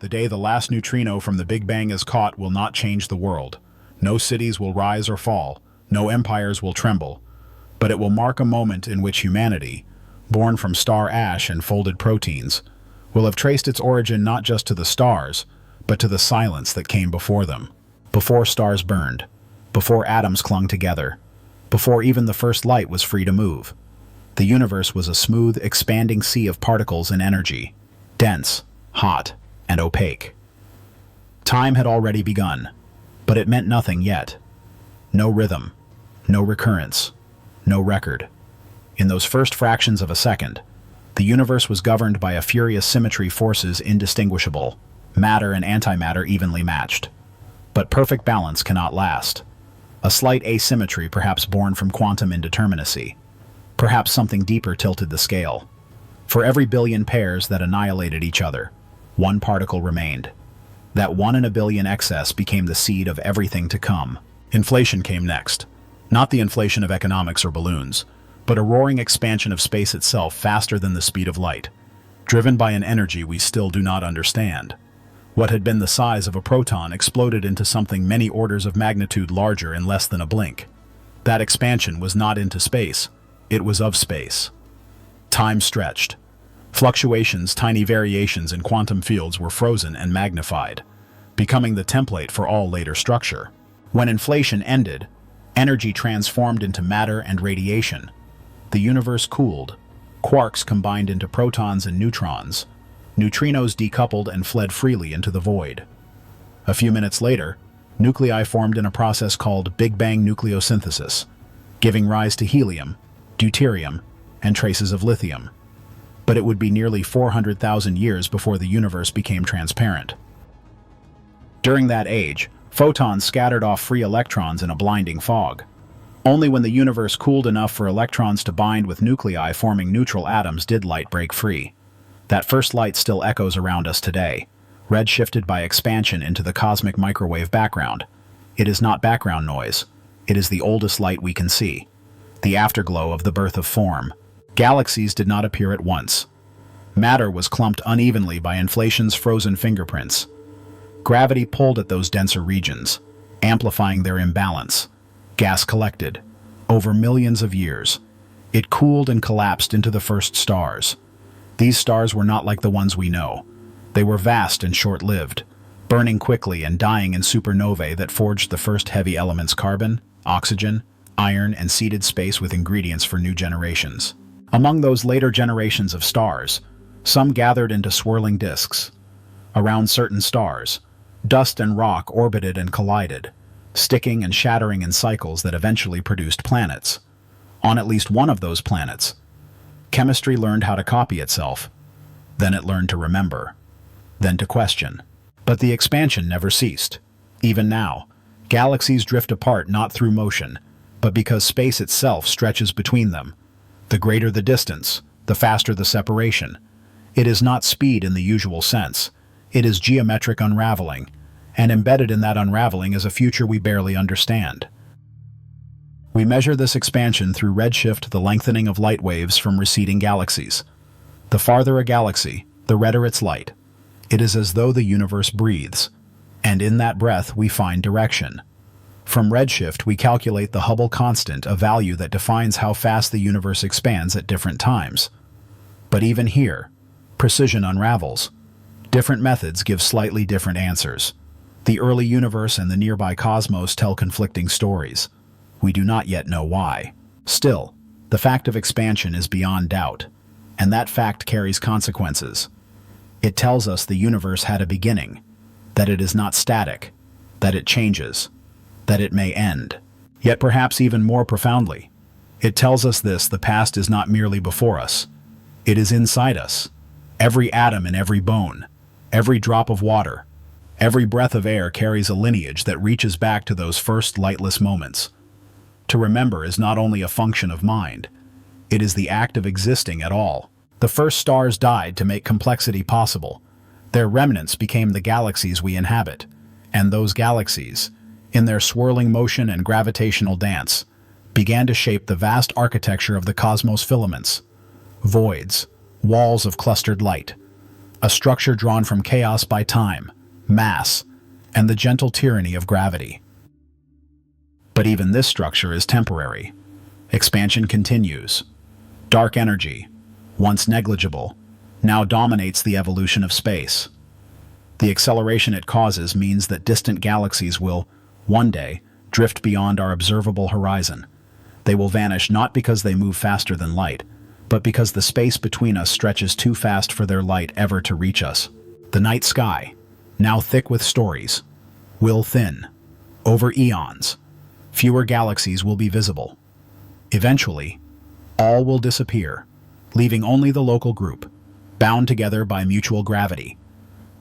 The day the last neutrino from the Big Bang is caught will not change the world. No cities will rise or fall, no empires will tremble, but it will mark a moment in which humanity, born from star ash and folded proteins, will have traced its origin not just to the stars, but to the silence that came before them. Before stars burned, before atoms clung together, before even the first light was free to move. The universe was a smooth, expanding sea of particles and energy, dense, hot, and opaque. Time had already begun, but it meant nothing yet. No rhythm, no recurrence, no record. In those first fractions of a second, the universe was governed by a furious symmetry forces indistinguishable, matter and antimatter evenly matched. But perfect balance cannot last. A slight asymmetry, perhaps born from quantum indeterminacy. Perhaps something deeper tilted the scale. For every billion pairs that annihilated each other, one particle remained. That 1 in a billion excess became the seed of everything to come. Inflation came next. Not the inflation of economics or balloons, but a roaring expansion of space itself faster than the speed of light, driven by an energy we still do not understand. What had been the size of a proton exploded into something many orders of magnitude larger in less than a blink. That expansion was not into space, it was of space. Time stretched. Fluctuations, tiny variations in quantum fields were frozen and magnified, becoming the template for all later structure. When inflation ended, energy transformed into matter and radiation. The universe cooled. Quarks combined into protons and neutrons. Neutrinos decoupled and fled freely into the void. A few minutes later, nuclei formed in a process called Big Bang nucleosynthesis, giving rise to helium, deuterium, and traces of lithium. But it would be nearly 400,000 years before the universe became transparent. During that age, photons scattered off free electrons in a blinding fog. Only when the universe cooled enough for electrons to bind with nuclei forming neutral atoms did light break free. That first light still echoes around us today, redshifted by expansion into the cosmic microwave background. It is not background noise. It is the oldest light we can see. The afterglow of the birth of form. Galaxies did not appear at once. Matter was clumped unevenly by inflation's frozen fingerprints. Gravity pulled at those denser regions, amplifying their imbalance. Gas collected. Over millions of years, it cooled and collapsed into the first stars. These stars were not like the ones we know. They were vast and short-lived, burning quickly and dying in supernovae that forged the first heavy elements carbon, oxygen, iron, and seeded space with ingredients for new generations. Among those later generations of stars, some gathered into swirling disks. Around certain stars, dust and rock orbited and collided, sticking and shattering in cycles that eventually produced planets. On at least one of those planets, chemistry learned how to copy itself. Then it learned to remember. Then to question. But the expansion never ceased. Even now, galaxies drift apart not through motion, but because space itself stretches between them. The greater the distance, the faster the separation. It is not speed in the usual sense. It is geometric unraveling, and embedded in that unraveling is a future we barely understand. We measure this expansion through redshift, the lengthening of light waves from receding galaxies. The farther a galaxy, the redder its light. It is as though the universe breathes, and in that breath we find direction. From redshift we calculate the Hubble constant, a value that defines how fast the universe expands at different times. But even here, precision unravels. Different methods give slightly different answers. The early universe and the nearby cosmos tell conflicting stories. We do not yet know why. Still, the fact of expansion is beyond doubt, and that fact carries consequences. It tells us the universe had a beginning, that it is not static, that it changes, that it may end. Yet perhaps even more profoundly, it tells us this: the past is not merely before us. It is inside us. Every atom in every bone, every drop of water, every breath of air carries a lineage that reaches back to those first lightless moments. To remember is not only a function of mind, it is the act of existing at all. The first stars died to make complexity possible. Their remnants became the galaxies we inhabit, and those galaxies, in their swirling motion and gravitational dance, began to shape the vast architecture of the cosmos. Filaments, voids, walls of clustered light. a structure drawn from chaos by time, mass, and the gentle tyranny of gravity. But even this structure is temporary. Expansion continues. Dark energy, once negligible, now dominates the evolution of space. The acceleration it causes means that distant galaxies will, one day, drift beyond our observable horizon. They will vanish not because they move faster than light, but because the space between us stretches too fast for their light ever to reach us. The night sky, now thick with stories, will thin. Over eons, fewer galaxies will be visible. Eventually, all will disappear, leaving only the local group, bound together by mutual gravity.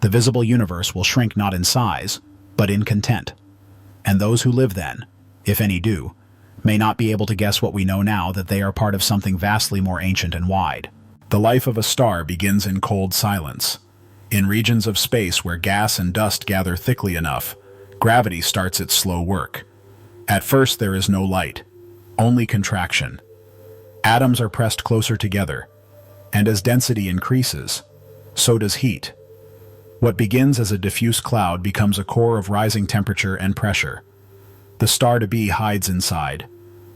The visible universe will shrink not in size, but in content. And those who live then, if any do, may not be able to guess what we know now, that they are part of something vastly more ancient and wide. The life of a star begins in cold silence. In regions of space where gas and dust gather thickly enough, gravity starts its slow work. At first there is no light, only contraction. Atoms are pressed closer together, and as density increases, so does heat. What begins as a diffuse cloud becomes a core of rising temperature and pressure. The star-to-be hides inside,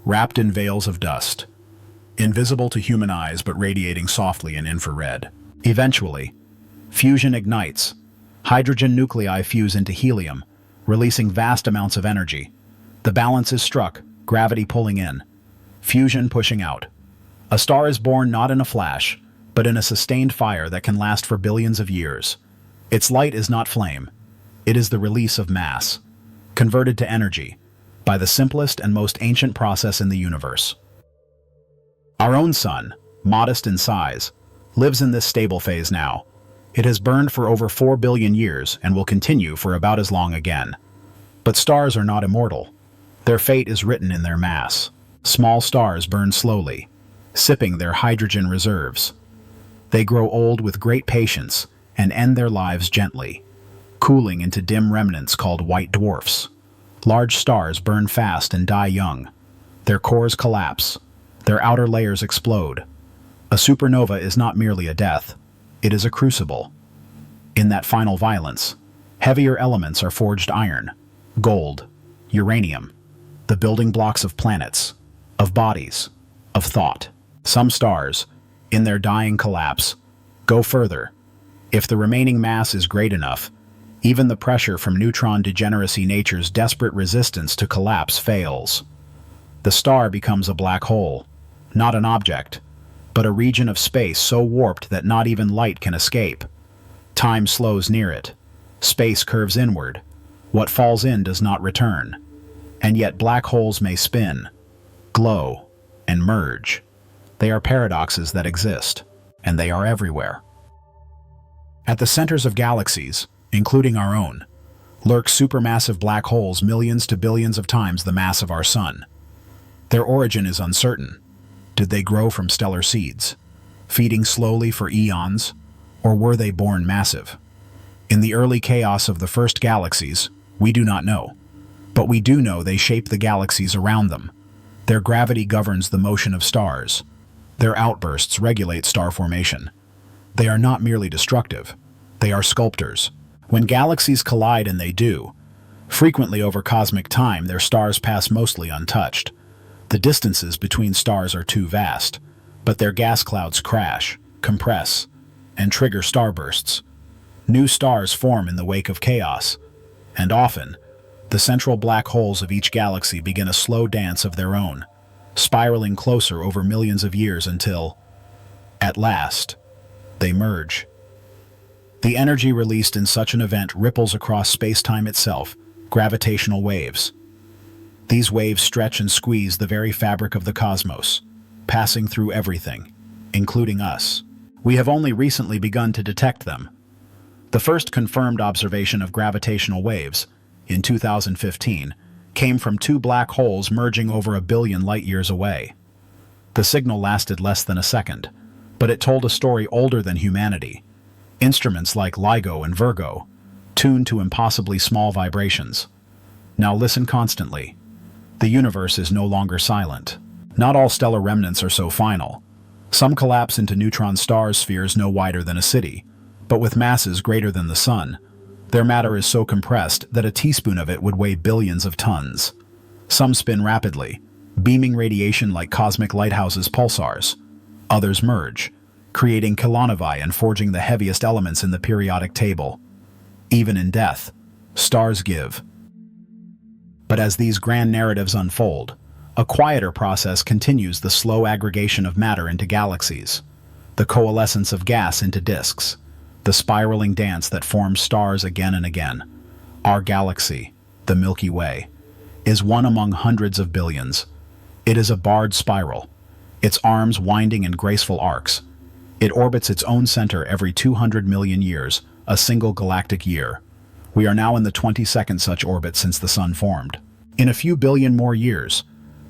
wrapped in veils of dust, invisible to human eyes but radiating softly in infrared. Eventually, fusion ignites. Hydrogen nuclei fuse into helium, releasing vast amounts of energy. The balance is struck, gravity pulling in, fusion pushing out. A star is born not in a flash, but in a sustained fire that can last for billions of years. Its light is not flame. It is the release of mass, converted to energy, by the simplest and most ancient process in the universe. Our own sun, modest in size, lives in this stable phase now. It has burned for over 4 billion years and will continue for about as long again. But stars are not immortal. Their fate is written in their mass. Small stars burn slowly, sipping their hydrogen reserves. They grow old with great patience and end their lives gently, cooling into dim remnants called white dwarfs. Large stars burn fast and die young. Their cores collapse. Their outer layers explode. A supernova is not merely a death. It is a crucible. In that final violence, heavier elements are forged: iron, gold, uranium, the building blocks of planets, of bodies, of thought. Some stars, in their dying collapse, go further. If the remaining mass is great enough, even the pressure from neutron degeneracy, nature's desperate resistance to collapse, fails. The star becomes a black hole, not an object, but a region of space so warped that not even light can escape. Time slows near it. Space curves inward. What falls in does not return. And yet black holes may spin, glow, and merge. They are paradoxes that exist, and they are everywhere. At the centers of galaxies, including our own, lurk supermassive black holes millions to billions of times the mass of our sun. Their origin is uncertain. Did they grow from stellar seeds, feeding slowly for eons, or were they born massive? In the early chaos of the first galaxies, we do not know. But we do know they shape the galaxies around them. Their gravity governs the motion of stars. Their outbursts regulate star formation. They are not merely destructive. They are sculptors. When galaxies collide, and they do, frequently over cosmic time, their stars pass mostly untouched. The distances between stars are too vast, but their gas clouds crash, compress, and trigger starbursts. New stars form in the wake of chaos, and often, the central black holes of each galaxy begin a slow dance of their own, spiraling closer over millions of years until, at last, they merge. The energy released in such an event ripples across space-time itself, gravitational waves. These waves stretch and squeeze the very fabric of the cosmos, passing through everything, including us. We have only recently begun to detect them. The first confirmed observation of gravitational waves, in 2015, came from two black holes merging over 1 billion light-years away. The signal lasted less than a second, but it told a story older than humanity. Instruments like LIGO and Virgo, tuned to impossibly small vibrations. Now listen constantly. The universe is no longer silent. Not all stellar remnants are so final. Some collapse into neutron star spheres no wider than a city, but with masses greater than the Sun. Their matter is so compressed that a teaspoon of it would weigh billions of tons. Some spin rapidly, beaming radiation like cosmic lighthouses' pulsars. Others merge, creating kilonovae and forging the heaviest elements in the periodic table. Even in death, stars give. But as these grand narratives unfold, a quieter process continues: the slow aggregation of matter into galaxies, the coalescence of gas into disks, the spiraling dance that forms stars again and again. Our galaxy, the Milky Way, is one among hundreds of billions. It is a barred spiral, its arms winding in graceful arcs. It orbits its own center every 200 million years, a single galactic year. We are now in the 22nd such orbit since the Sun formed. In a few billion more years,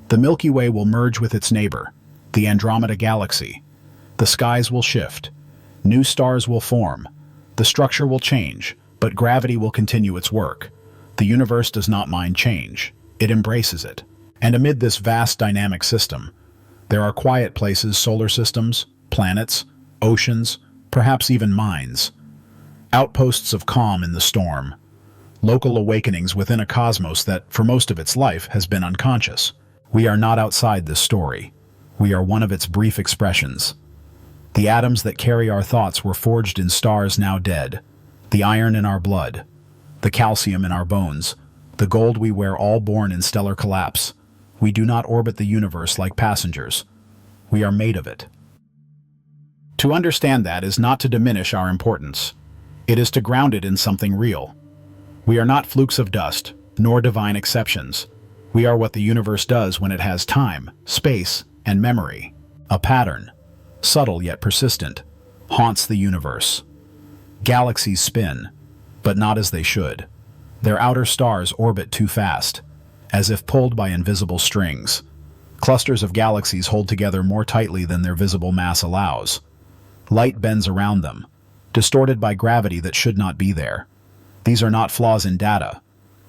the Milky Way will merge with its neighbor, the Andromeda Galaxy. The skies will shift. New stars will form. The structure will change, but gravity will continue its work. The universe does not mind change. It embraces it. And amid this vast dynamic system, there are quiet places: solar systems, planets, oceans, perhaps even mines. Outposts of calm in the storm. Local awakenings within a cosmos that, for most of its life, has been unconscious. We are not outside this story. We are one of its brief expressions. The atoms that carry our thoughts were forged in stars now dead. The iron in our blood, the calcium in our bones, the gold we wear, all born in stellar collapse. We do not orbit the universe like passengers. We are made of it. To understand that is not to diminish our importance. It is to ground it in something real. We are not flukes of dust, nor divine exceptions. We are what the universe does when it has time, space, and memory. A pattern, subtle yet persistent, haunts the universe. Galaxies spin, but not as they should. Their outer stars orbit too fast, as if pulled by invisible strings. Clusters of galaxies hold together more tightly than their visible mass allows. Light bends around them, distorted by gravity that should not be there. These are not flaws in data.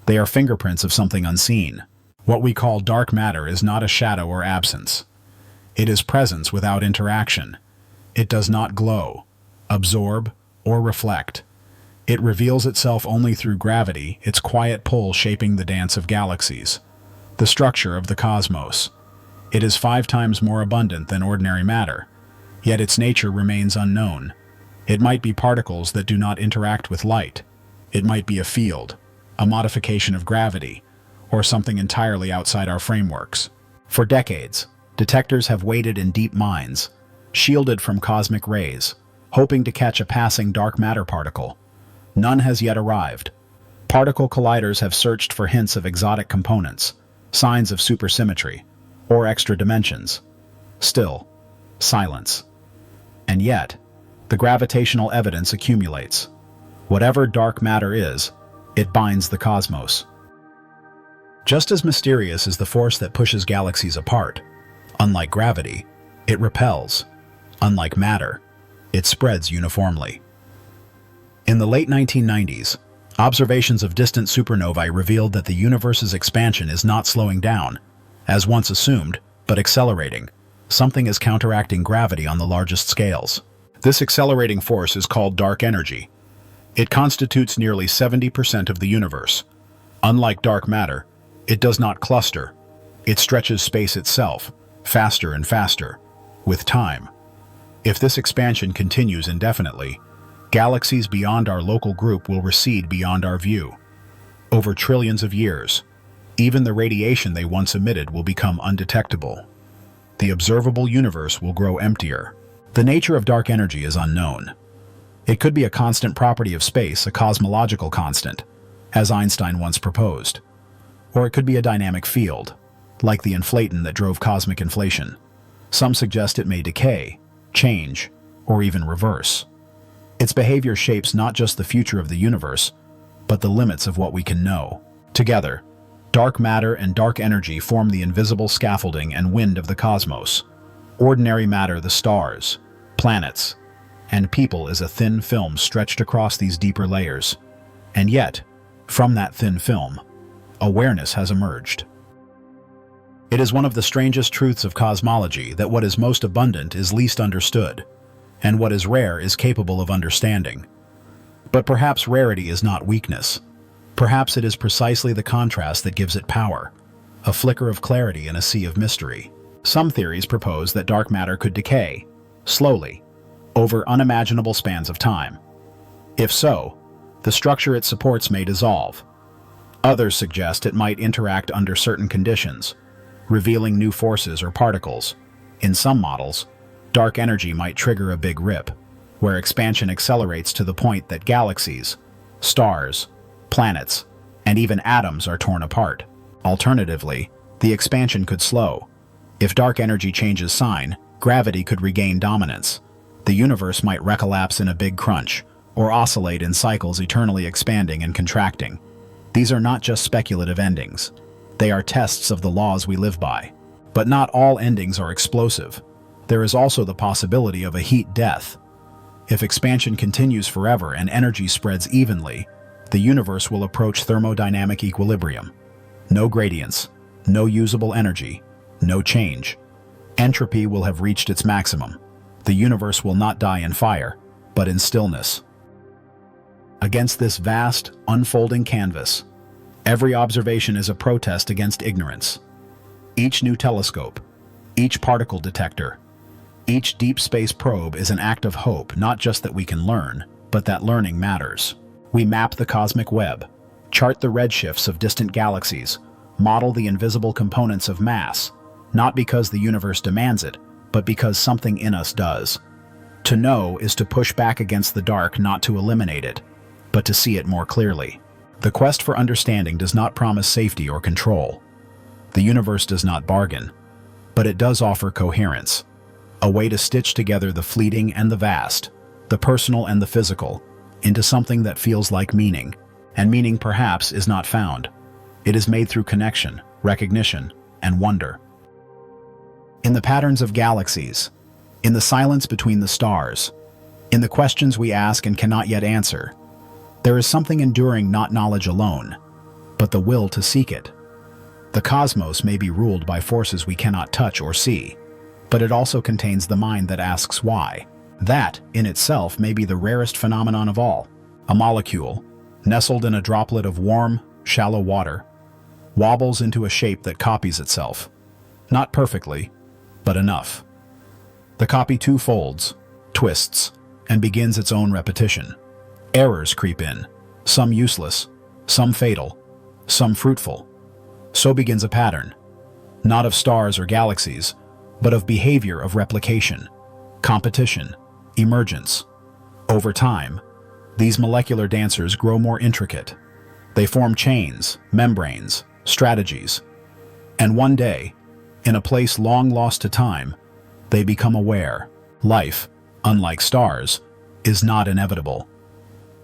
They are fingerprints of something unseen. What we call dark matter is not a shadow or absence. It is presence without interaction. It does not glow, absorb, or reflect. It reveals itself only through gravity, its quiet pull shaping the dance of galaxies, the structure of the cosmos. It is 5 times more abundant than ordinary matter, yet its nature remains unknown. It might be particles that do not interact with light. It might be a field, a modification of gravity, or something entirely outside our frameworks. For decades, detectors have waited in deep mines, shielded from cosmic rays, hoping to catch a passing dark matter particle. None has yet arrived. Particle colliders have searched for hints of exotic components, signs of supersymmetry, or extra dimensions. Still, silence. And yet, the gravitational evidence accumulates. Whatever dark matter is, it binds the cosmos. Just as mysterious is the force that pushes galaxies apart. Unlike gravity, it repels. Unlike matter, it spreads uniformly. In the late 1990s, observations of distant supernovae revealed that the universe's expansion is not slowing down, as once assumed, but accelerating. Something is counteracting gravity on the largest scales. This accelerating force is called dark energy. It constitutes nearly 70% of the universe. Unlike dark matter, it does not cluster. It stretches space itself, faster and faster, with time. If this expansion continues indefinitely, galaxies beyond our local group will recede beyond our view. Over trillions of years, even the radiation they once emitted will become undetectable. The observable universe will grow emptier. The nature of dark energy is unknown. It could be a constant property of space, a cosmological constant, as Einstein once proposed. Or it could be a dynamic field, like the inflaton that drove cosmic inflation. Some suggest it may decay, change, or even reverse. Its behavior shapes not just the future of the universe, but the limits of what we can know. Together, dark matter and dark energy form the invisible scaffolding and wind of the cosmos. Ordinary matter, the stars, planets, and people, is a thin film stretched across these deeper layers. And yet, from that thin film, awareness has emerged. It is one of the strangest truths of cosmology that what is most abundant is least understood, and what is rare is capable of understanding. But perhaps rarity is not weakness. Perhaps it is precisely the contrast that gives it power, a flicker of clarity in a sea of mystery. Some theories propose that dark matter could decay, slowly, over unimaginable spans of time. If so, the structure it supports may dissolve. Others suggest it might interact under certain conditions, revealing new forces or particles. In some models, dark energy might trigger a big rip, where expansion accelerates to the point that galaxies, stars, planets, and even atoms are torn apart. Alternatively, the expansion could slow. If dark energy changes sign, gravity could regain dominance. The universe might recollapse in a big crunch, or oscillate in cycles eternally expanding and contracting. These are not just speculative endings. They are tests of the laws we live by. But not all endings are explosive. There is also the possibility of a heat death. If expansion continues forever and energy spreads evenly, the universe will approach thermodynamic equilibrium. No gradients, no usable energy, no change. Entropy will have reached its maximum. The universe will not die in fire, but in stillness. Against this vast, unfolding canvas, every observation is a protest against ignorance. Each new telescope, each particle detector, each deep space probe is an act of hope, not just that we can learn, but that learning matters. We map the cosmic web, chart the redshifts of distant galaxies, model the invisible components of mass, not because the universe demands it, but because something in us does. To know is to push back against the dark, not to eliminate it, but to see it more clearly. The quest for understanding does not promise safety or control. The universe does not bargain, but it does offer coherence, a way to stitch together the fleeting and the vast, the personal and the physical, into something that feels like meaning. And meaning perhaps is not found. It is made through connection, recognition, and wonder. In the patterns of galaxies, in the silence between the stars, in the questions we ask and cannot yet answer, there is something enduring, not knowledge alone, but the will to seek it. The cosmos may be ruled by forces we cannot touch or see, but it also contains the mind that asks why. That, in itself, may be the rarest phenomenon of all. A molecule, nestled in a droplet of warm, shallow water, wobbles into a shape that copies itself. Not perfectly, but enough. The copy too folds, twists, and begins its own repetition. Errors creep in, some useless, some fatal, some fruitful. So begins a pattern, not of stars or galaxies, but of behavior, of replication, competition, emergence. Over time, these molecular dancers grow more intricate. They form chains, membranes, strategies. And one day, in a place long lost to time, they become aware. Life, unlike stars, is not inevitable.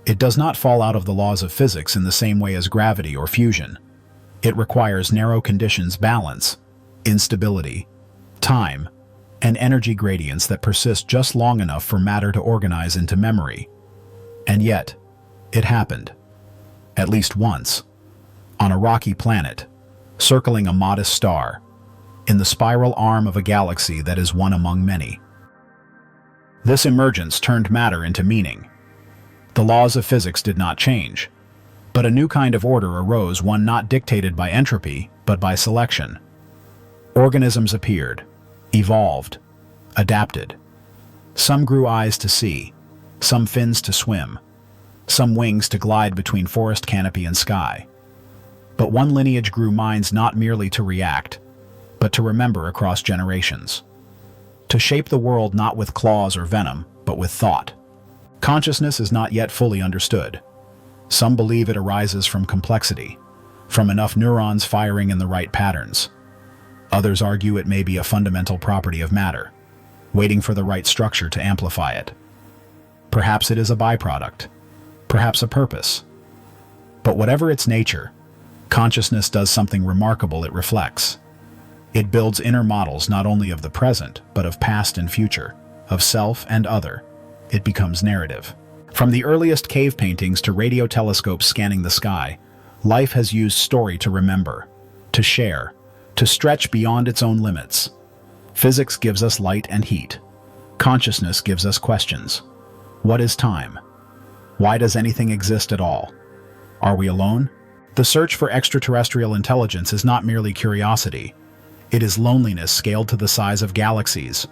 It does not fall out of the laws of physics in the same way as gravity or fusion. It requires narrow conditions, balance, instability, time, and energy gradients that persist just long enough for matter to organize into memory. And yet, it happened. At least once. On a rocky planet, circling a modest star, in the spiral arm of a galaxy that is one among many. This emergence turned matter into meaning. The laws of physics did not change, but a new kind of order arose, one not dictated by entropy, but by selection. Organisms appeared, evolved, adapted. Some grew eyes to see, some fins to swim, some wings to glide between forest canopy and sky. But one lineage grew minds not merely to react, but to remember across generations. To shape the world not with claws or venom, but with thought. Consciousness is not yet fully understood. Some believe it arises from complexity, from enough neurons firing in the right patterns. Others argue it may be a fundamental property of matter, waiting for the right structure to amplify it. Perhaps it is a byproduct, perhaps a purpose. But whatever its nature, consciousness does something remarkable. It reflects. It builds inner models not only of the present, but of past and future, of self and other. It becomes narrative. From the earliest cave paintings to radio telescopes scanning the sky, life has used story to remember, to share, to stretch beyond its own limits. Physics gives us light and heat. Consciousness gives us questions. What is time? Why does anything exist at all? Are we alone? The search for extraterrestrial intelligence is not merely curiosity. It is loneliness scaled to the size of galaxies.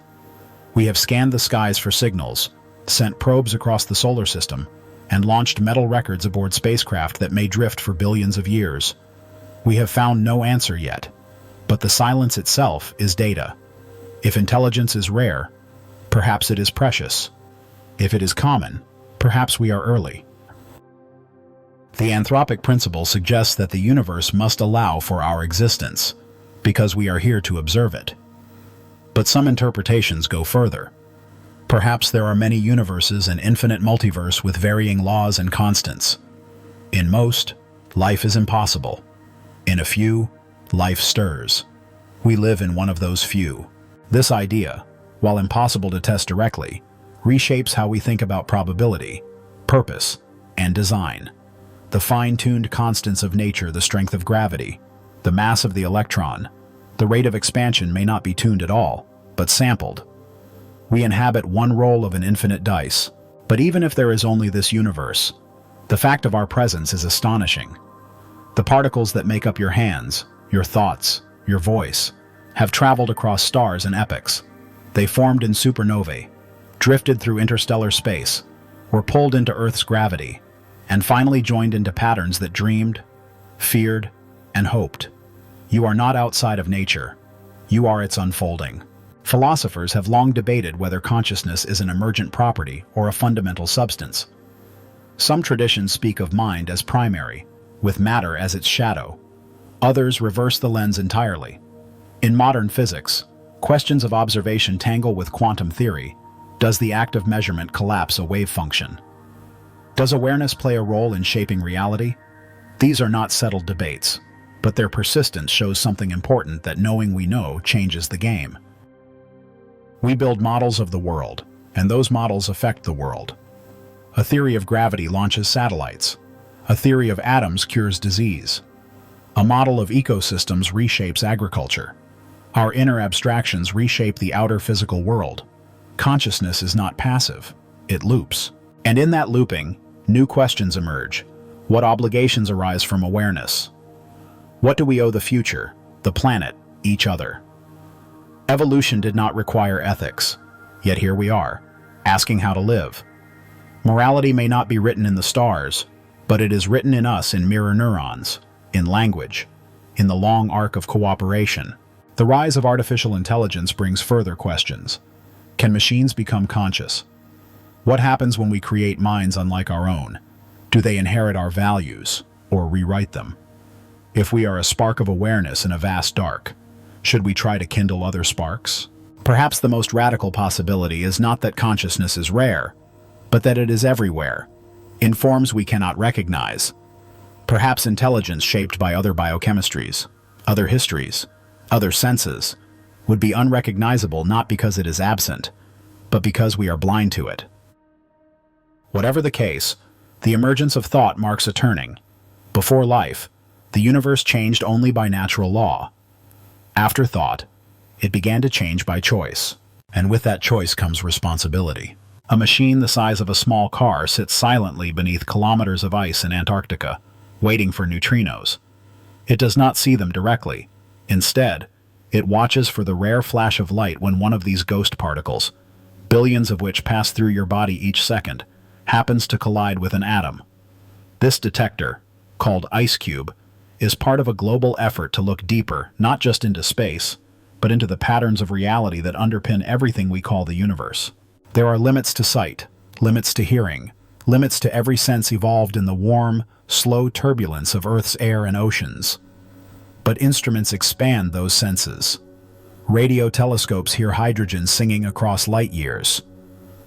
We have scanned the skies for signals, sent probes across the solar system, and launched metal records aboard spacecraft that may drift for billions of years. We have found no answer yet, but the silence itself is data. If intelligence is rare, perhaps it is precious. If it is common, perhaps we are early. The anthropic principle suggests that the universe must allow for our existence, because we are here to observe it. But some interpretations go further. Perhaps there are many universes and infinite multiverse with varying laws and constants. In most, life is impossible. In a few, life stirs. We live in one of those few. This idea, while impossible to test directly, reshapes how we think about probability, purpose, and design. The fine-tuned constants of nature, the strength of gravity, the mass of the electron, the rate of expansion may not be tuned at all, but sampled. We inhabit one roll of an infinite dice, but even if there is only this universe, the fact of our presence is astonishing. The particles that make up your hands, your thoughts, your voice, have traveled across stars and epochs. They formed in supernovae, drifted through interstellar space, were pulled into Earth's gravity, and finally joined into patterns that dreamed, feared, and hoped. You are not outside of nature. You are its unfolding. Philosophers have long debated whether consciousness is an emergent property or a fundamental substance. Some traditions speak of mind as primary, with matter as its shadow. Others reverse the lens entirely. In modern physics, questions of observation tangle with quantum theory. Does the act of measurement collapse a wave function? Does awareness play a role in shaping reality? These are not settled debates, but their persistence shows something important, that knowing we know changes the game. We build models of the world, and those models affect the world. A theory of gravity launches satellites. A theory of atoms cures disease. A model of ecosystems reshapes agriculture. Our inner abstractions reshape the outer physical world. Consciousness is not passive, it loops. And in that looping, new questions emerge. What obligations arise from awareness? What do we owe the future, the planet, each other? Evolution did not require ethics, yet here we are, asking how to live. Morality may not be written in the stars, but it is written in us in mirror neurons, in language, in the long arc of cooperation. The rise of artificial intelligence brings further questions. Can machines become conscious? What happens when we create minds unlike our own? Do they inherit our values, or rewrite them? If we are a spark of awareness in a vast dark, should we try to kindle other sparks? Perhaps the most radical possibility is not that consciousness is rare, but that it is everywhere, in forms we cannot recognize. Perhaps intelligence shaped by other biochemistries, other histories, other senses, would be unrecognizable not because it is absent, but because we are blind to it. Whatever the case, the emergence of thought marks a turning. Before life, the universe changed only by natural law. After thought, it began to change by choice, and with that choice comes responsibility. A machine the size of a small car sits silently beneath kilometers of ice in Antarctica, waiting for neutrinos. It does not see them directly. Instead, it watches for the rare flash of light when one of these ghost particles, billions of which pass through your body each second, happens to collide with an atom. This detector, called IceCube, is part of a global effort to look deeper, not just into space, but into the patterns of reality that underpin everything we call the universe. There are limits to sight, limits to hearing, limits to every sense evolved in the warm, slow turbulence of Earth's air and oceans. But instruments expand those senses. Radio telescopes hear hydrogen singing across light years.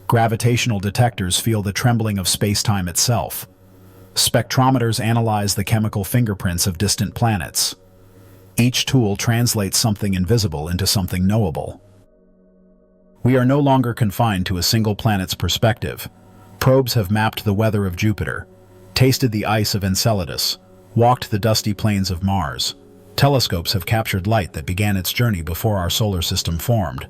Gravitational detectors feel the trembling of space-time itself. Spectrometers analyze the chemical fingerprints of distant planets. Each tool translates something invisible into something knowable. We are no longer confined to a single planet's perspective. Probes have mapped the weather of Jupiter, tasted the ice of Enceladus, walked the dusty plains of Mars. Telescopes have captured light that began its journey before our solar system formed.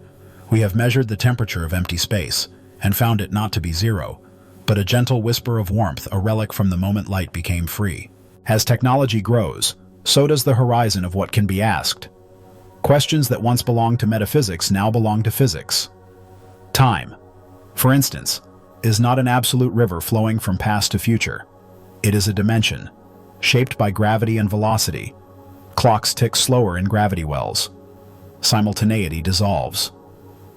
We have measured the temperature of empty space and found it not to be zero, but a gentle whisper of warmth, a relic from the moment light became free. As technology grows, so does the horizon of what can be asked. Questions that once belonged to metaphysics now belong to physics. Time, for instance, is not an absolute river flowing from past to future. It is a dimension, shaped by gravity and velocity. Clocks tick slower in gravity wells. Simultaneity dissolves.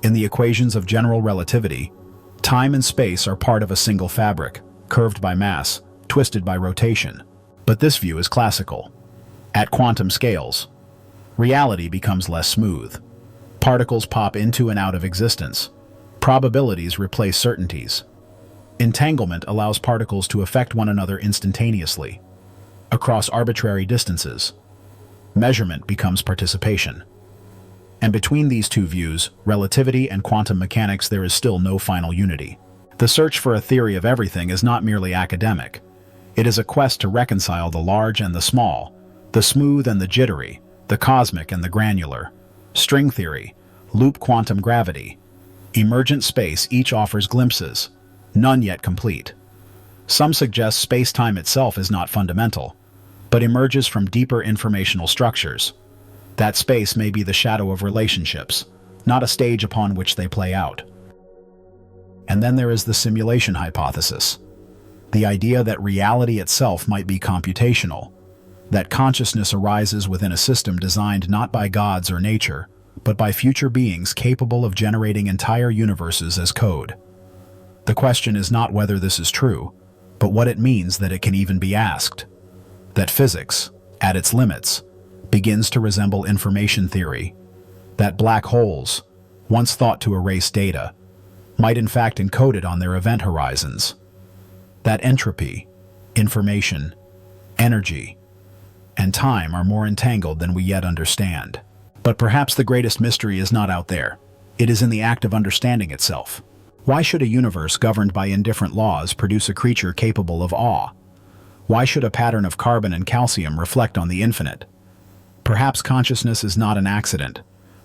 In the equations of general relativity, time and space are part of a single fabric, curved by mass, twisted by rotation. But this view is classical. At quantum scales, reality becomes less smooth. Particles pop into and out of existence. Probabilities replace certainties. Entanglement allows particles to affect one another instantaneously, across arbitrary distances. Measurement becomes participation. And between these two views, relativity and quantum mechanics, there is still no final unity. The search for a theory of everything is not merely academic. It is a quest to reconcile the large and the small, the smooth and the jittery, the cosmic and the granular. String theory, loop quantum gravity, emergent space, each offers glimpses, none yet complete. Some suggest space-time itself is not fundamental, but emerges from deeper informational structures. That space may be the shadow of relationships, not a stage upon which they play out. And then there is the simulation hypothesis, the idea that reality itself might be computational, that consciousness arises within a system designed not by gods or nature, but by future beings capable of generating entire universes as code. The question is not whether this is true, but what it means that it can even be asked. That physics, at its limits, begins to resemble information theory. That black holes, once thought to erase data, might in fact encode it on their event horizons. That entropy, information, energy, and time are more entangled than we yet understand. But perhaps the greatest mystery is not out there. It is in the act of understanding itself. Why should a universe governed by indifferent laws produce a creature capable of awe? Why should a pattern of carbon and calcium reflect on the infinite? Perhaps consciousness is not an accident.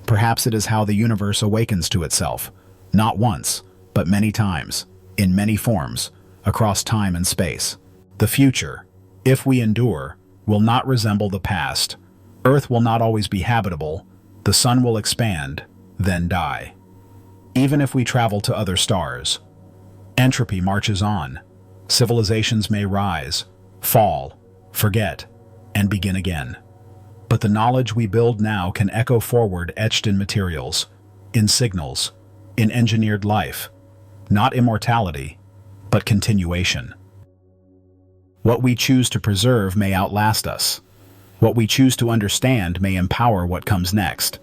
Perhaps it is how the universe awakens to itself, not once, but many times, in many forms, across time and space. The future, if we endure, will not resemble the past. Earth will not always be habitable. The sun will expand, then die. Even if we travel to other stars, entropy marches on. Civilizations may rise, fall, forget, and begin again. But the knowledge we build now can echo forward, etched in materials, in signals, in engineered life. Not immortality, but continuation. What we choose to preserve may outlast us. What we choose to understand may empower what comes next.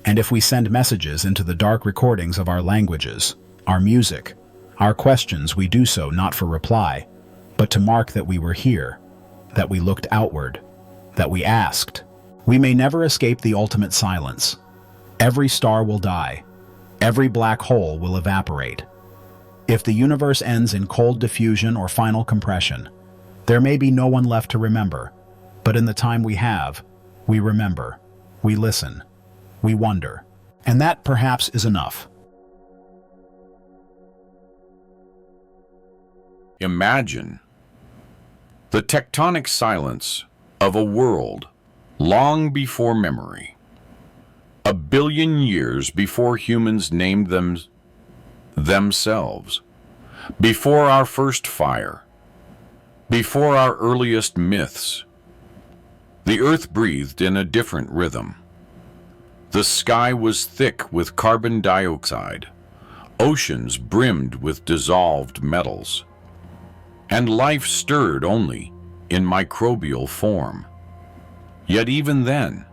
And if we send messages into the dark recordings of our languages, our music, our questions, we do so not for reply, but to mark that we were here, that we looked outward, that we asked. We may never escape the ultimate silence. Every star will die. Every black hole will evaporate. If the universe ends in cold diffusion or final compression, there may be no one left to remember. But in the time we have, we remember, we listen, we wonder. And that perhaps is enough. Imagine the tectonic silence of a world long before memory, 1 billion years before humans named themselves, before our first fire, before our earliest myths. The earth breathed in a different rhythm. The sky was thick with carbon dioxide, oceans brimmed with dissolved metals, and life stirred only in microbial form. Yet even then,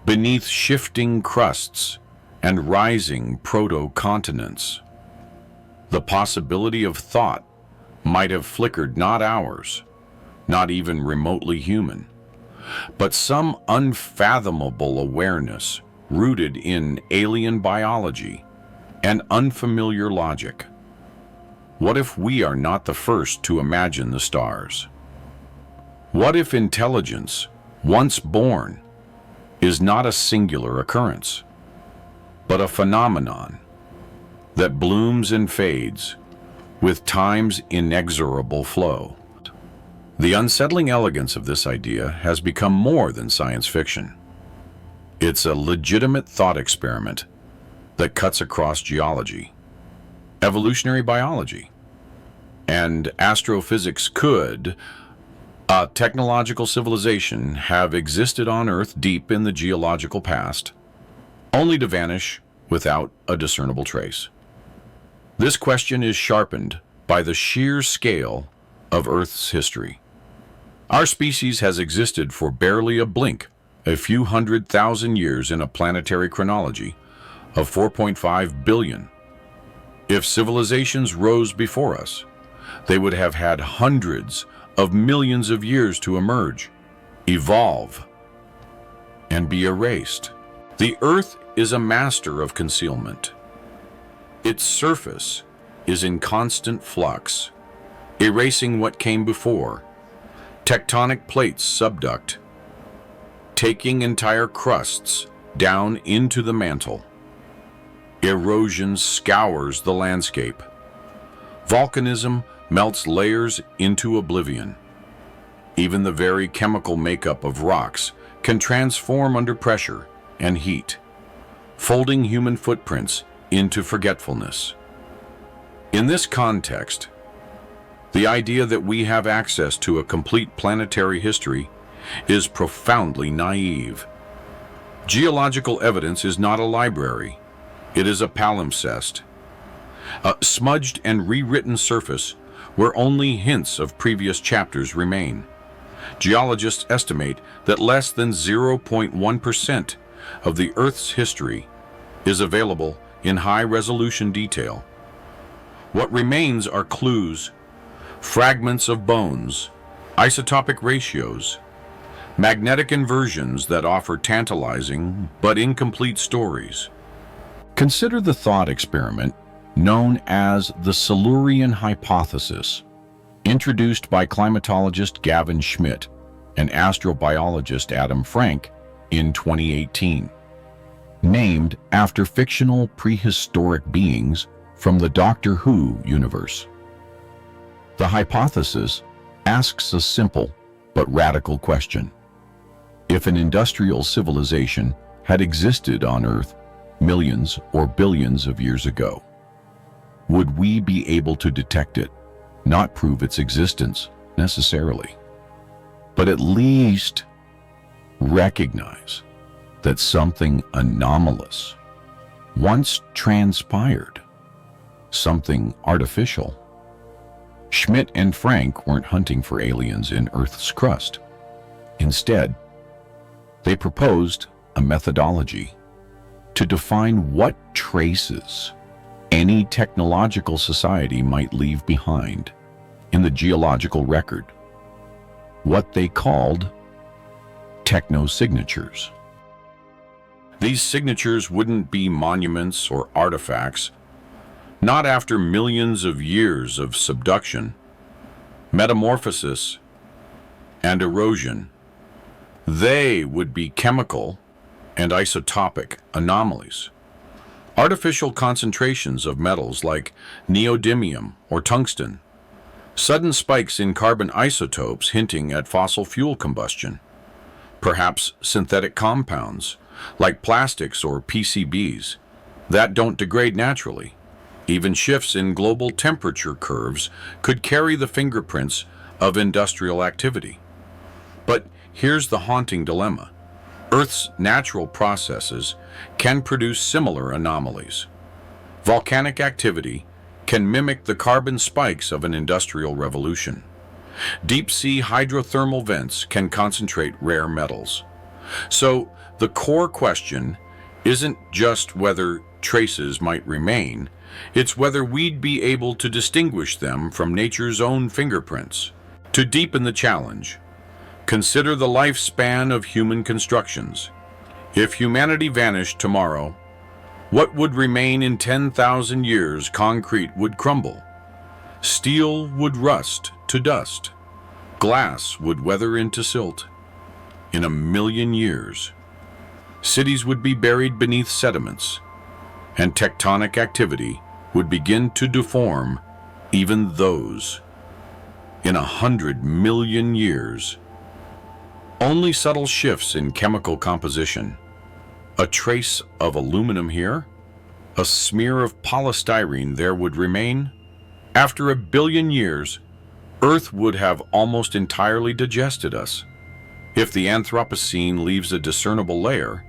beneath shifting crusts and rising proto-continents, the possibility of thought might have flickered, not ours, not even remotely human, but some unfathomable awareness rooted in alien biology and unfamiliar logic. What if we are not the first to imagine the stars? What if intelligence, once born, is not a singular occurrence, but a phenomenon that blooms and fades, with time's inexorable flow. The unsettling elegance of this idea has become more than science fiction. It's a legitimate thought experiment that cuts across geology, evolutionary biology, and astrophysics. Could a technological civilization have existed on Earth deep in the geological past, only to vanish without a discernible trace? This question is sharpened by the sheer scale of Earth's history. Our species has existed for barely a blink, a few 100,000 years in a planetary chronology of 4.5 billion. If civilizations rose before us, they would have had hundreds of millions of years to emerge, evolve, and be erased. The Earth is a master of concealment. Its surface is in constant flux, erasing what came before. Tectonic plates subduct, taking entire crusts down into the mantle. Erosion scours the landscape. Volcanism melts layers into oblivion. Even the very chemical makeup of rocks can transform under pressure and heat, folding human footprints into forgetfulness. In this context, the idea that we have access to a complete planetary history is profoundly naive. Geological evidence is not a library. It is a palimpsest, a smudged and rewritten surface where only hints of previous chapters remain. Geologists estimate that less than 0.1% of the Earth's history is available in high-resolution detail. What remains are clues, fragments of bones, isotopic ratios, magnetic inversions that offer tantalizing but incomplete stories. Consider the thought experiment known as the Silurian hypothesis, introduced by climatologist Gavin Schmidt and astrobiologist Adam Frank in 2018. Named after fictional prehistoric beings from the Doctor Who universe. The hypothesis asks a simple but radical question. If an industrial civilization had existed on Earth millions or billions of years ago, would we be able to detect it, not prove its existence necessarily, but at least recognize that something anomalous once transpired, something artificial? Schmidt and Frank weren't hunting for aliens in Earth's crust. Instead, they proposed a methodology to define what traces any technological society might leave behind in the geological record, what they called technosignatures. These signatures wouldn't be monuments or artifacts, not after millions of years of subduction, metamorphosis, and erosion. They would be chemical and isotopic anomalies, artificial concentrations of metals like neodymium or tungsten, sudden spikes in carbon isotopes hinting at fossil fuel combustion, perhaps synthetic compounds like plastics or PCBs that don't degrade naturally. Even shifts in global temperature curves could carry the fingerprints of industrial activity. But here's the haunting dilemma. Earth's natural processes can produce similar anomalies. Volcanic activity can mimic the carbon spikes of an industrial revolution. Deep-sea hydrothermal vents can concentrate rare metals. So the core question isn't just whether traces might remain, it's whether we'd be able to distinguish them from nature's own fingerprints. To deepen the challenge, consider the lifespan of human constructions. If humanity vanished tomorrow, what would remain in 10,000 years? Concrete would crumble. Steel would rust to dust. Glass would weather into silt. In 1,000,000 years, cities would be buried beneath sediments, and tectonic activity would begin to deform even those in 100 million years. Only subtle shifts in chemical composition, a trace of aluminum here, a smear of polystyrene there would remain. After 1 billion years, Earth would have almost entirely digested us. If the Anthropocene leaves a discernible layer,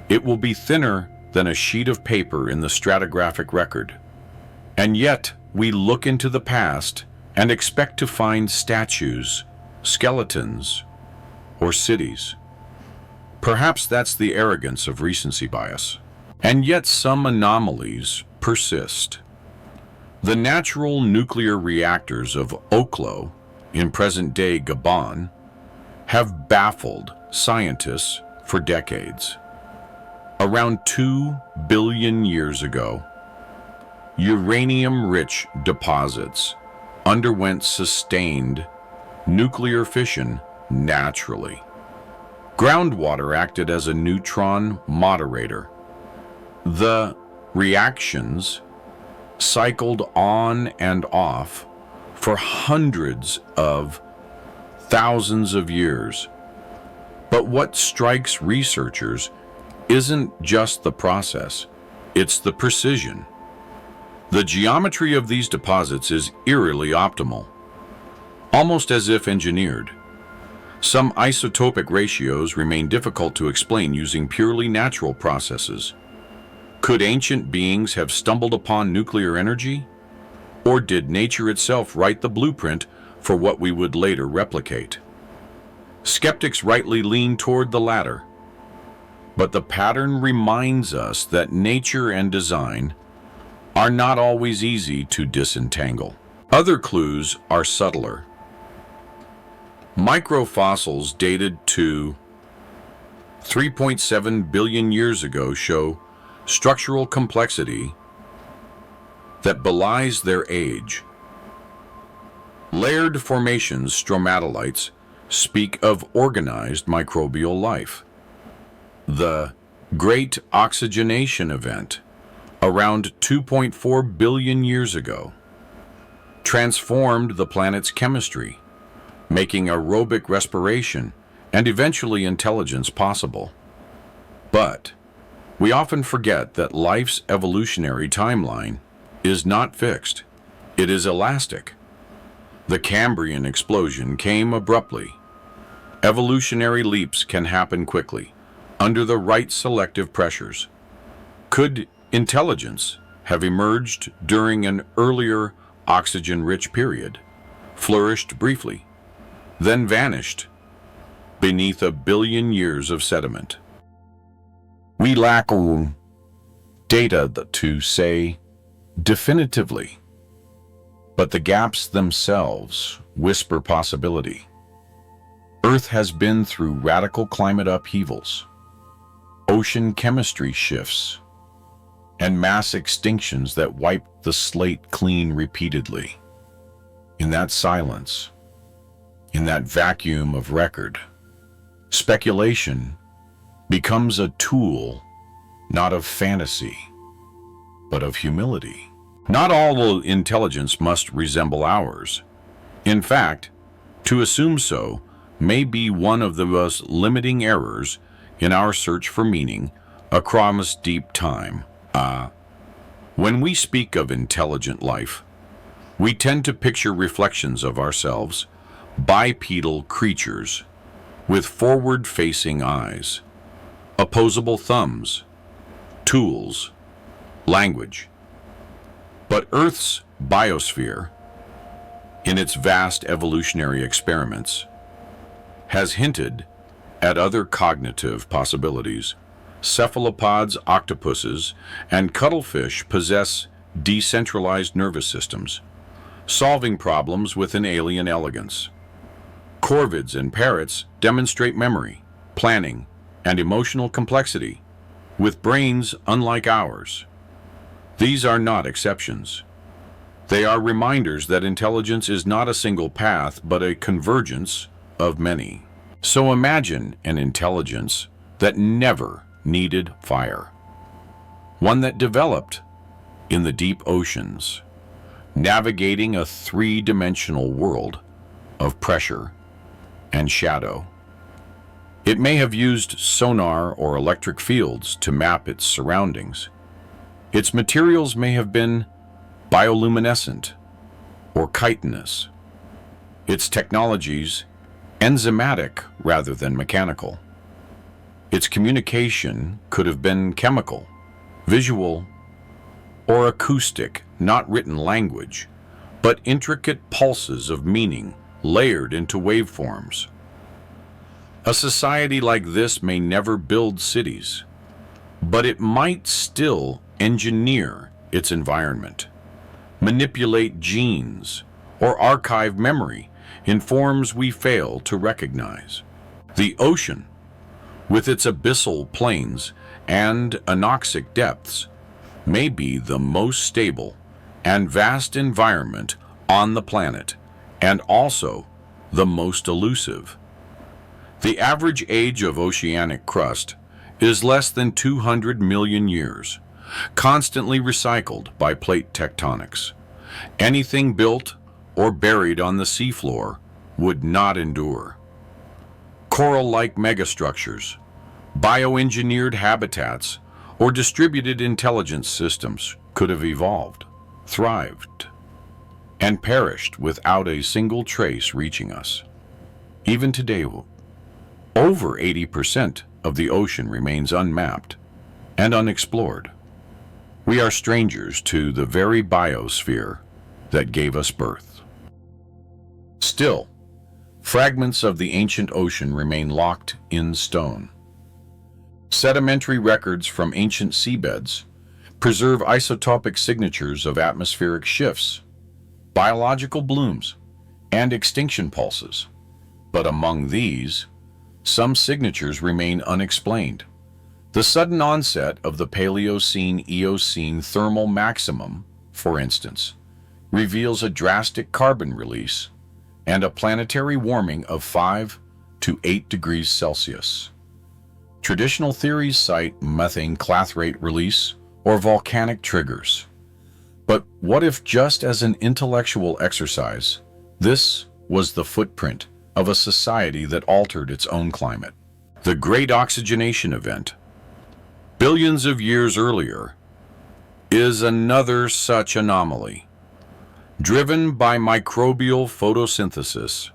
it will be thinner than a sheet of paper in the stratigraphic record. And yet, we look into the past and expect to find statues, skeletons, or cities. Perhaps that's the arrogance of recency bias. And yet some anomalies persist. The natural nuclear reactors of Oklo, in present-day Gabon, have baffled scientists for decades. Around 2 billion years ago, uranium-rich deposits underwent sustained nuclear fission naturally. Groundwater acted as a neutron moderator. The reactions cycled on and off for hundreds of thousands of years. But what strikes researchers isn't just the process, it's the precision. The geometry of these deposits is eerily optimal, almost as if engineered. Some isotopic ratios remain difficult to explain using purely natural processes. Could ancient beings have stumbled upon nuclear energy? Or did nature itself write the blueprint for what we would later replicate? Skeptics rightly lean toward the latter. But the pattern reminds us that nature and design are not always easy to disentangle. Other clues are subtler. Microfossils dated to 3.7 billion years ago show structural complexity that belies their age. Layered formations, stromatolites, speak of organized microbial life. The Great Oxygenation Event, around 2.4 billion years ago, transformed the planet's chemistry, making aerobic respiration and eventually intelligence possible. But we often forget that life's evolutionary timeline is not fixed. It is elastic. The Cambrian explosion came abruptly. Evolutionary leaps can happen quickly, under the right selective pressures. Could intelligence have emerged during an earlier oxygen-rich period, flourished briefly, then vanished beneath 1 billion years of sediment? We lack data to say definitively, but the gaps themselves whisper possibility. Earth has been through radical climate upheavals, ocean chemistry shifts, and mass extinctions that wiped the slate clean repeatedly. In that silence, in that vacuum of record, speculation becomes a tool not of fantasy, but of humility. Not all intelligence must resemble ours. In fact, to assume so may be one of the most limiting errors in our search for meaning across deep time. When we speak of intelligent life, we tend to picture reflections of ourselves, bipedal creatures with forward-facing eyes, opposable thumbs, tools, language. But Earth's biosphere, in its vast evolutionary experiments, has hinted at other cognitive possibilities. Cephalopods, octopuses, and cuttlefish possess decentralized nervous systems, solving problems with an alien elegance. Corvids and parrots demonstrate memory, planning, and emotional complexity, with brains unlike ours. These are not exceptions. They are reminders that intelligence is not a single path, but a convergence of many. So imagine an intelligence that never needed fire, one that developed in the deep oceans, navigating a three-dimensional world of pressure and shadow. It may have used sonar or electric fields to map its surroundings. Its materials may have been bioluminescent or chitinous. Its technologies enzymatic rather than mechanical. Its communication could have been chemical, visual, or acoustic, not written language, but intricate pulses of meaning layered into waveforms. A society like this may never build cities, but it might still engineer its environment, manipulate genes, or archive memory in forms we fail to recognize. The ocean, with its abyssal plains and anoxic depths, may be the most stable and vast environment on the planet, and also the most elusive. The average age of oceanic crust is less than 200 million years, constantly recycled by plate tectonics. Anything built or buried on the seafloor would not endure. Coral-like megastructures, bioengineered habitats, or distributed intelligence systems could have evolved, thrived, and perished without a single trace reaching us. Even today, over 80% of the ocean remains unmapped and unexplored. We are strangers to the very biosphere that gave us birth. Still, fragments of the ancient ocean remain locked in stone. Sedimentary records from ancient seabeds preserve isotopic signatures of atmospheric shifts, biological blooms, and extinction pulses. But among these, some signatures remain unexplained. The sudden onset of the Paleocene-Eocene thermal maximum, for instance, reveals a drastic carbon release and a planetary warming of 5 to 8 degrees Celsius. Traditional theories cite methane clathrate release or volcanic triggers. But what if, just as an intellectual exercise, this was the footprint of a society that altered its own climate? The Great Oxygenation Event, billions of years earlier, is another such anomaly. Driven by microbial photosynthesis,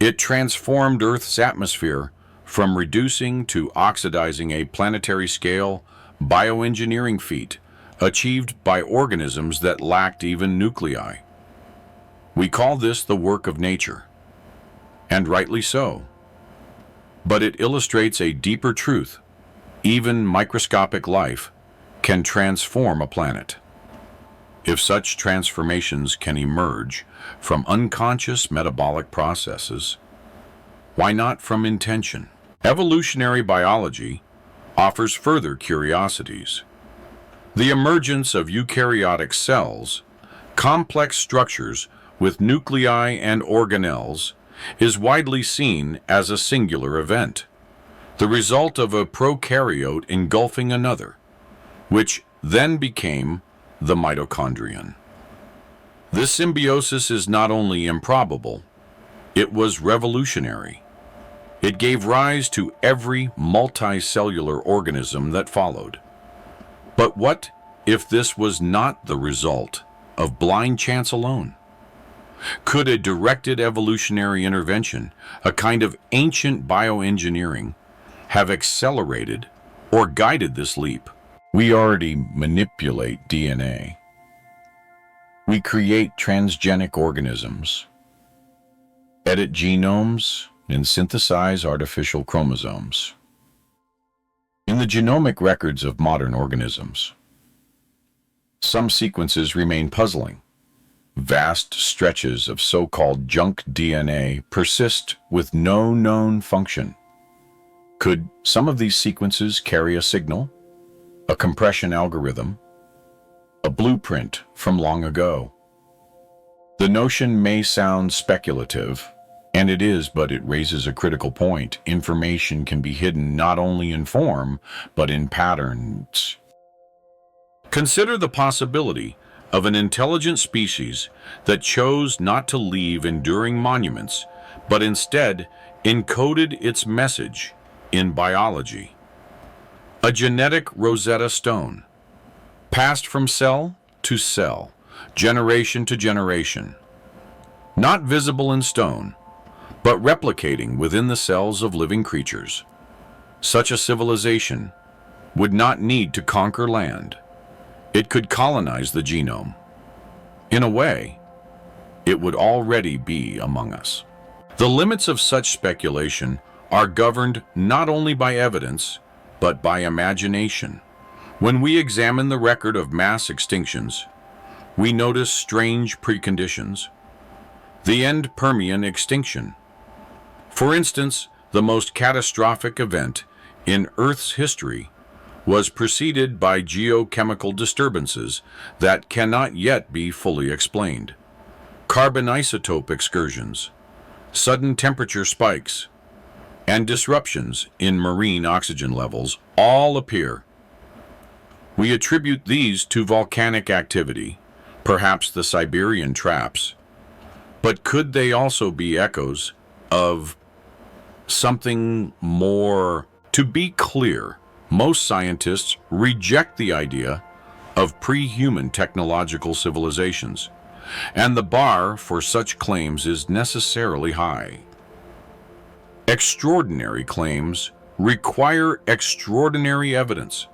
it transformed Earth's atmosphere from reducing to oxidizing, a planetary scale bioengineering feat achieved by organisms that lacked even nuclei. We call this the work of nature, and rightly so. But it illustrates a deeper truth. Even microscopic life can transform a planet. If such transformations can emerge from unconscious metabolic processes, why not from intention? Evolutionary biology offers further curiosities. The emergence of eukaryotic cells, complex structures with nuclei and organelles, is widely seen as a singular event, the result of a prokaryote engulfing another, which then became the mitochondrion. This symbiosis is not only improbable, it was revolutionary. It gave rise to every multicellular organism that followed. But what if this was not the result of blind chance alone? Could a directed evolutionary intervention, a kind of ancient bioengineering, have accelerated or guided this leap? We already manipulate DNA. We create transgenic organisms, edit genomes, and synthesize artificial chromosomes. In the genomic records of modern organisms, some sequences remain puzzling. Vast stretches of so-called junk DNA persist with no known function. Could some of these sequences carry a signal, a compression algorithm, a blueprint from long ago? The notion may sound speculative, and it is, but it raises a critical point. Information can be hidden not only in form, but in patterns. Consider the possibility of an intelligent species that chose not to leave enduring monuments, but instead encoded its message in biology. A genetic Rosetta Stone, passed from cell to cell, generation to generation, not visible in stone, but replicating within the cells of living creatures. Such a civilization would not need to conquer land. It could colonize the genome. In a way, it would already be among us. The limits of such speculation are governed not only by evidence, but by imagination. When we examine the record of mass extinctions, we notice strange preconditions. The end Permian extinction, for instance, the most catastrophic event in Earth's history, was preceded by geochemical disturbances that cannot yet be fully explained. Carbon isotope excursions, sudden temperature spikes, and disruptions in marine oxygen levels all appear. We attribute these to volcanic activity, perhaps the Siberian traps, but could they also be echoes of something more? To be clear, most scientists reject the idea of pre-human technological civilizations, and the bar for such claims is necessarily high. Extraordinary claims require extraordinary evidence,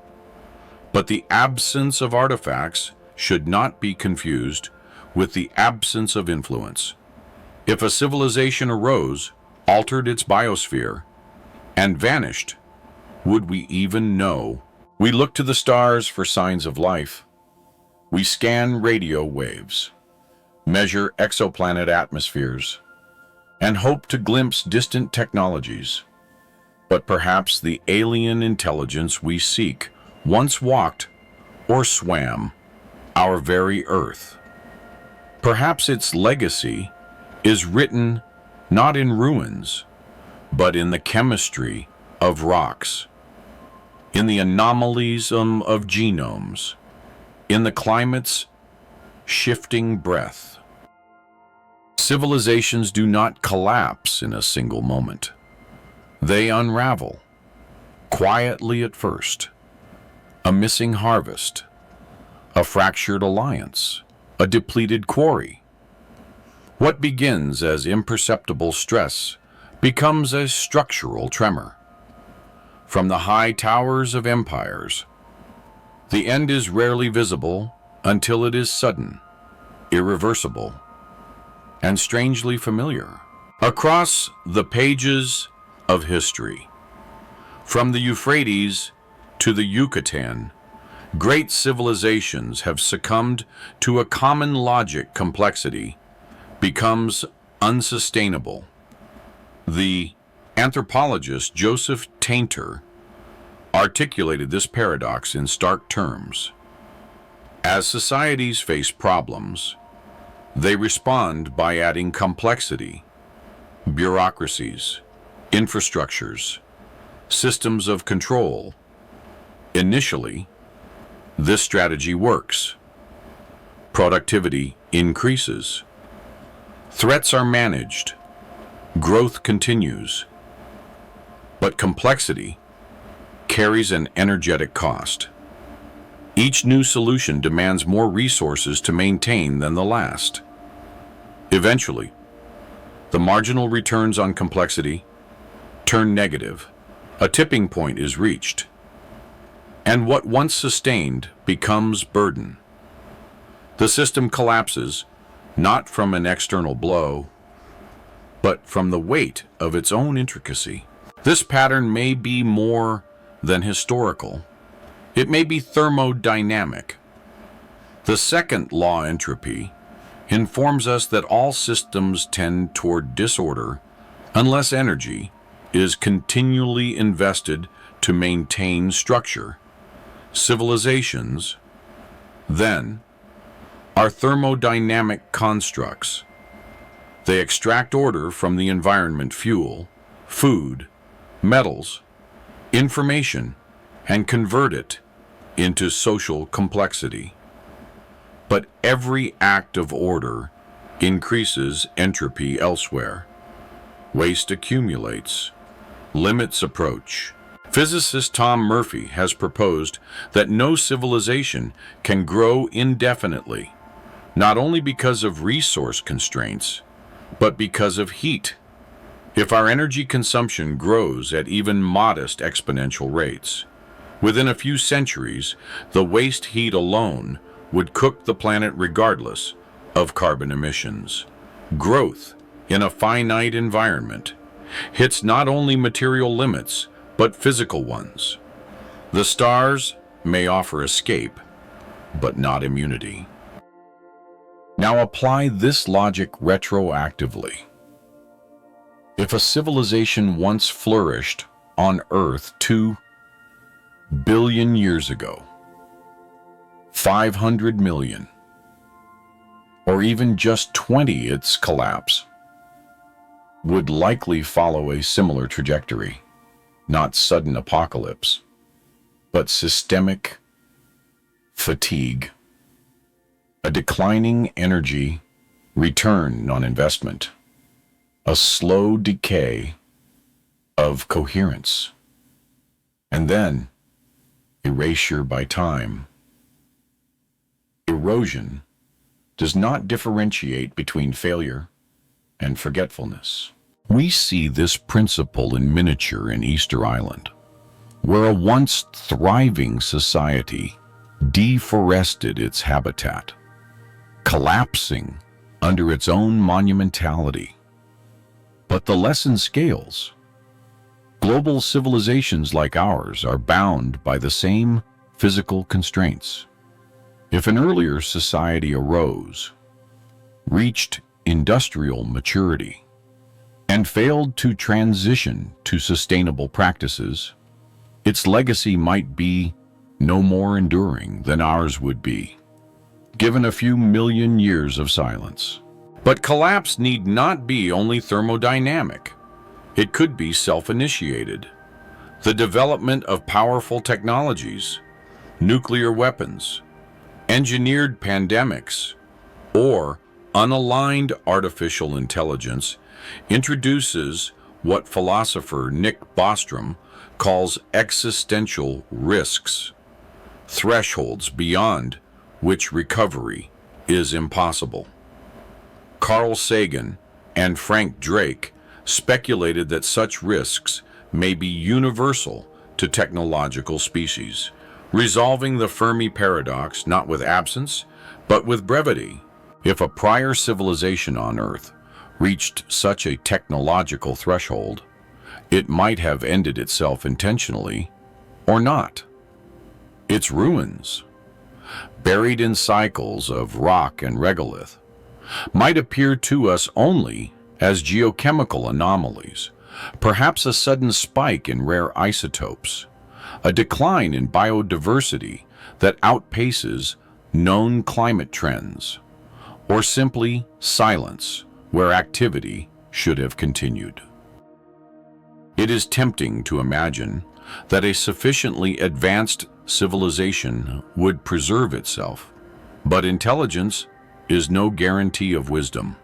but the absence of artifacts should not be confused with the absence of influence. If a civilization arose, altered its biosphere, and vanished, would we even know? We look to the stars for signs of life. We scan radio waves, measure exoplanet atmospheres, and hope to glimpse distant technologies. But perhaps the alien intelligence we seek once walked or swam our very Earth. Perhaps its legacy is written not in ruins, but in the chemistry of rocks, in the anomalies of genomes, in the climate's shifting breath. Civilizations do not collapse in a single moment. They unravel, quietly at first. A missing harvest, a fractured alliance, a depleted quarry. What begins as imperceptible stress becomes a structural tremor. From the high towers of empires, the end is rarely visible until it is sudden, irreversible, and strangely familiar. Across the pages of history, from the Euphrates to the Yucatan, great civilizations have succumbed to a common logic. Complexity becomes unsustainable. The anthropologist Joseph Tainter articulated this paradox in stark terms. As societies face problems, they respond by adding complexity, bureaucracies, infrastructures, systems of control. Initially, this strategy works. Productivity increases. Threats are managed. Growth continues. But complexity carries an energetic cost. Each new solution demands more resources to maintain than the last. Eventually, the marginal returns on complexity turn negative. A tipping point is reached, and what once sustained becomes burden. The system collapses, not from an external blow, but from the weight of its own intricacy. This pattern may be more than historical. It may be thermodynamic. The second law, entropy, informs us that all systems tend toward disorder unless energy is continually invested to maintain structure. Civilizations, then, are thermodynamic constructs. They extract order from the environment: fuel, food, metals, information, and convert it into social complexity. But every act of order increases entropy elsewhere. Waste accumulates, limits approach. Physicist Tom Murphy has proposed that no civilization can grow indefinitely, not only because of resource constraints, but because of heat. If our energy consumption grows at even modest exponential rates, within a few centuries, the waste heat alone would cook the planet regardless of carbon emissions. Growth in a finite environment hits not only material limits, but physical ones. The stars may offer escape, but not immunity. Now apply this logic retroactively. If a civilization once flourished on Earth 2 billion years ago, 500 million, or even just 20, its collapse would likely follow a similar trajectory. Not sudden apocalypse, but systemic fatigue, a declining energy return on investment, a slow decay of coherence, and then erasure by time. Erosion does not differentiate between failure and forgetfulness. We see this principle in miniature in Easter Island, where a once thriving society deforested its habitat, collapsing under its own monumentality. But the lesson scales. Global civilizations like ours are bound by the same physical constraints. If an earlier society arose, reached industrial maturity, and failed to transition to sustainable practices, its legacy might be no more enduring than ours would be, given a few million years of silence. But collapse need not be only thermodynamic. It could be self-initiated. The development of powerful technologies, nuclear weapons, engineered pandemics, or unaligned artificial intelligence introduces what philosopher Nick Bostrom calls existential risks, thresholds beyond which recovery is impossible. Carl Sagan and Frank Drake speculated that such risks may be universal to technological species, resolving the Fermi paradox not with absence, but with brevity. If a prior civilization on Earth reached such a technological threshold, it might have ended itself intentionally or not. Its ruins, buried in cycles of rock and regolith, might appear to us only as geochemical anomalies, perhaps a sudden spike in rare isotopes, a decline in biodiversity that outpaces known climate trends, or simply silence where activity should have continued. It is tempting to imagine that a sufficiently advanced civilization would preserve itself, but intelligence is no guarantee of wisdom.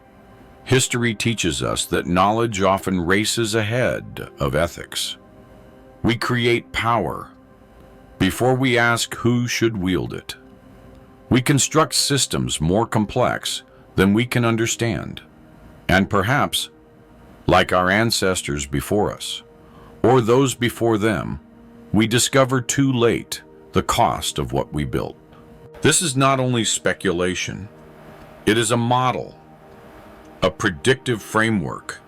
History teaches us that knowledge often races ahead of ethics. We create power before we ask who should wield it. We construct systems more complex than we can understand. And perhaps, like our ancestors before us, or those before them, we discover too late the cost of what we built. This is not only speculation, it is a model, a predictive framework.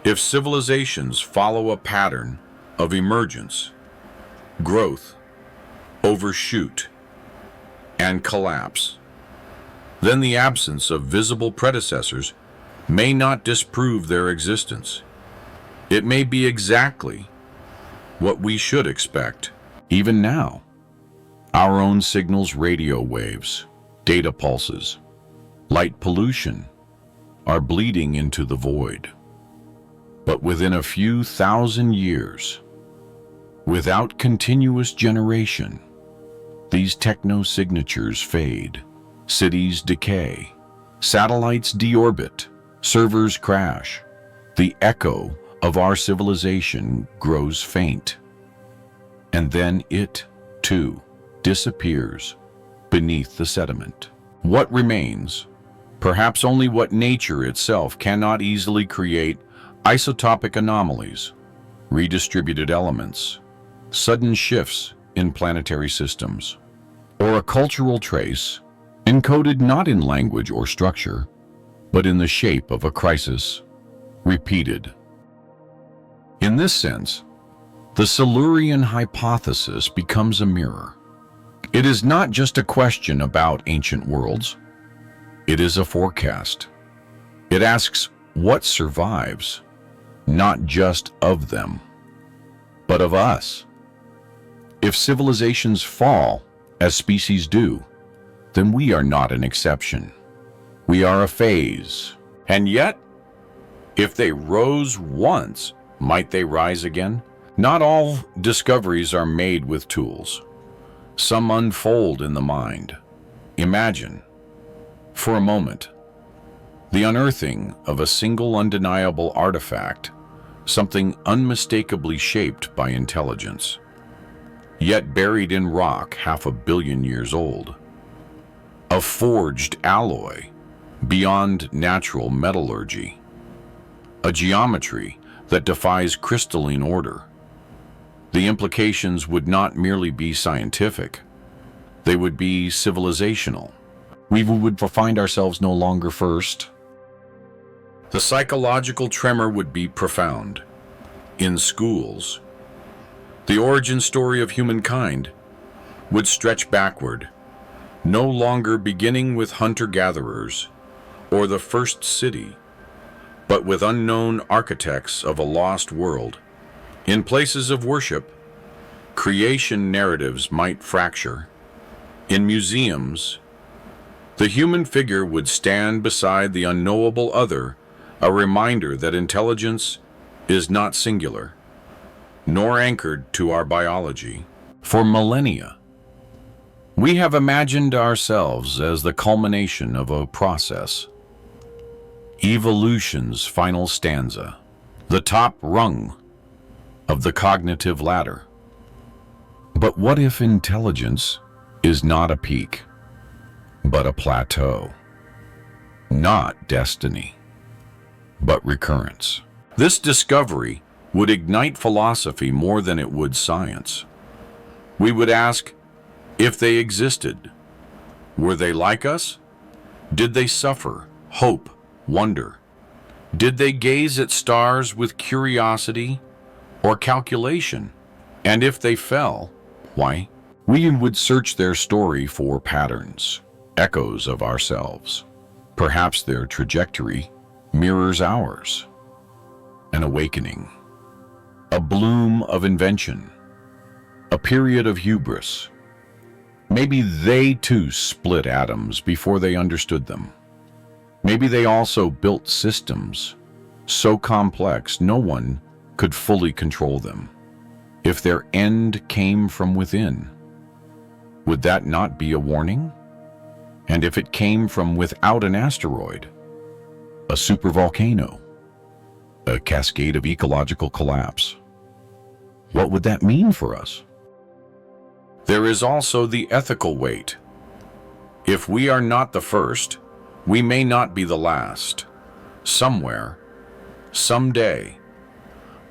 If civilizations follow a pattern of emergence, growth, overshoot, and collapse, then the absence of visible predecessors may not disprove their existence. It may be exactly what we should expect. Even now, our own signals, radio waves, data pulses, light pollution are bleeding into the void. But within a few thousand years, without continuous generation, these techno-signatures fade, Cities decay. Satellites deorbit. Servers crash. The echo of our civilization grows faint. And then it, too, disappears beneath the sediment. What remains? Perhaps only what nature itself cannot easily create: isotopic anomalies, redistributed elements, sudden shifts in planetary systems, or a cultural trace encoded not in language or structure, but in the shape of a crisis, repeated. In this sense, the Silurian hypothesis becomes a mirror. It is not just a question about ancient worlds. It is a forecast. It asks what survives, not just of them, but of us. If civilizations fall, as species do, then we are not an exception. We are a phase. And yet, if they rose once, might they rise again? Not all discoveries are made with tools. Some unfold in the mind. Imagine, for a moment, the unearthing of a single undeniable artifact, something unmistakably shaped by intelligence, yet buried in rock 500 million years old. A forged alloy beyond natural metallurgy. A geometry that defies crystalline order. The implications would not merely be scientific, they would be civilizational. We would find ourselves no longer first. The psychological tremor would be profound. In schools, the origin story of humankind would stretch backward, no longer beginning with hunter-gatherers or the first city, but with unknown architects of a lost world. In places of worship, creation narratives might fracture. In museums, the human figure would stand beside the unknowable other, a reminder that intelligence is not singular, nor anchored to our biology. For millennia, we have imagined ourselves as the culmination of a process. Evolution's final stanza, the top rung of the cognitive ladder. But what if intelligence is not a peak, but a plateau? Not destiny, but recurrence. This discovery would ignite philosophy more than it would science. We would ask, if they existed, were they like us? Did they suffer, hope, wonder? Did they gaze at stars with curiosity or calculation? And if they fell, why? We would search their story for patterns, echoes of ourselves. Perhaps their trajectory mirrors ours. An awakening, a bloom of invention, a period of hubris. Maybe they too split atoms before they understood them. Maybe they also built systems so complex no one could fully control them. If their end came from within, would that not be a warning? And if it came from without an asteroid, a supervolcano, a cascade of ecological collapse, what would that mean for us? There is also the ethical weight. If we are not the first, we may not be the last. Somewhere, someday,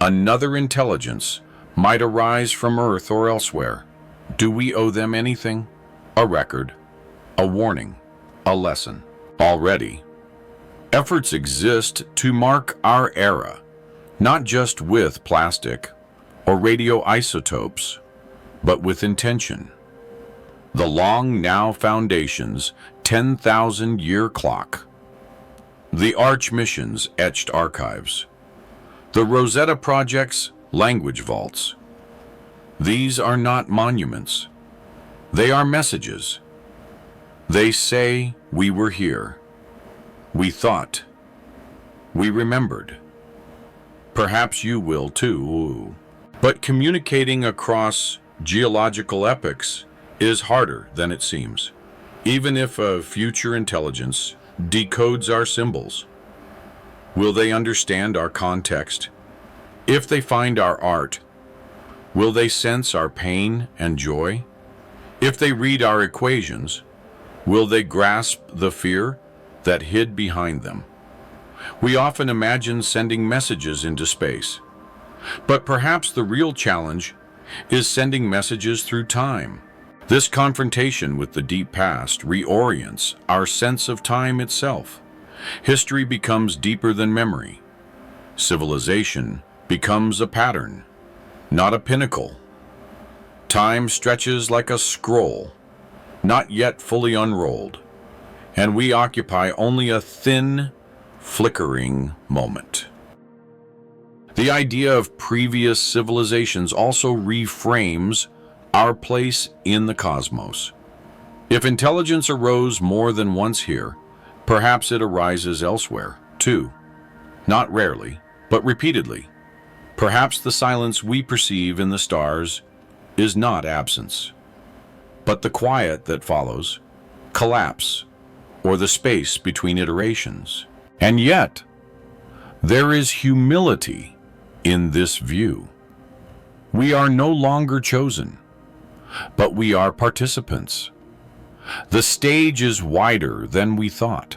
another intelligence might arise from Earth or elsewhere. Do we owe them anything? A record, a warning, a lesson. Already, efforts exist to mark our era, not just with plastic or radioisotopes, but with intention. The Long Now Foundation's 10,000-year clock, the Arch mission's etched archives, the Rosetta Project's language vaults. These are not monuments. They are messages. They say we were here. We thought. We remembered. Perhaps you will too. But communicating across geological epochs is harder than it seems. Even if a future intelligence decodes our symbols, will they understand our context? If they find our art, will they sense our pain and joy? If they read our equations, will they grasp the fear that hid behind them? We often imagine sending messages into space, but perhaps the real challenge is sending messages through time. This confrontation with the deep past reorients our sense of time itself. History becomes deeper than memory. Civilization becomes a pattern, not a pinnacle. Time stretches like a scroll, not yet fully unrolled, and we occupy only a thin, flickering moment. The idea of previous civilizations also reframes our place in the cosmos. If intelligence arose more than once here, perhaps it arises elsewhere, too. Not rarely, but repeatedly. Perhaps the silence we perceive in the stars is not absence, but the quiet that follows, collapse, or the space between iterations. And yet, there is humility in this view. We are no longer chosen, but we are participants. The stage is wider than we thought,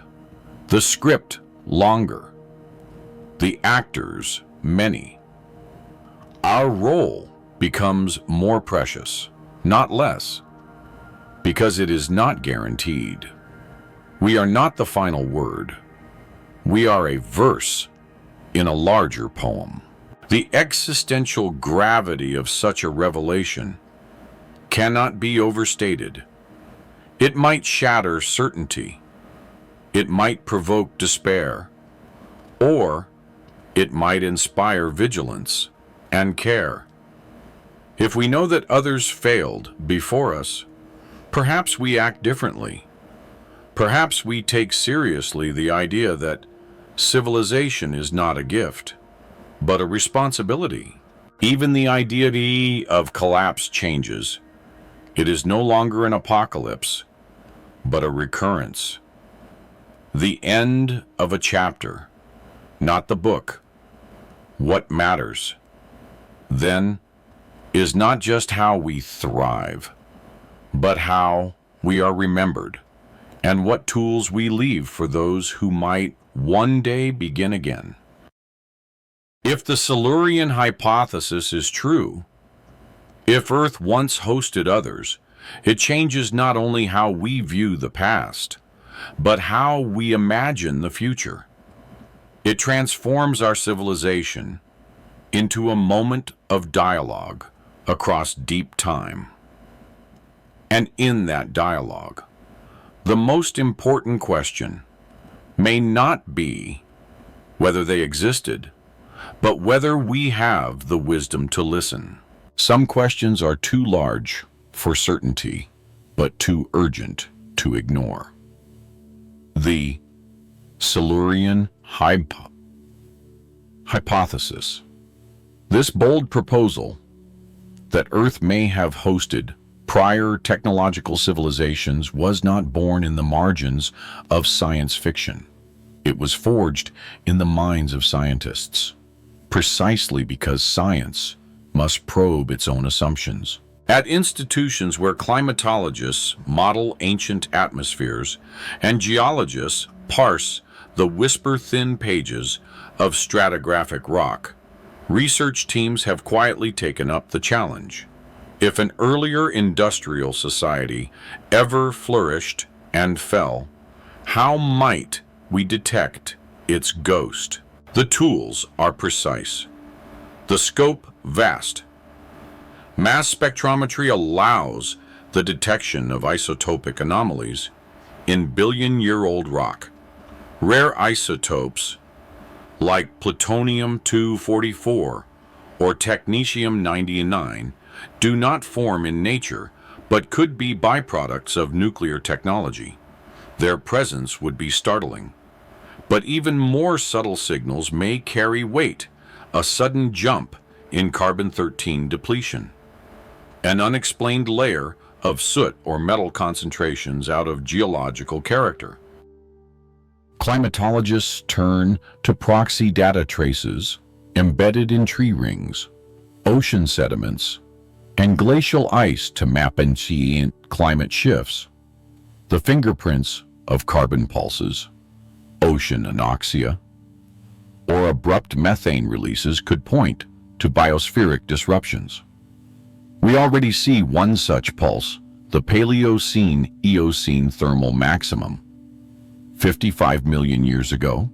the script longer, the actors many. Our role becomes more precious, not less, because it is not guaranteed. We are not the final word. We are a verse in a larger poem. The existential gravity of such a revelation cannot be overstated. It might shatter certainty, it might provoke despair, or it might inspire vigilance and care. If we know that others failed before us, perhaps we act differently. Perhaps we take seriously the idea that civilization is not a gift, but a responsibility. Even the idea of collapse changes. It is no longer an apocalypse, but a recurrence. The end of a chapter, not the book. What matters, then, is not just how we thrive, but how we are remembered, and what tools we leave for those who might one day begin again. If the Silurian hypothesis is true, if Earth once hosted others, it changes not only how we view the past, but how we imagine the future. It transforms our civilization into a moment of dialogue across deep time. And in that dialogue, the most important question may not be whether they existed, but whether we have the wisdom to listen. Some questions are too large for certainty, but too urgent to ignore. The Silurian hypothesis. This bold proposal that Earth may have hosted prior technological civilizations was not born in the margins of science fiction. It was forged in the minds of scientists, precisely because science must probe its own assumptions. At institutions where climatologists model ancient atmospheres and geologists parse the whisper-thin pages of stratigraphic rock, research teams have quietly taken up the challenge. If an earlier industrial society ever flourished and fell, how might we detect its ghost? The tools are precise, the scope vast. Mass spectrometry allows the detection of isotopic anomalies in billion-year-old rock. Rare isotopes like plutonium-244 or technetium-99 do not form in nature, but could be byproducts of nuclear technology. Their presence would be startling. But even more subtle signals may carry weight, a sudden jump in carbon-13 depletion, an unexplained layer of soot or metal concentrations out of geological character. Climatologists turn to proxy data traces embedded in tree rings, ocean sediments, and glacial ice to map ancient climate shifts. The fingerprints of carbon pulses, ocean anoxia, or abrupt methane releases could point to biospheric disruptions. We already see one such pulse, the Paleocene-Eocene thermal maximum, 55 million years ago,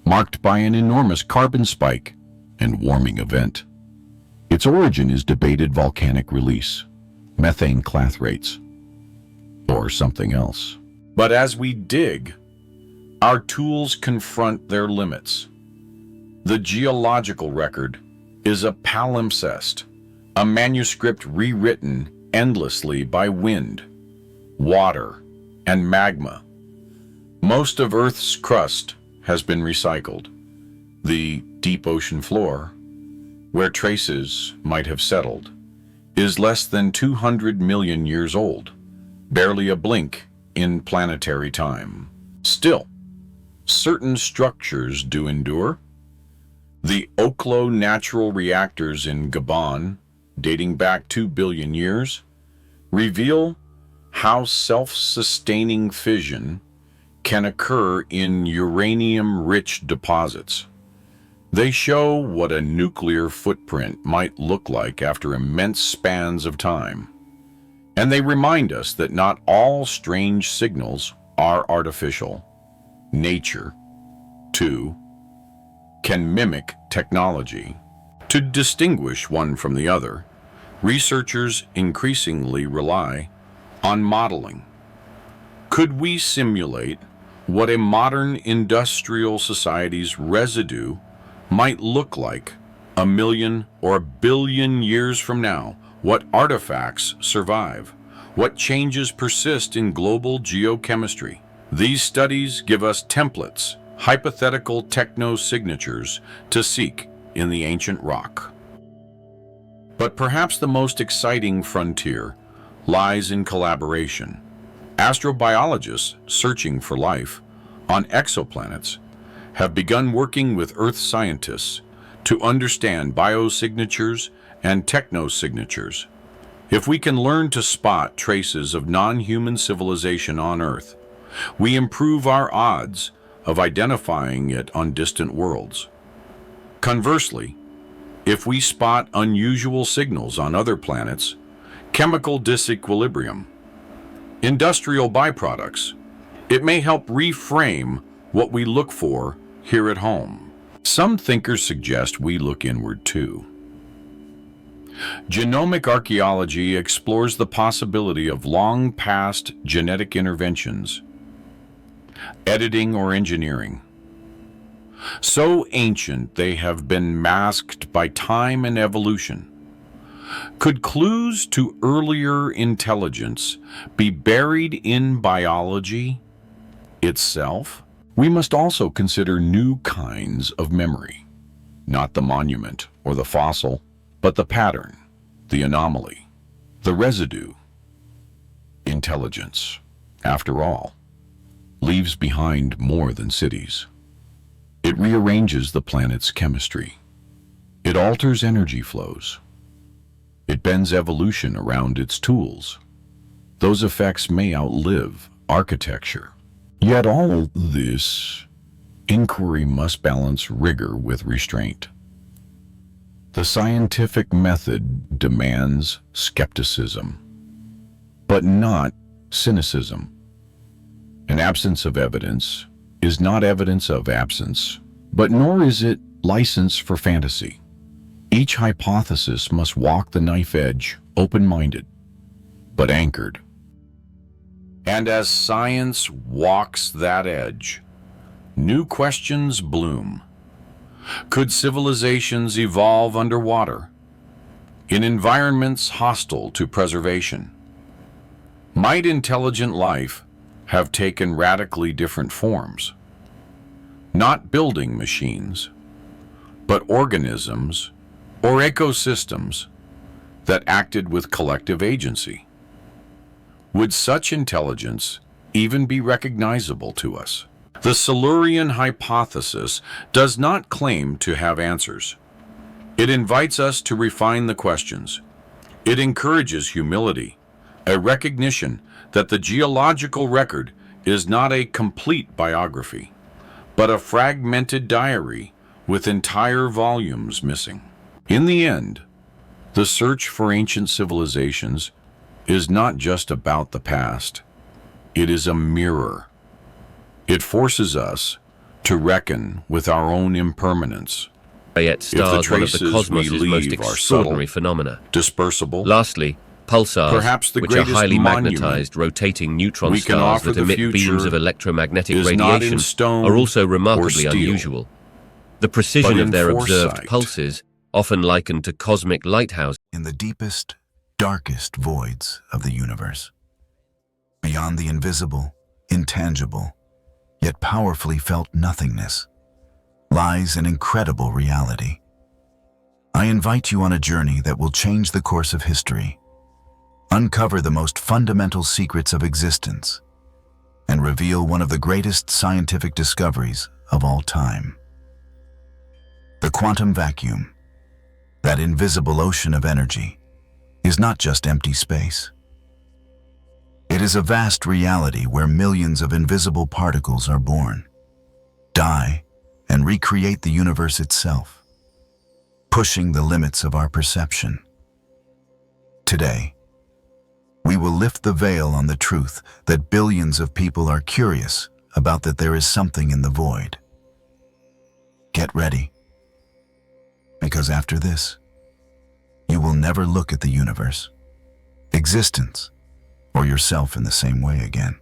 marked by an enormous carbon spike and warming event. Its origin is debated volcanic release, methane clathrates, or something else. But as we dig, our tools confront their limits. The geological record is a palimpsest, a manuscript rewritten endlessly by wind, water, and magma. Most of Earth's crust has been recycled. The deep ocean floor, where traces might have settled, is less than 200 million years old, barely a blink in planetary time. Still, certain structures do endure. The Oklo natural reactors in Gabon, dating back 2 billion years, reveal how self-sustaining fission can occur in uranium-rich deposits. They show what a nuclear footprint might look like after immense spans of time. And they remind us that not all strange signals are artificial. Nature, too, can mimic technology. To distinguish one from the other, researchers increasingly rely on modeling. Could we simulate what a modern industrial society's residue might look like 1 million or 1 billion years from now? What artifacts survive? What changes persist in global geochemistry? These studies give us templates, hypothetical techno-signatures to seek in the ancient rock. But perhaps the most exciting frontier lies in collaboration. Astrobiologists searching for life on exoplanets have begun working with Earth scientists to understand biosignatures and technosignatures. If we can learn to spot traces of non-human civilization on Earth, we improve our odds of identifying it on distant worlds. Conversely, if we spot unusual signals on other planets, chemical disequilibrium, industrial byproducts, it may help reframe what we look for here at home. Some thinkers suggest we look inward too. Genomic archaeology explores the possibility of long-past genetic interventions, editing or engineering. So ancient they have been masked by time and evolution. Could clues to earlier intelligence be buried in biology itself? We must also consider new kinds of memory, not the monument or the fossil, but the pattern, the anomaly, the residue. Intelligence, after all, leaves behind more than cities. It rearranges the planet's chemistry. It alters energy flows. It bends evolution around its tools. Those effects may outlive architecture. Yet all this inquiry must balance rigor with restraint. The scientific method demands skepticism, but not cynicism. An absence of evidence is not evidence of absence, but nor is it license for fantasy. Each hypothesis must walk the knife edge, open-minded, but anchored. And as science walks that edge, new questions bloom. Could civilizations evolve underwater, in environments hostile to preservation? Might intelligent life have taken radically different forms? Not building machines, but organisms or ecosystems that acted with collective agency. Would such intelligence even be recognizable to us? The Silurian hypothesis does not claim to have answers. It invites us to refine the questions. It encourages humility, a recognition that the geological record is not a complete biography, but a fragmented diary with entire volumes missing. In the end, the search for ancient civilizations is not just about the past. It is a mirror. It forces us to reckon with our own impermanence. Yet stars one of the traces cosmos' we most leave are extraordinary subtle, phenomena. dispersible, Lastly, pulsars, perhaps the which are greatest highly monument magnetized rotating neutron we can stars offer that the emit future beams of electromagnetic is not in radiation, stone are also or remarkably steel, unusual. The precision but of in their observed foresight. pulses, often likened to cosmic lighthouses, in the deepest, darkest voids of the universe. Beyond the invisible, intangible, yet powerfully felt nothingness, lies an incredible reality. I invite you on a journey that will change the course of history, uncover the most fundamental secrets of existence, and reveal one of the greatest scientific discoveries of all time. The quantum vacuum, that invisible ocean of energy, is not just empty space. It is a vast reality where millions of invisible particles are born, die, and recreate the universe itself, pushing the limits of our perception. Today, we will lift the veil on the truth that billions of people are curious about, that there is something in the void. Get ready, because after this, you will never look at the universe, existence, or yourself in the same way again.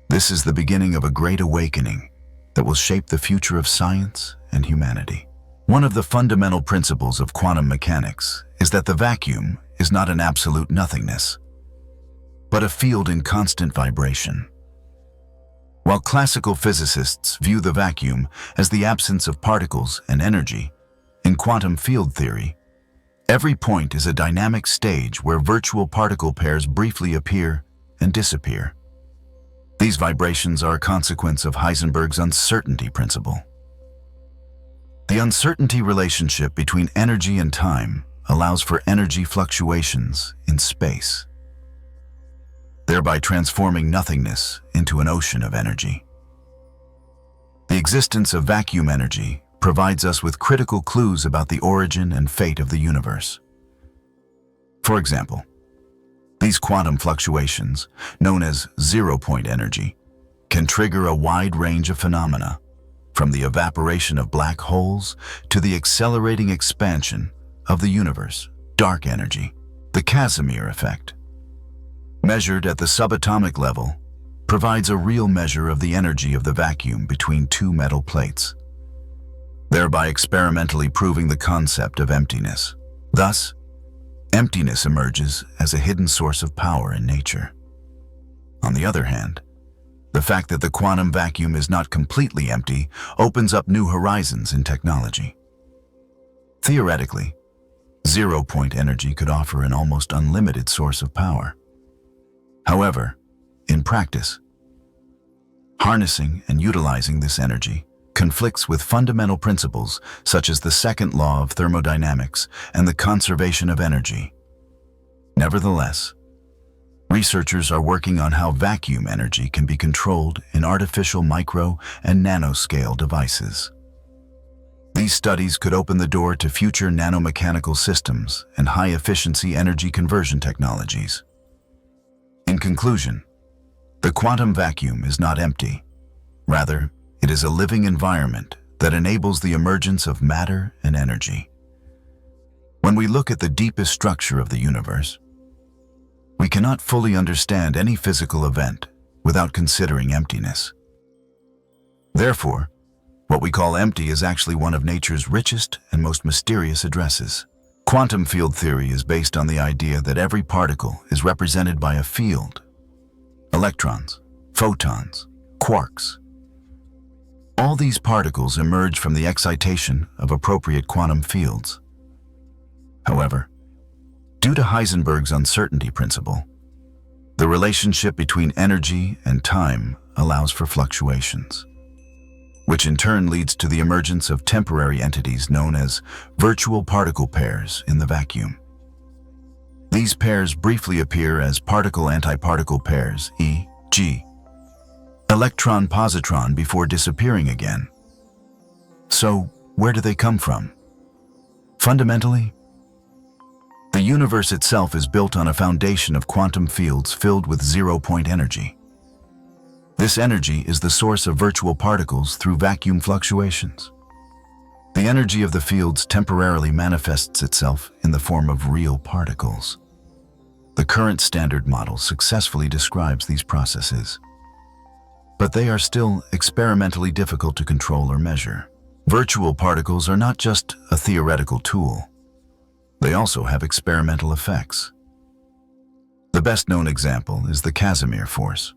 This is the beginning of a great awakening that will shape the future of science and humanity. One of the fundamental principles of quantum mechanics is that the vacuum is not an absolute nothingness, but a field in constant vibration. While classical physicists view the vacuum as the absence of particles and energy, in quantum field theory, every point is a dynamic stage where virtual particle pairs briefly appear and disappear. These vibrations are a consequence of Heisenberg's uncertainty principle. The uncertainty relationship between energy and time allows for energy fluctuations in space, thereby transforming nothingness into an ocean of energy. The existence of vacuum energy provides us with critical clues about the origin and fate of the universe. For example, these quantum fluctuations, known as zero-point energy, can trigger a wide range of phenomena, from the evaporation of black holes to the accelerating expansion of the universe. Dark energy, the Casimir effect, measured at the subatomic level, provides a real measure of the energy of the vacuum between two metal plates, thereby experimentally proving the concept of emptiness. Thus, emptiness emerges as a hidden source of power in nature. On the other hand, the fact that the quantum vacuum is not completely empty opens up new horizons in technology. Theoretically, zero-point energy could offer an almost unlimited source of power. However, in practice, harnessing and utilizing this energy conflicts with fundamental principles such as the second law of thermodynamics and the conservation of energy. Nevertheless, researchers are working on how vacuum energy can be controlled in artificial micro and nanoscale devices. These studies could open the door to future nanomechanical systems and high-efficiency energy conversion technologies. In conclusion, the quantum vacuum is not empty. Rather, it is a living environment that enables the emergence of matter and energy. When we look at the deepest structure of the universe, we cannot fully understand any physical event without considering emptiness. Therefore, what we call empty is actually one of nature's richest and most mysterious addresses. Quantum field theory is based on the idea that every particle is represented by a field: electrons, photons, quarks. All these particles emerge from the excitation of appropriate quantum fields. However, due to Heisenberg's uncertainty principle, The relationship between energy and time allows for fluctuations, which in turn leads to the emergence of temporary entities known as virtual particle pairs in the vacuum. These pairs briefly appear as particle-antiparticle pairs, e.g., electron-positron, before disappearing again. So, where do they come from? Fundamentally, the universe itself is built on a foundation of quantum fields filled with zero-point energy. This energy is the source of virtual particles through vacuum fluctuations. The energy of the fields temporarily manifests itself in the form of real particles. The current standard model successfully describes these processes, but they are still experimentally difficult to control or measure. Virtual particles are not just a theoretical tool. They also have experimental effects. The best-known example is the Casimir force.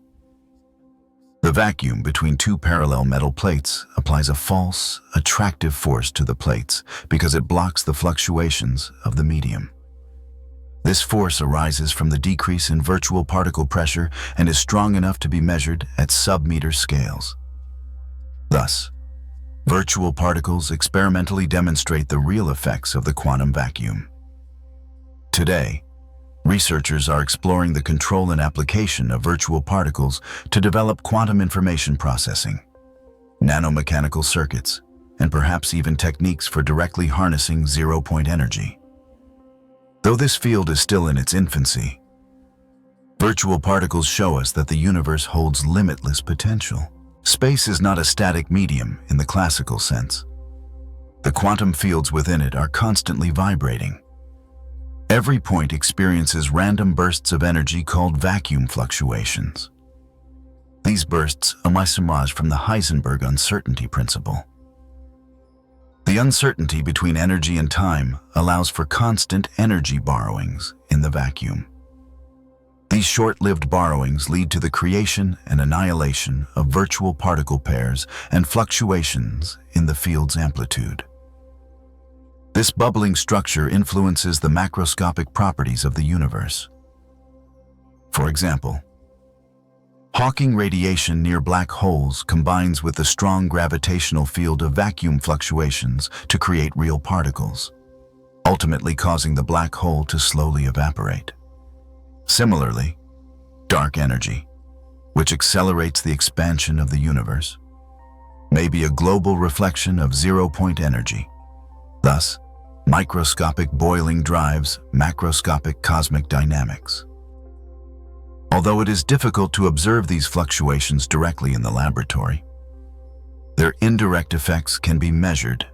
The vacuum between two parallel metal plates applies a false, attractive force to the plates because it blocks the fluctuations of the medium. This force arises from the decrease in virtual particle pressure and is strong enough to be measured at sub-meter scales. Thus, virtual particles experimentally demonstrate the real effects of the quantum vacuum. Today, researchers are exploring the control and application of virtual particles to develop quantum information processing, nanomechanical circuits, and perhaps even techniques for directly harnessing zero-point energy. Though this field is still in its infancy, virtual particles show us that the universe holds limitless potential. Space is not a static medium in the classical sense. The quantum fields within it are constantly vibrating. Every point experiences random bursts of energy called vacuum fluctuations. These bursts emerge from the Heisenberg uncertainty principle. The uncertainty between energy and time allows for constant energy borrowings in the vacuum. These short-lived borrowings lead to the creation and annihilation of virtual particle pairs and fluctuations in the field's amplitude. This bubbling structure influences the macroscopic properties of the universe. For example, Hawking radiation near black holes combines with the strong gravitational field of vacuum fluctuations to create real particles, ultimately causing the black hole to slowly evaporate. Similarly, dark energy, which accelerates the expansion of the universe, may be a global reflection of zero-point energy. Thus, microscopic boiling drives macroscopic cosmic dynamics. Although it is difficult to observe these fluctuations directly in the laboratory, their indirect effects can be measured.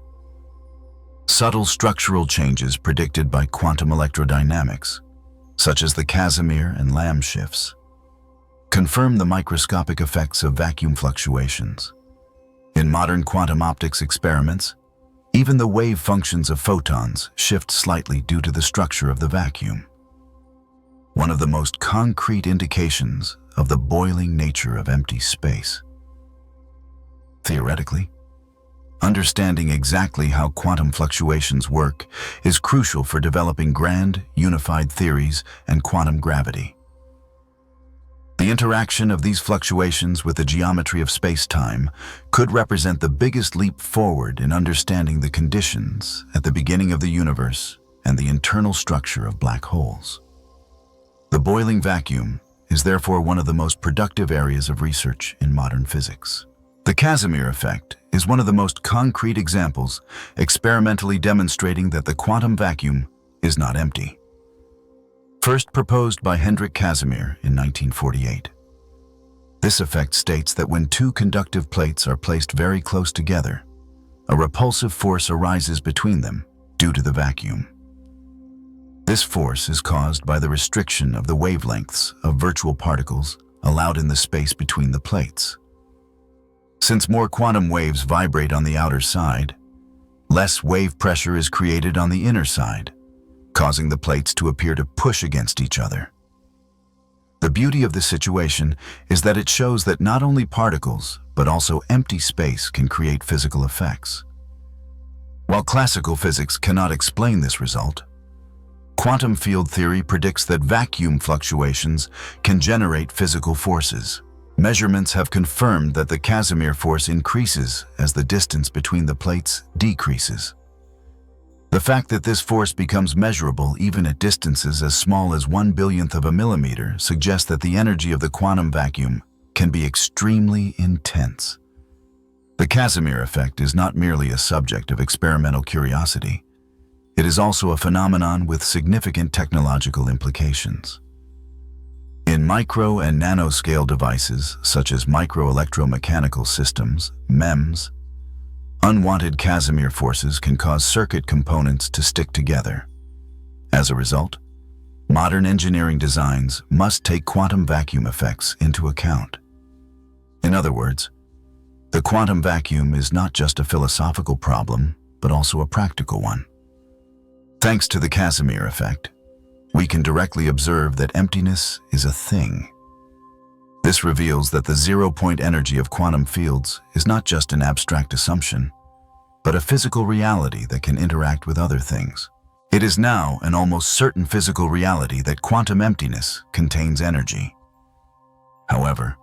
Subtle structural changes predicted by quantum electrodynamics, such as the Casimir and Lamb shifts, confirm the microscopic effects of vacuum fluctuations. In modern quantum optics experiments, even the wave functions of photons shift slightly due to the structure of the vacuum, one of the most concrete indications of the boiling nature of empty space. Theoretically, understanding exactly how quantum fluctuations work is crucial for developing grand, unified theories and quantum gravity. The interaction of these fluctuations with the geometry of space-time could represent the biggest leap forward in understanding the conditions at the beginning of the universe and the internal structure of black holes. The boiling vacuum is therefore one of the most productive areas of research in modern physics. The Casimir effect is one of the most concrete examples experimentally demonstrating that the quantum vacuum is not empty. First proposed by Hendrik Casimir in 1948. This effect states that when two conductive plates are placed very close together, a repulsive force arises between them due to the vacuum. This force is caused by the restriction of the wavelengths of virtual particles allowed in the space between the plates. Since more quantum waves vibrate on the outer side, less wave pressure is created on the inner side, causing the plates to appear to push against each other. The beauty of this situation is that it shows that not only particles, but also empty space can create physical effects. While classical physics cannot explain this result, Quantum field theory predicts that vacuum fluctuations can generate physical forces. Measurements have confirmed that the Casimir force increases as the distance between the plates decreases. The fact that this force becomes measurable even at distances as small as 1/1,000,000th of a millimeter suggests that the energy of the quantum vacuum can be extremely intense. The Casimir effect is not merely a subject of experimental curiosity. It is also a phenomenon with significant technological implications. In micro and nanoscale devices, such as microelectromechanical systems, MEMS, unwanted Casimir forces can cause circuit components to stick together. As a result, modern engineering designs must take quantum vacuum effects into account. In other words, the quantum vacuum is not just a philosophical problem, but also a practical one. Thanks to the Casimir effect, we can directly observe that emptiness is a thing. This reveals that the zero-point energy of quantum fields is not just an abstract assumption, but a physical reality that can interact with other things. It is now an almost certain physical reality that quantum emptiness contains energy. However,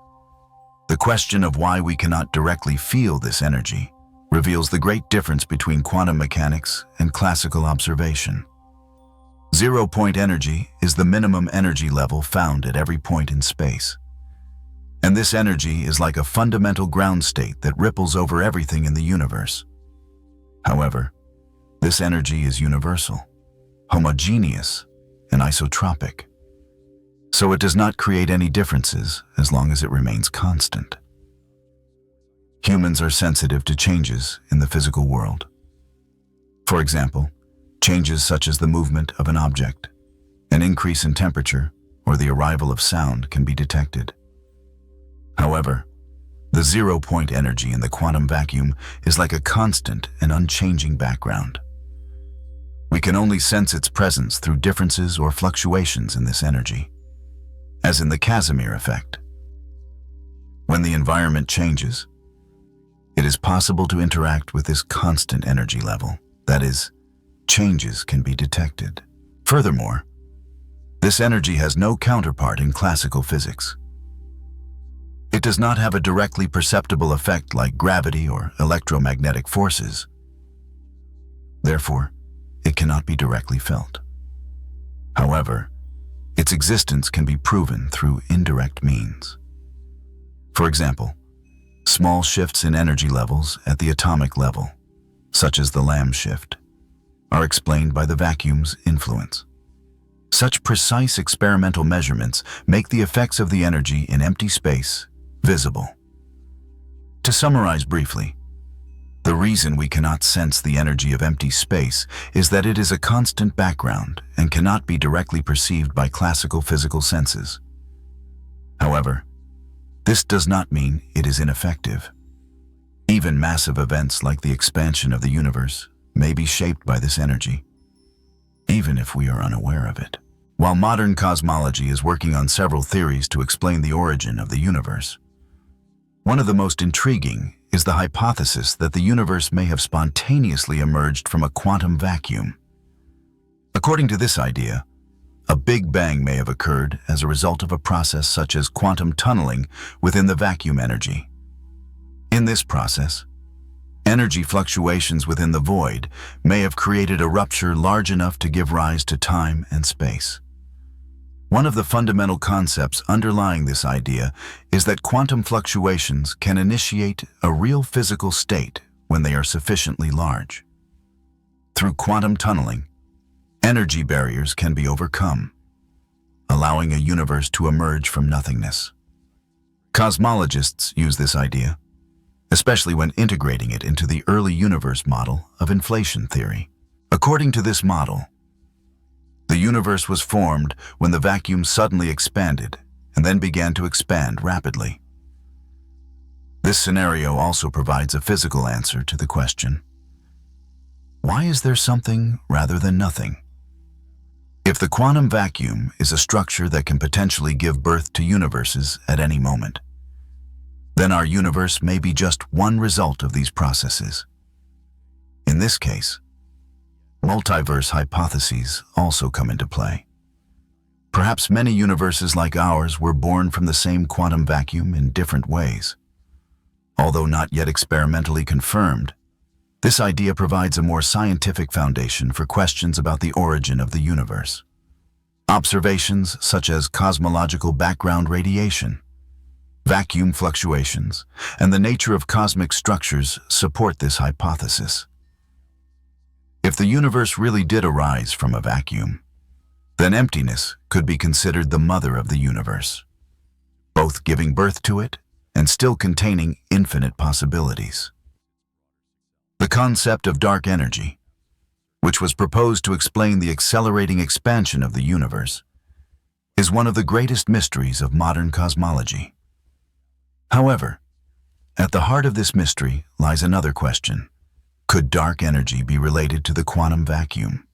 the question of why we cannot directly feel this energy reveals the great difference between quantum mechanics and classical observation. Zero-point energy is the minimum energy level found at every point in space. And this energy is like a fundamental ground state that ripples over everything in the universe. However, this energy is universal, homogeneous, and isotropic. So it does not create any differences as long as it remains constant. Humans are sensitive to changes in the physical world. For example, changes such as the movement of an object, an increase in temperature, or the arrival of sound can be detected. However, the zero-point energy in the quantum vacuum is like a constant and unchanging background. We can only sense its presence through differences or fluctuations in this energy, as in the Casimir effect. When the environment changes, it is possible to interact with this constant energy level. That is, changes can be detected. Furthermore, this energy has no counterpart in classical physics. It does not have a directly perceptible effect like gravity or electromagnetic forces. Therefore, it cannot be directly felt. However, its existence can be proven through indirect means. For example, small shifts in energy levels at the atomic level, such as the Lamb shift, are explained by the vacuum's influence. Such precise experimental measurements make the effects of the energy in empty space visible. To summarize briefly, the reason we cannot sense the energy of empty space is that it is a constant background and cannot be directly perceived by classical physical senses. However, this does not mean it is ineffective. Even massive events like the expansion of the universe may be shaped by this energy, even if we are unaware of it. While modern cosmology is working on several theories to explain the origin of the universe, one of the most intriguing is the hypothesis that the universe may have spontaneously emerged from a quantum vacuum. According to this idea, a Big Bang may have occurred as a result of a process such as quantum tunneling within the vacuum energy. In this process, energy fluctuations within the void may have created a rupture large enough to give rise to time and space. One of the fundamental concepts underlying this idea is that quantum fluctuations can initiate a real physical state when they are sufficiently large. Through quantum tunneling, energy barriers can be overcome, allowing a universe to emerge from nothingness. Cosmologists use this idea, especially when integrating it into the early universe model of inflation theory. According to this model, the universe was formed when the vacuum suddenly expanded and then began to expand rapidly. This scenario also provides a physical answer to the question, why is there something rather than nothing? If the quantum vacuum is a structure that can potentially give birth to universes at any moment, then our universe may be just one result of these processes. In this case, Multiverse hypotheses also come into play. Perhaps many universes like ours were born from the same quantum vacuum in different ways. Although not yet experimentally confirmed, this idea provides a more scientific foundation for questions about the origin of the universe. Observations such as cosmological background radiation, vacuum fluctuations, and the nature of cosmic structures support this hypothesis. If the universe really did arise from a vacuum, then emptiness could be considered the mother of the universe, both giving birth to it and still containing infinite possibilities. The concept of dark energy, which was proposed to explain the accelerating expansion of the universe, is one of the greatest mysteries of modern cosmology. However, at the heart of this mystery lies another question. Could dark energy be related to the quantum vacuum,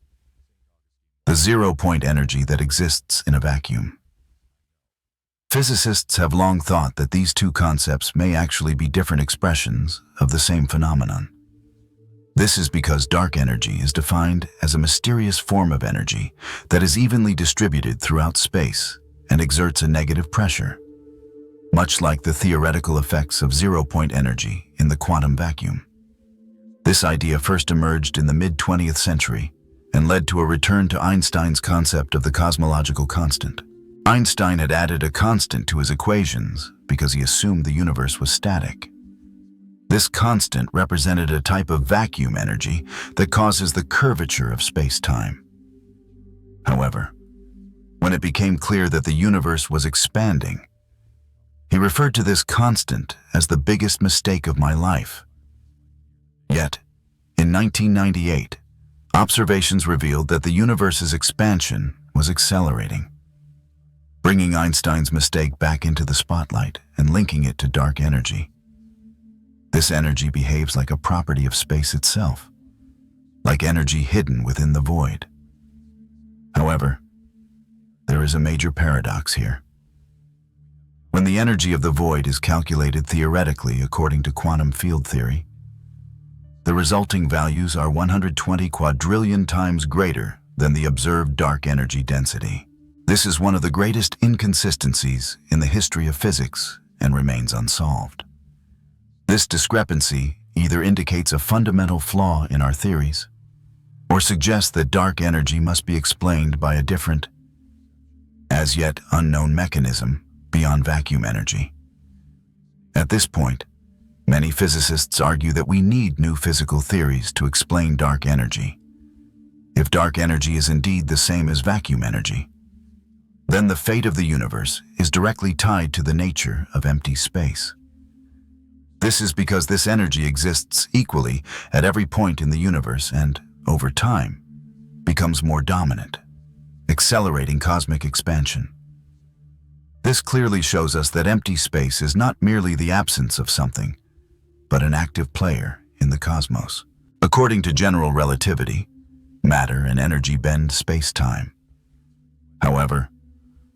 the zero-point energy that exists in a vacuum? Physicists have long thought that these two concepts may actually be different expressions of the same phenomenon. This is because dark energy is defined as a mysterious form of energy that is evenly distributed throughout space and exerts a negative pressure, much like the theoretical effects of zero-point energy in the quantum vacuum. This idea first emerged in the mid-20th century and led to a return to Einstein's concept of the cosmological constant. Einstein had added a constant to his equations because he assumed the universe was static. This constant represented a type of vacuum energy that causes the curvature of space-time. However, when it became clear that the universe was expanding, he referred to this constant as the biggest mistake of my life. Yet, in 1998, observations revealed that the universe's expansion was accelerating, bringing Einstein's mistake back into the spotlight and linking it to dark energy. This energy behaves like a property of space itself, like energy hidden within the void. However, there is a major paradox here. When the energy of the void is calculated theoretically according to quantum field theory, the resulting values are 120 quadrillion times greater than the observed dark energy density. This is one of the greatest inconsistencies in the history of physics and remains unsolved. This discrepancy either indicates a fundamental flaw in our theories or suggests that dark energy must be explained by a different, as yet unknown mechanism beyond vacuum energy. At this point, many physicists argue that we need new physical theories to explain dark energy. If dark energy is indeed the same as vacuum energy, then the fate of the universe is directly tied to the nature of empty space. This is because this energy exists equally at every point in the universe and, over time, becomes more dominant, accelerating cosmic expansion. This clearly shows us that empty space is not merely the absence of something, but an active player in the cosmos. According to general relativity, matter and energy bend space-time. However,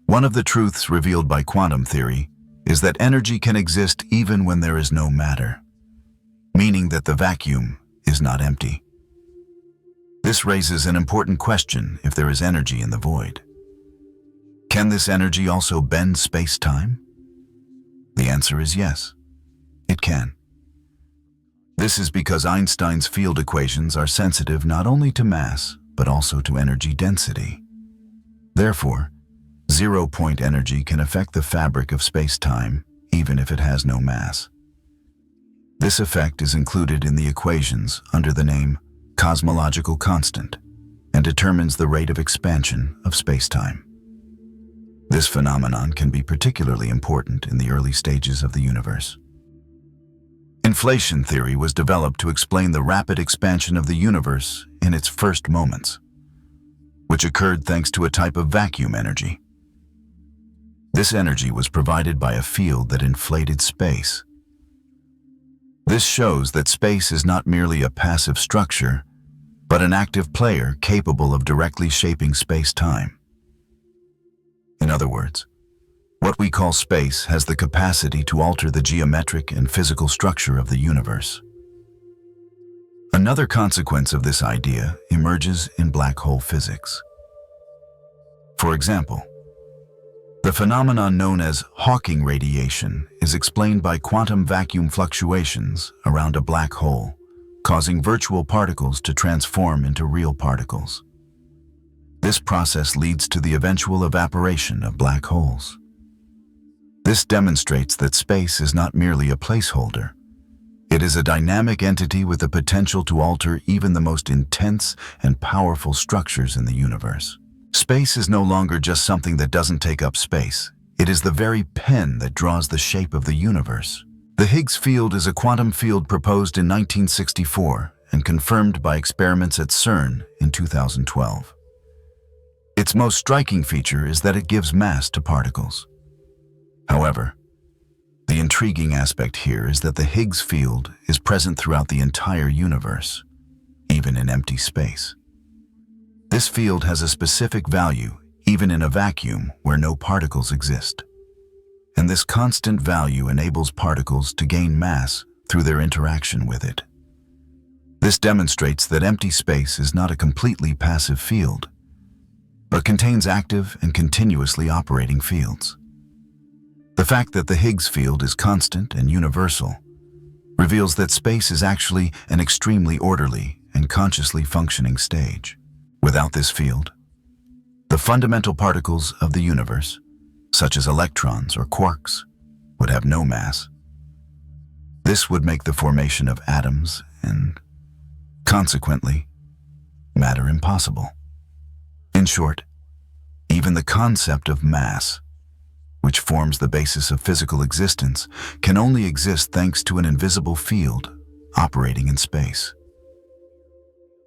one of the truths revealed by quantum theory is that energy can exist even when there is no matter, meaning that the vacuum is not empty. This raises an important question if there is energy in the void. Can this energy also bend space-time? The answer is yes, it can. This is because Einstein's field equations are sensitive not only to mass, but also to energy density. Therefore, zero-point energy can affect the fabric of space-time, even if it has no mass. This effect is included in the equations under the name cosmological constant and determines the rate of expansion of space-time. This phenomenon can be particularly important in the early stages of the universe. Inflation theory was developed to explain the rapid expansion of the universe in its first moments, which occurred thanks to a type of vacuum energy. This energy was provided by a field that inflated space. This shows that space is not merely a passive structure, but an active player capable of directly shaping space-time. In other words, what we call space has the capacity to alter the geometric and physical structure of the universe. Another consequence of this idea emerges in black hole physics. For example, the phenomenon known as Hawking radiation is explained by quantum vacuum fluctuations around a black hole, causing virtual particles to transform into real particles. This process leads to the eventual evaporation of black holes. This demonstrates that space is not merely a placeholder. It is a dynamic entity with the potential to alter even the most intense and powerful structures in the universe. Space is no longer just something that doesn't take up space. It is the very pen that draws the shape of the universe. The Higgs field is a quantum field proposed in 1964 and confirmed by experiments at CERN in 2012. Its most striking feature is that it gives mass to particles. However, the intriguing aspect here is that the Higgs field is present throughout the entire universe, even in empty space. This field has a specific value even in a vacuum where no particles exist. And this constant value enables particles to gain mass through their interaction with it. This demonstrates that empty space is not a completely passive field, but contains active and continuously operating fields. The fact that the Higgs field is constant and universal reveals that space is actually an extremely orderly and consciously functioning stage. Without this field, the fundamental particles of the universe, such as electrons or quarks, would have no mass. This would make the formation of atoms and, consequently, matter impossible. In short, even the concept of mass, which forms the basis of physical existence, can only exist thanks to an invisible field operating in space.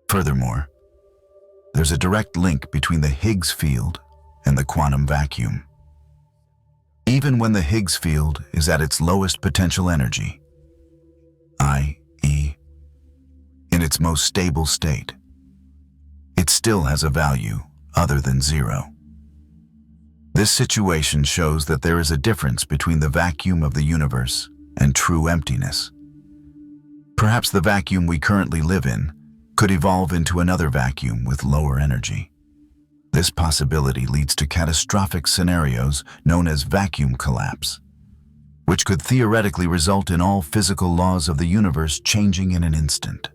Furthermore, there's a direct link between the Higgs field and the quantum vacuum. Even when the Higgs field is at its lowest potential energy, i.e., in its most stable state, it still has a value other than zero. This situation shows that there is a difference between the vacuum of the universe and true emptiness. Perhaps the vacuum we currently live in could evolve into another vacuum with lower energy. This possibility leads to catastrophic scenarios known as vacuum collapse, which could theoretically result in all physical laws of the universe changing in an instant.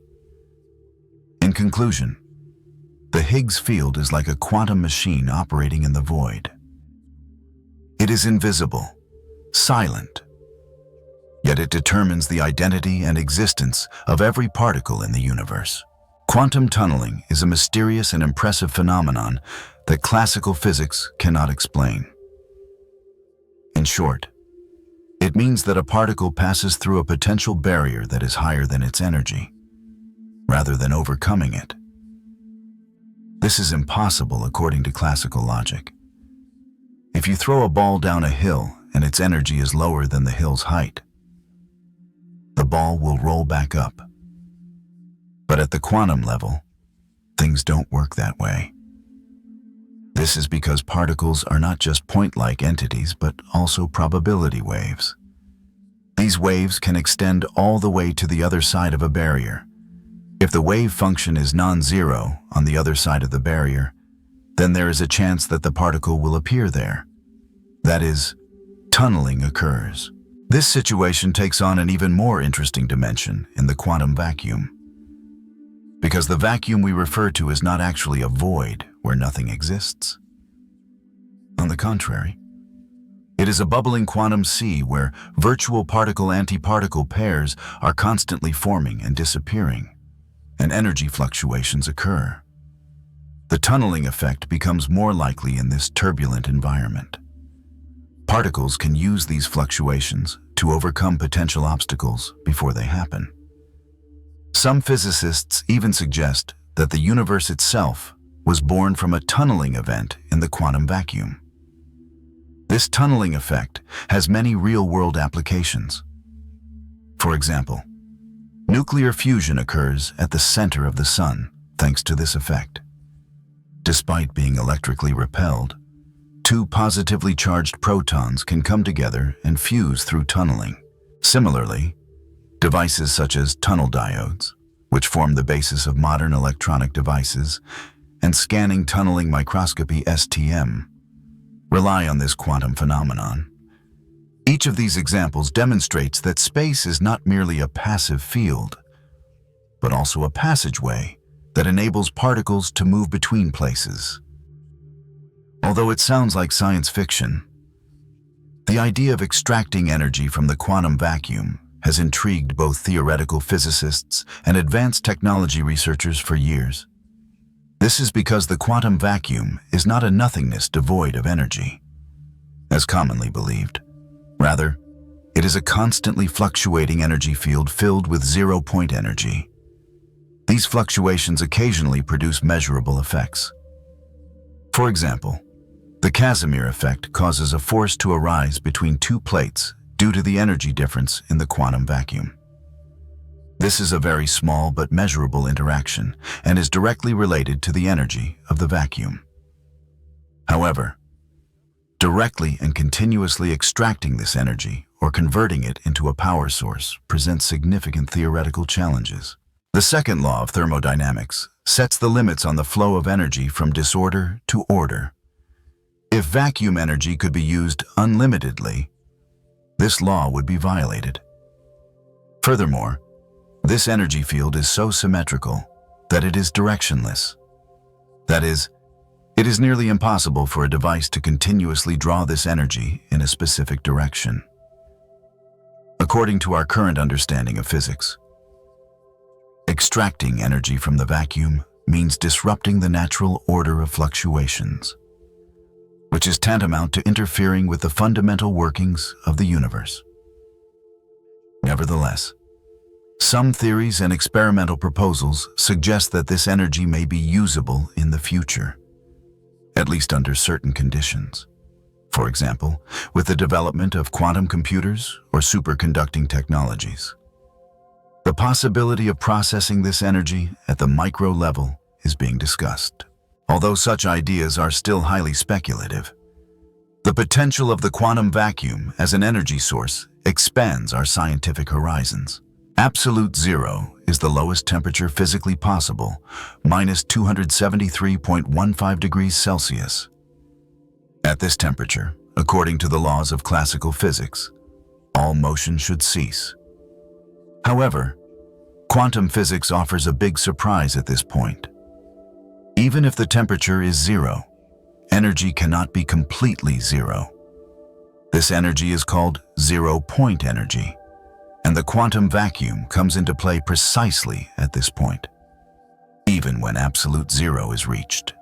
In conclusion, the Higgs field is like a quantum machine operating in the void. It is invisible, silent, yet it determines the identity and existence of every particle in the universe. Quantum tunneling is a mysterious and impressive phenomenon that classical physics cannot explain. In short, it means that a particle passes through a potential barrier that is higher than its energy, rather than overcoming it. This is impossible according to classical logic. If you throw a ball down a hill and its energy is lower than the hill's height, the ball will roll back up. But at the quantum level, things don't work that way. This is because particles are not just point-like entities, but also probability waves. These waves can extend all the way to the other side of a barrier. If the wave function is non-zero on the other side of the barrier, then there is a chance that the particle will appear there. That is, tunneling occurs. This situation takes on an even more interesting dimension in the quantum vacuum, because the vacuum we refer to is not actually a void where nothing exists. On the contrary, it is a bubbling quantum sea where virtual particle-antiparticle pairs are constantly forming and disappearing, and energy fluctuations occur. The tunneling effect becomes more likely in this turbulent environment. Particles can use these fluctuations to overcome potential obstacles before they happen. Some physicists even suggest that the universe itself was born from a tunneling event in the quantum vacuum. This tunneling effect has many real-world applications. For example, nuclear fusion occurs at the center of the sun thanks to this effect. Despite being electrically repelled, two positively charged protons can come together and fuse through tunneling. Similarly, devices such as tunnel diodes, which form the basis of modern electronic devices, and scanning tunneling microscopy (STM), rely on this quantum phenomenon. Each of these examples demonstrates that space is not merely a passive field, but also a passageway that enables particles to move between places. Although it sounds like science fiction, the idea of extracting energy from the quantum vacuum has intrigued both theoretical physicists and advanced technology researchers for years. This is because the quantum vacuum is not a nothingness devoid of energy, as commonly believed. Rather, it is a constantly fluctuating energy field filled with zero-point energy. These fluctuations occasionally produce measurable effects. For example, the Casimir effect causes a force to arise between two plates due to the energy difference in the quantum vacuum. This is a very small but measurable interaction and is directly related to the energy of the vacuum. However, directly and continuously extracting this energy or converting it into a power source presents significant theoretical challenges. The second law of thermodynamics sets the limits on the flow of energy from disorder to order. If vacuum energy could be used unlimitedly, this law would be violated. Furthermore, this energy field is so symmetrical that it is directionless. That is, it is nearly impossible for a device to continuously draw this energy in a specific direction. According to our current understanding of physics, extracting energy from the vacuum means disrupting the natural order of fluctuations, which is tantamount to interfering with the fundamental workings of the universe. Nevertheless, some theories and experimental proposals suggest that this energy may be usable in the future, at least under certain conditions. For example, with the development of quantum computers or superconducting technologies. The possibility of processing this energy at the micro level is being discussed. Although such ideas are still highly speculative, the potential of the quantum vacuum as an energy source expands our scientific horizons. Absolute zero is the lowest temperature physically possible, minus 273.15 degrees Celsius. At this temperature, according to the laws of classical physics, all motion should cease. However, quantum physics offers a big surprise at this point. Even if the temperature is zero, energy cannot be completely zero. This energy is called zero-point energy, and the quantum vacuum comes into play precisely at this point, even when absolute zero is reached.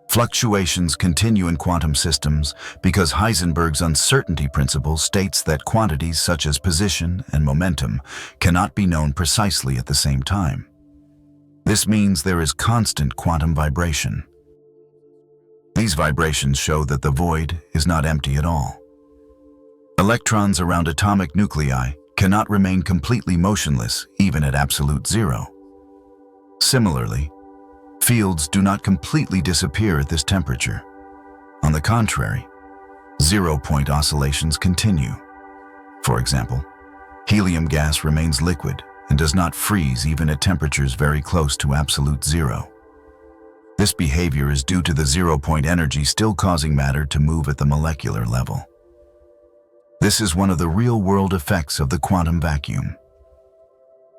Fluctuations continue in quantum systems because Heisenberg's uncertainty principle states that quantities such as position and momentum cannot be known precisely at the same time. This means there is constant quantum vibration. These vibrations show that the void is not empty at all. Electrons around atomic nuclei cannot remain completely motionless even at absolute zero. Similarly, fields do not completely disappear at this temperature. On the contrary, zero-point oscillations continue. For example, helium gas remains liquid and does not freeze even at temperatures very close to absolute zero. This behavior is due to the zero-point energy still causing matter to move at the molecular level. This is one of the real-world effects of the quantum vacuum.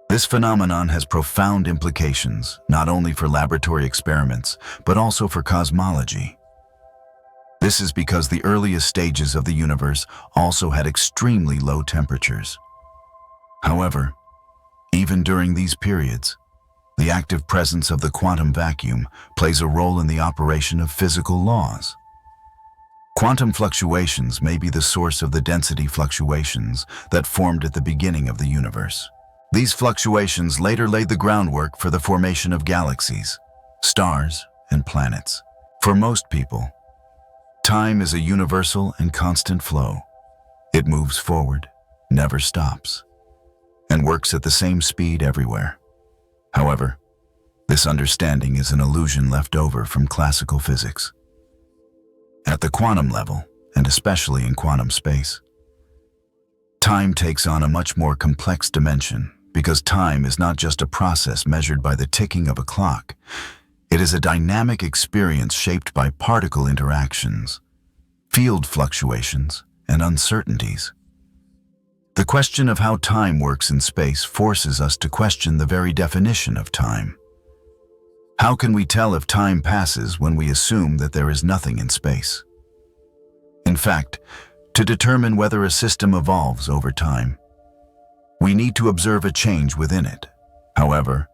This phenomenon has profound implications, not only for laboratory experiments, but also for cosmology. This is because the earliest stages of the universe also had extremely low temperatures. However, even during these periods, the active presence of the quantum vacuum plays a role in the operation of physical laws. Quantum fluctuations may be the source of the density fluctuations that formed at the beginning of the universe. These fluctuations later laid the groundwork for the formation of galaxies, stars, and planets. For most people, time is a universal and constant flow. It moves forward, never stops, and works at the same speed everywhere. However, this understanding is an illusion left over from classical physics. At the quantum level, and especially in quantum space, time takes on a much more complex dimension because time is not just a process measured by the ticking of a clock. It is a dynamic experience shaped by particle interactions, field fluctuations, and uncertainties. The question of how time works in space forces us to question the very definition of time. How can we tell if time passes when we assume that there is nothing in space? In fact, to determine whether a system evolves over time, we need to observe a change within it. However,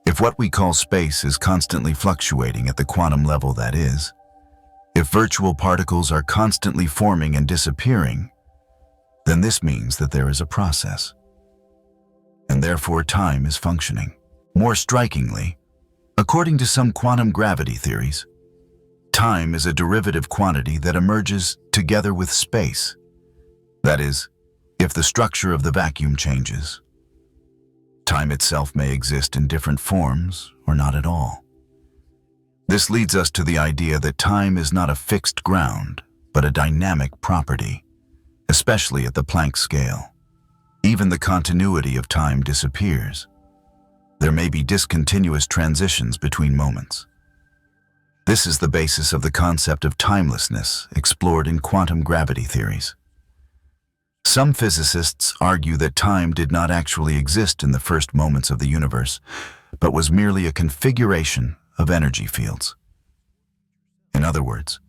if what we call space is constantly fluctuating at the quantum level, that is, if virtual particles are constantly forming and disappearing, then this means that there is a process, and therefore time is functioning. More strikingly, according to some quantum gravity theories, time is a derivative quantity that emerges together with space. That is, if the structure of the vacuum changes, time itself may exist in different forms or not at all. This leads us to the idea that time is not a fixed ground, but a dynamic property, especially at the Planck scale. Even the continuity of time disappears. There may be discontinuous transitions between moments. This is the basis of the concept of timelessness explored in quantum gravity theories. Some physicists argue that time did not actually exist in the first moments of the universe, but was merely a configuration of energy fields. In other words,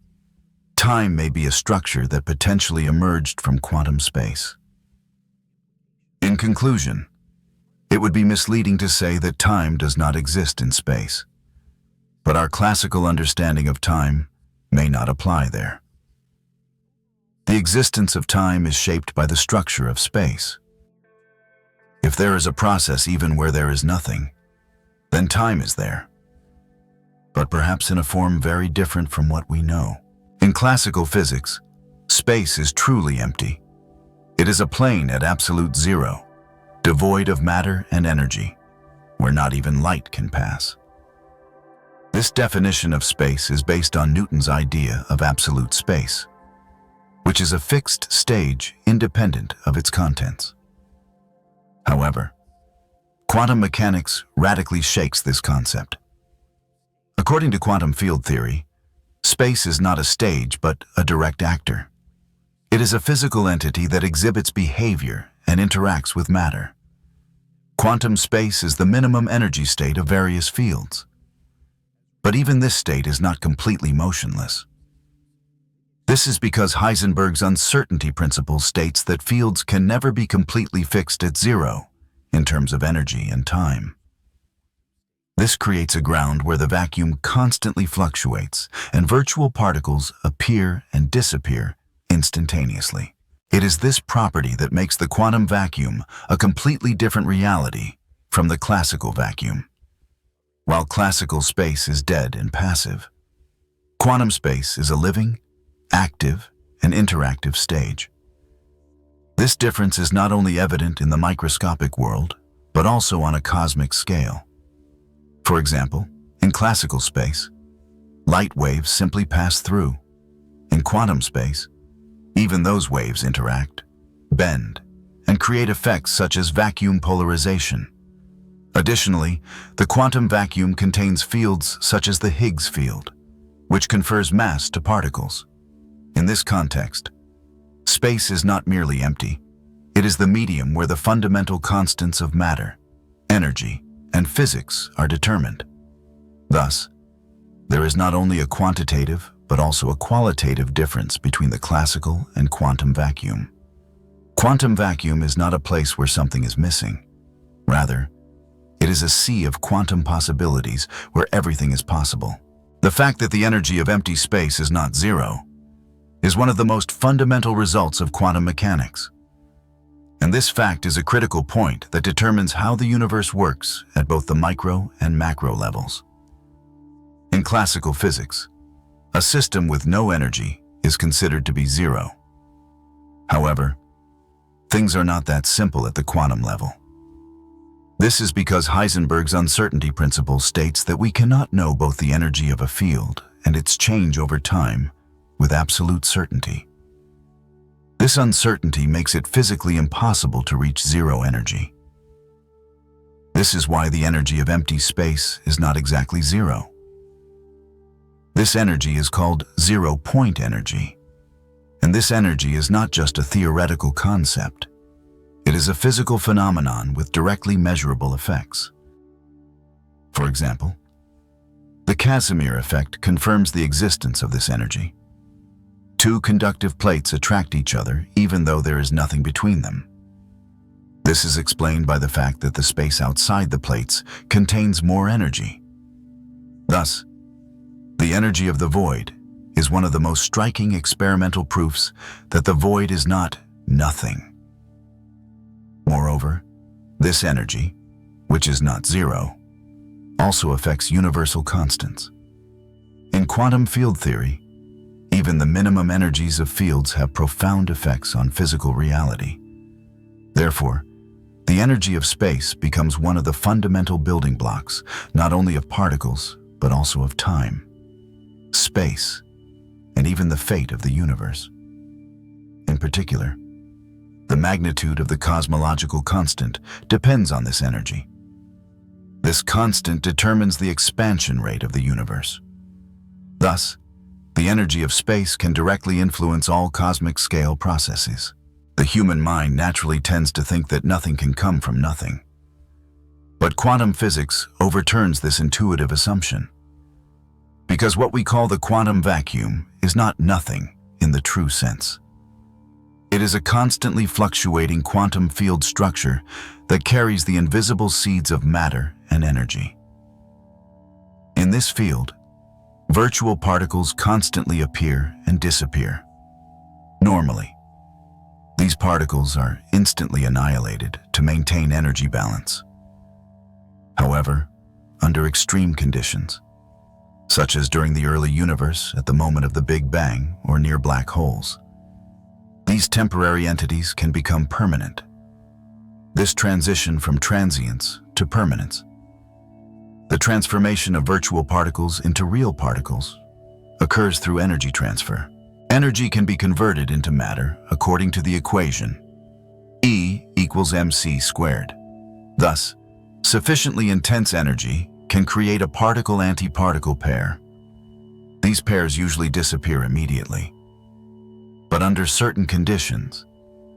time may be a structure that potentially emerged from quantum space. In conclusion, it would be misleading to say that time does not exist in space, but our classical understanding of time may not apply there. The existence of time is shaped by the structure of space. If there is a process even where there is nothing, then time is there, but perhaps in a form very different from what we know. In classical physics, space is truly empty. It is a plane at absolute zero, devoid of matter and energy, where not even light can pass. This definition of space is based on Newton's idea of absolute space, which is a fixed stage independent of its contents. However, quantum mechanics radically shakes this concept. According to quantum field theory, space is not a stage but a direct actor. It is a physical entity that exhibits behavior and interacts with matter. Quantum space is the minimum energy state of various fields. But even this state is not completely motionless. This is because Heisenberg's uncertainty principle states that fields can never be completely fixed at zero in terms of energy and time. This creates a ground where the vacuum constantly fluctuates and virtual particles appear and disappear instantaneously. It is this property that makes the quantum vacuum a completely different reality from the classical vacuum. While classical space is dead and passive, quantum space is a living, active, and interactive stage. This difference is not only evident in the microscopic world, but also on a cosmic scale. For example, in classical space, light waves simply pass through. In quantum space, even those waves interact, bend, and create effects such as vacuum polarization. Additionally, the quantum vacuum contains fields such as the Higgs field, which confers mass to particles. In this context, space is not merely empty. It is the medium where the fundamental constants of matter, energy, and physics are determined. Thus, there is not only a quantitative but also a qualitative difference between the classical and quantum vacuum. Quantum vacuum is not a place where something is missing. Rather, it is a sea of quantum possibilities where everything is possible. The fact that the energy of empty space is not zero is one of the most fundamental results of quantum mechanics. And this fact is a critical point that determines how the universe works at both the micro and macro levels. In classical physics, a system with no energy is considered to be zero. However, things are not that simple at the quantum level. This is because Heisenberg's uncertainty principle states that we cannot know both the energy of a field and its change over time with absolute certainty. This uncertainty makes it physically impossible to reach zero energy. This is why the energy of empty space is not exactly zero. This energy is called zero-point energy. And this energy is not just a theoretical concept. It is a physical phenomenon with directly measurable effects. For example, the Casimir effect confirms the existence of this energy. Two conductive plates attract each other even though there is nothing between them. This is explained by the fact that the space outside the plates contains more energy. Thus, the energy of the void is one of the most striking experimental proofs that the void is not nothing. Moreover, this energy, which is not zero, also affects universal constants. In quantum field theory, even the minimum energies of fields have profound effects on physical reality. Therefore, the energy of space becomes one of the fundamental building blocks, not only of particles, but also of time, space, and even the fate of the universe. In particular, the magnitude of the cosmological constant depends on this energy. This constant determines the expansion rate of the universe. Thus, the energy of space can directly influence all cosmic scale processes. The human mind naturally tends to think that nothing can come from nothing. But quantum physics overturns this intuitive assumption. Because what we call the quantum vacuum is not nothing in the true sense. It is a constantly fluctuating quantum field structure that carries the invisible seeds of matter and energy. In this field, virtual particles constantly appear and disappear. Normally, these particles are instantly annihilated to maintain energy balance. However, under extreme conditions, such as during the early universe at the moment of the Big Bang or near black holes, these temporary entities can become permanent. This transition from transience to permanence, the transformation of virtual particles into real particles, occurs through energy transfer. Energy can be converted into matter according to the equation E equals mc squared. Thus, sufficiently intense energy can create a particle-antiparticle pair. These pairs usually disappear immediately. But under certain conditions,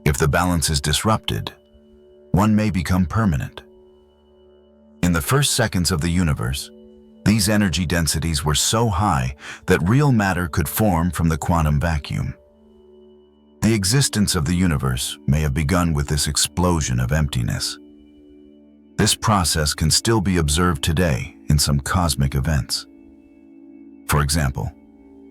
if the balance is disrupted, one may become permanent. In the first seconds of the universe, these energy densities were so high that real matter could form from the quantum vacuum. The existence of the universe may have begun with this explosion of emptiness. This process can still be observed today in some cosmic events. For example,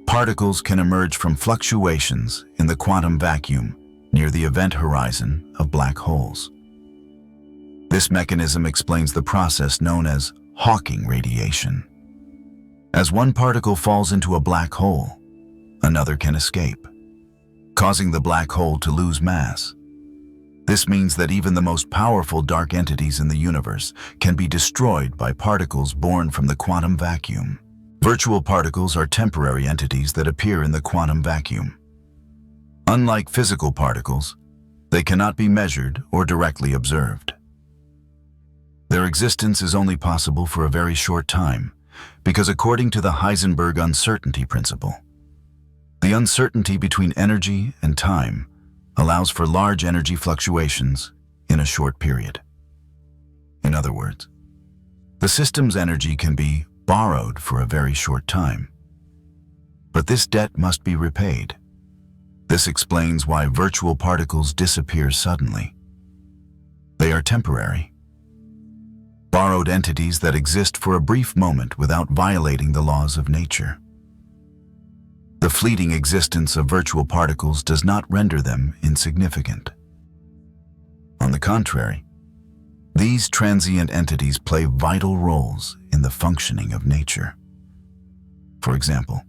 particles can emerge from fluctuations in the quantum vacuum near the event horizon of black holes. This mechanism explains the process known as Hawking radiation. As one particle falls into a black hole, another can escape, causing the black hole to lose mass. This means that even the most powerful dark entities in the universe can be destroyed by particles born from the quantum vacuum. Virtual particles are temporary entities that appear in the quantum vacuum. Unlike physical particles, they cannot be measured or directly observed. Their existence is only possible for a very short time, because according to the Heisenberg uncertainty principle, the uncertainty between energy and time allows for large energy fluctuations in a short period. In other words, the system's energy can be borrowed for a very short time, but this debt must be repaid. This explains why virtual particles disappear suddenly. They are temporary, borrowed entities that exist for a brief moment without violating the laws of nature. The fleeting existence of virtual particles does not render them insignificant. On the contrary, these transient entities play vital roles in the functioning of nature. For example,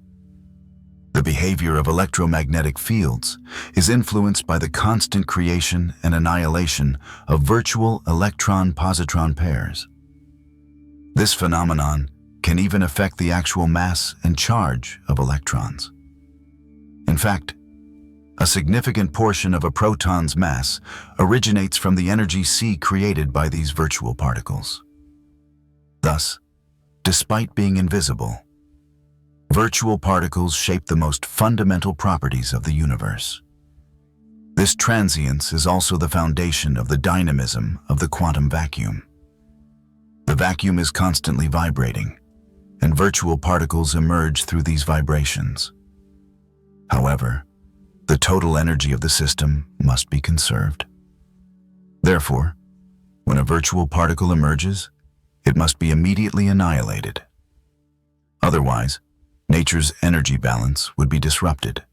the behavior of electromagnetic fields is influenced by the constant creation and annihilation of virtual electron-positron pairs. This phenomenon can even affect the actual mass and charge of electrons. In fact, a significant portion of a proton's mass originates from the energy C created by these virtual particles. Thus, despite being invisible, virtual particles shape the most fundamental properties of the universe. This transience is also the foundation of the dynamism of the quantum vacuum. The vacuum is constantly vibrating, and virtual particles emerge through these vibrations. However, the total energy of the system must be conserved. Therefore, when a virtual particle emerges, it must be immediately annihilated. Otherwise, nature's energy balance would be disrupted.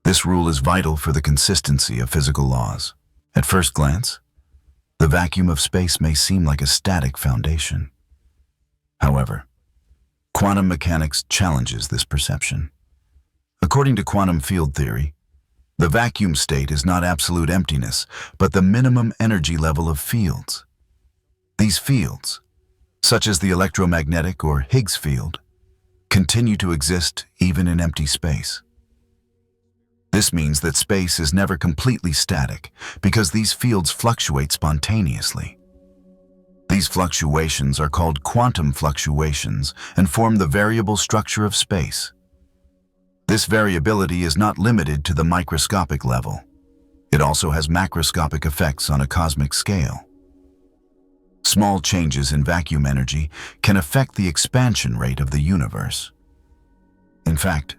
This rule is vital for the consistency of physical laws. At first glance, the vacuum of space may seem like a static foundation. However, quantum mechanics challenges this perception. According to quantum field theory, the vacuum state is not absolute emptiness, but the minimum energy level of fields. These fields, such as the electromagnetic or Higgs field, continue to exist even in empty space. This means that space is never completely static because these fields fluctuate spontaneously. These fluctuations are called quantum fluctuations and form the variable structure of space. This variability is not limited to the microscopic level. It also has macroscopic effects on a cosmic scale. Small changes in vacuum energy can affect the expansion rate of the universe. In fact,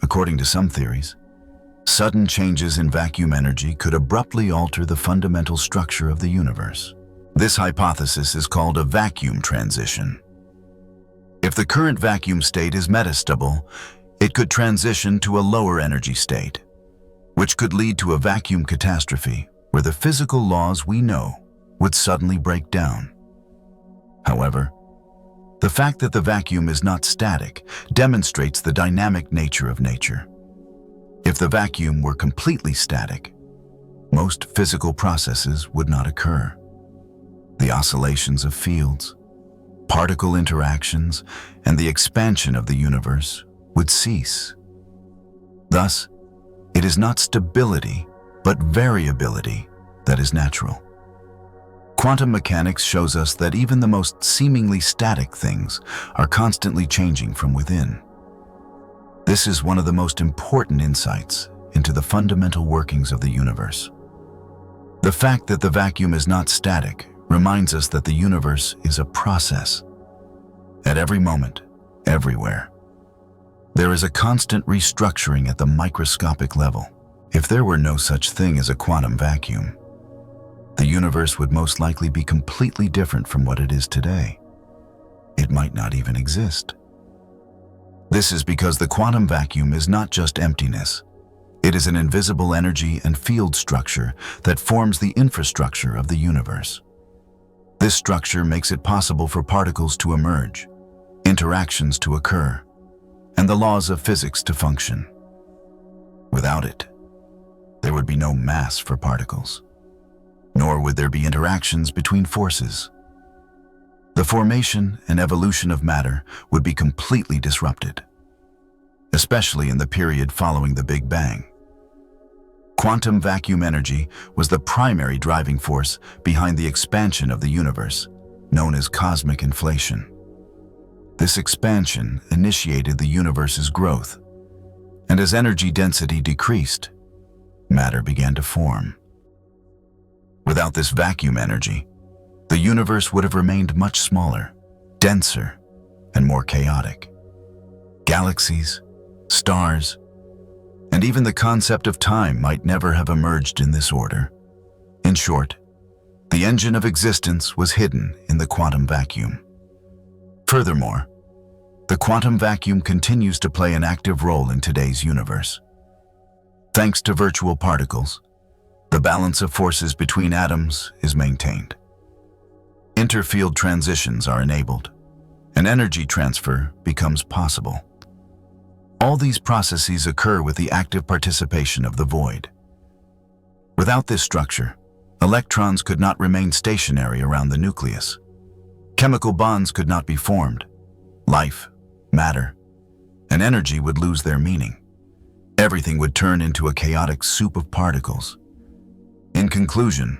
according to some theories, sudden changes in vacuum energy could abruptly alter the fundamental structure of the universe. This hypothesis is called a vacuum transition. If the current vacuum state is metastable, it could transition to a lower energy state, which could lead to a vacuum catastrophe where the physical laws we know would suddenly break down. However, the fact that the vacuum is not static demonstrates the dynamic nature of nature. If the vacuum were completely static, most physical processes would not occur. The oscillations of fields, particle interactions, and the expansion of the universe would cease. Thus, it is not stability, but variability that is natural. Quantum mechanics shows us that even the most seemingly static things are constantly changing from within. This is one of the most important insights into the fundamental workings of the universe. The fact that the vacuum is not static reminds us that the universe is a process. At every moment, everywhere, there is a constant restructuring at the microscopic level. If there were no such thing as a quantum vacuum, the universe would most likely be completely different from what it is today. It might not even exist. This is because the quantum vacuum is not just emptiness. It is an invisible energy and field structure that forms the infrastructure of the universe. This structure makes it possible for particles to emerge, interactions to occur, and the laws of physics to function. Without it, there would be no mass for particles, nor would there be interactions between forces. The formation and evolution of matter would be completely disrupted, especially in the period following the Big Bang. Quantum vacuum energy was the primary driving force behind the expansion of the universe, known as cosmic inflation. This expansion initiated the universe's growth, and as energy density decreased, matter began to form. Without this vacuum energy, the universe would have remained much smaller, denser, and more chaotic. Galaxies, stars, and even the concept of time might never have emerged in this order. In short, the engine of existence was hidden in the quantum vacuum. Furthermore, the quantum vacuum continues to play an active role in today's universe. Thanks to virtual particles, the balance of forces between atoms is maintained. Interfield transitions are enabled, and energy transfer becomes possible. All these processes occur with the active participation of the void. Without this structure, electrons could not remain stationary around the nucleus. Chemical bonds could not be formed. Life, matter, and energy would lose their meaning. Everything would turn into a chaotic soup of particles. In conclusion,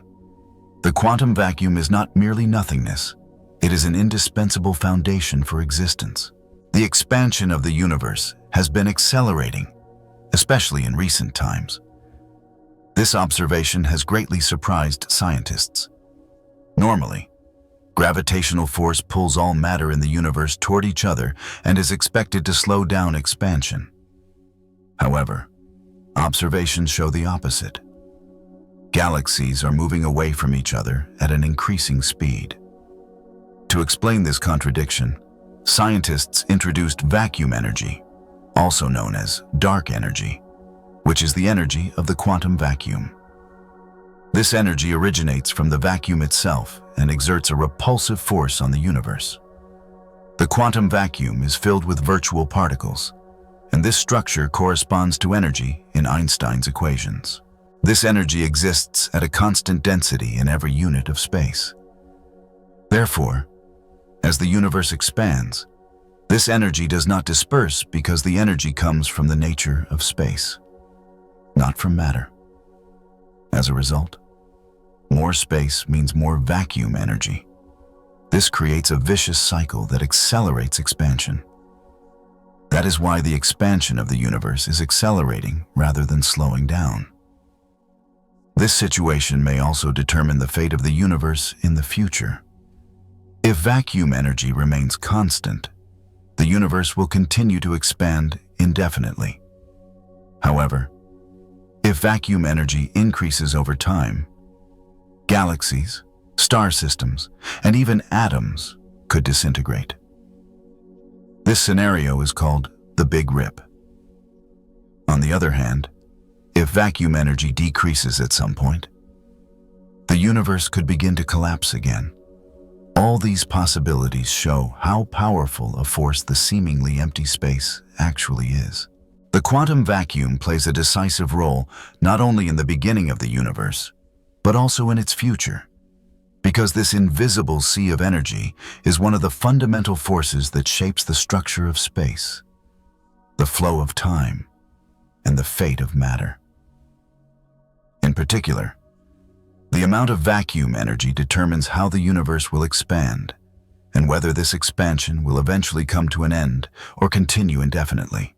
the quantum vacuum is not merely nothingness. It is an indispensable foundation for existence. The expansion of the universe has been accelerating, especially in recent times. This observation has greatly surprised scientists. Normally, gravitational force pulls all matter in the universe toward each other and is expected to slow down expansion. However, observations show the opposite. Galaxies are moving away from each other at an increasing speed. To explain this contradiction, scientists introduced vacuum energy, also known as dark energy, which is the energy of the quantum vacuum. This energy originates from the vacuum itself and exerts a repulsive force on the universe. The quantum vacuum is filled with virtual particles, and this structure corresponds to energy in Einstein's equations. This energy exists at a constant density in every unit of space. Therefore, as the universe expands, this energy does not disperse because the energy comes from the nature of space, not from matter. As a result, more space means more vacuum energy. This creates a vicious cycle that accelerates expansion. That is why the expansion of the universe is accelerating rather than slowing down. This situation may also determine the fate of the universe in the future. If vacuum energy remains constant, the universe will continue to expand indefinitely. However, if vacuum energy increases over time, galaxies, star systems, and even atoms could disintegrate. This scenario is called the Big Rip. On the other hand, if vacuum energy decreases at some point, the universe could begin to collapse again. All these possibilities show how powerful a force the seemingly empty space actually is. The quantum vacuum plays a decisive role not only in the beginning of the universe, but also in its future, because this invisible sea of energy is one of the fundamental forces that shapes the structure of space, the flow of time, and the fate of matter. In particular, the amount of vacuum energy determines how the universe will expand, and whether this expansion will eventually come to an end or continue indefinitely.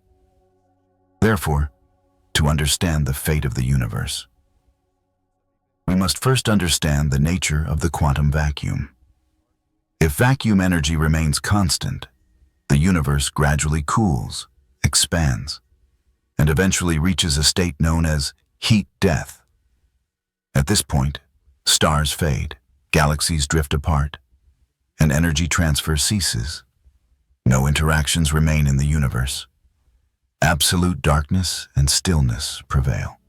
Therefore, to understand the fate of the universe, we must first understand the nature of the quantum vacuum. If vacuum energy remains constant, the universe gradually cools, expands, and eventually reaches a state known as heat death. At this point, stars fade, galaxies drift apart, and energy transfer ceases. No interactions remain in the universe. Absolute darkness and stillness prevail.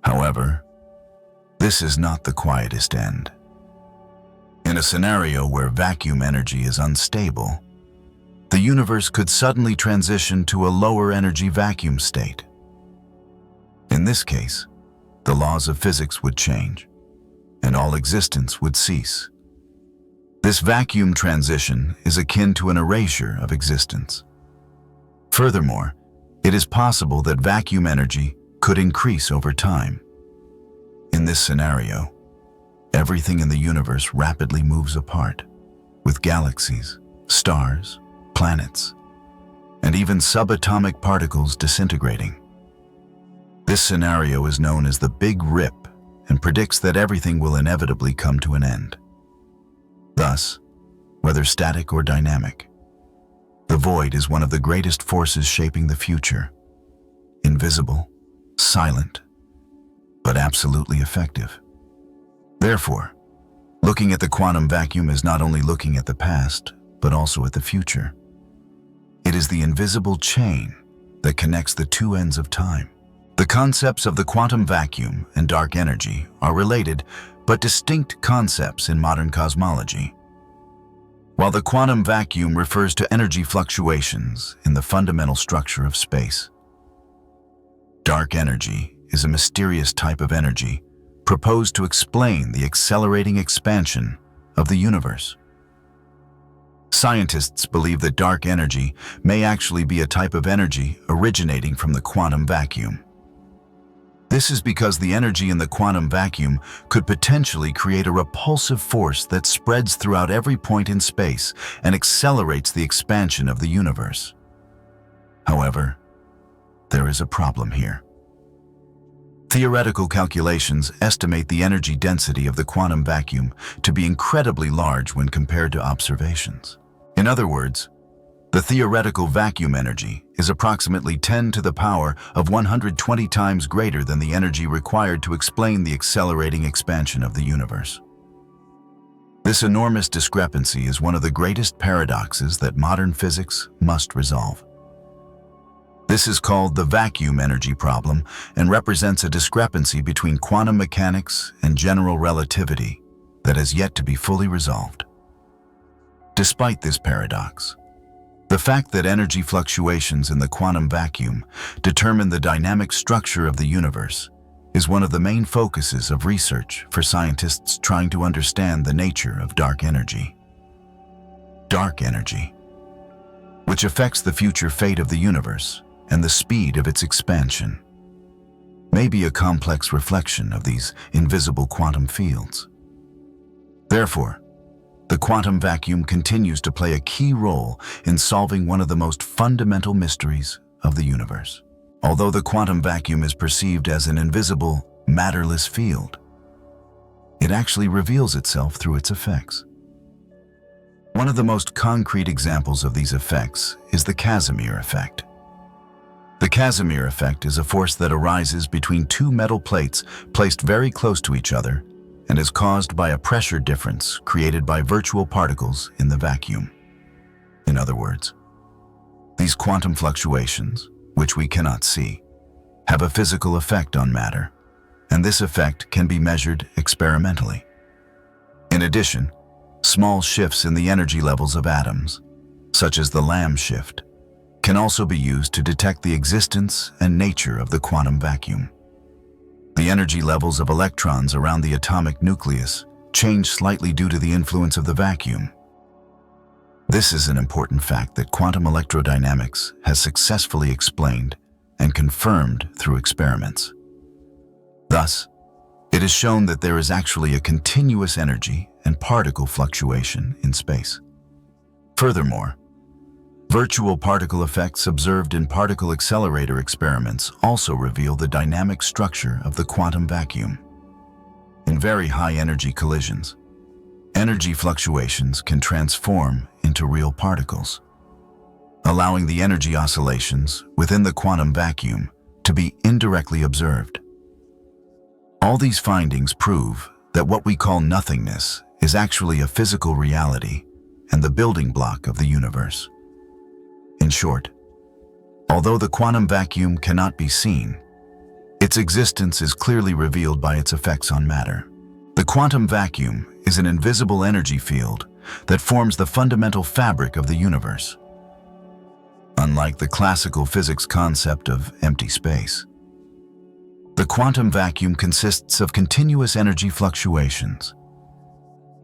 However, this is not the quietest end. In a scenario where vacuum energy is unstable, the universe could suddenly transition to a lower energy vacuum state. In this case, the laws of physics would change, and all existence would cease. This vacuum transition is akin to an erasure of existence. Furthermore, it is possible that vacuum energy could increase over time. In this scenario, everything in the universe rapidly moves apart, with galaxies, stars, planets, and even subatomic particles disintegrating. This scenario is known as the Big Rip and predicts that everything will inevitably come to an end. Thus, whether static or dynamic, the void is one of the greatest forces shaping the future. Invisible, silent, but absolutely effective. Therefore, looking at the quantum vacuum is not only looking at the past, but also at the future. It is the invisible chain that connects the two ends of time. The concepts of the quantum vacuum and dark energy are related but distinct concepts in modern cosmology. While the quantum vacuum refers to energy fluctuations in the fundamental structure of space, dark energy is a mysterious type of energy proposed to explain the accelerating expansion of the universe. Scientists believe that dark energy may actually be a type of energy originating from the quantum vacuum. This is because the energy in the quantum vacuum could potentially create a repulsive force that spreads throughout every point in space and accelerates the expansion of the universe. However, there is a problem here. Theoretical calculations estimate the energy density of the quantum vacuum to be incredibly large when compared to observations. In other words, the theoretical vacuum energy is approximately 10 to the power of 120 times greater than the energy required to explain the accelerating expansion of the universe. This enormous discrepancy is one of the greatest paradoxes that modern physics must resolve. This is called the vacuum energy problem and represents a discrepancy between quantum mechanics and general relativity that has yet to be fully resolved. Despite this paradox, the fact that energy fluctuations in the quantum vacuum determine the dynamic structure of the universe is one of the main focuses of research for scientists trying to understand the nature of dark energy. Dark energy, which affects the future fate of the universe and the speed of its expansion, may be a complex reflection of these invisible quantum fields. Therefore, the quantum vacuum continues to play a key role in solving one of the most fundamental mysteries of the universe. Although the quantum vacuum is perceived as an invisible, matterless field, it actually reveals itself through its effects. One of the most concrete examples of these effects is the Casimir effect. The Casimir effect is a force that arises between two metal plates placed very close to each other and is caused by a pressure difference created by virtual particles in the vacuum. In other words, these quantum fluctuations, which we cannot see, have a physical effect on matter, and this effect can be measured experimentally. In addition, small shifts in the energy levels of atoms, such as the Lamb shift, can also be used to detect the existence and nature of the quantum vacuum. The energy levels of electrons around the atomic nucleus change slightly due to the influence of the vacuum. This is an important fact that quantum electrodynamics has successfully explained and confirmed through experiments. Thus, it is shown that there is actually a continuous energy and particle fluctuation in space. Furthermore, virtual particle effects observed in particle accelerator experiments also reveal the dynamic structure of the quantum vacuum. In very high-energy collisions, energy fluctuations can transform into real particles, allowing the energy oscillations within the quantum vacuum to be indirectly observed. All these findings prove that what we call nothingness is actually a physical reality and the building block of the universe. In short, although the quantum vacuum cannot be seen, its existence is clearly revealed by its effects on matter. The quantum vacuum is an invisible energy field that forms the fundamental fabric of the universe. Unlike the classical physics concept of empty space, the quantum vacuum consists of continuous energy fluctuations.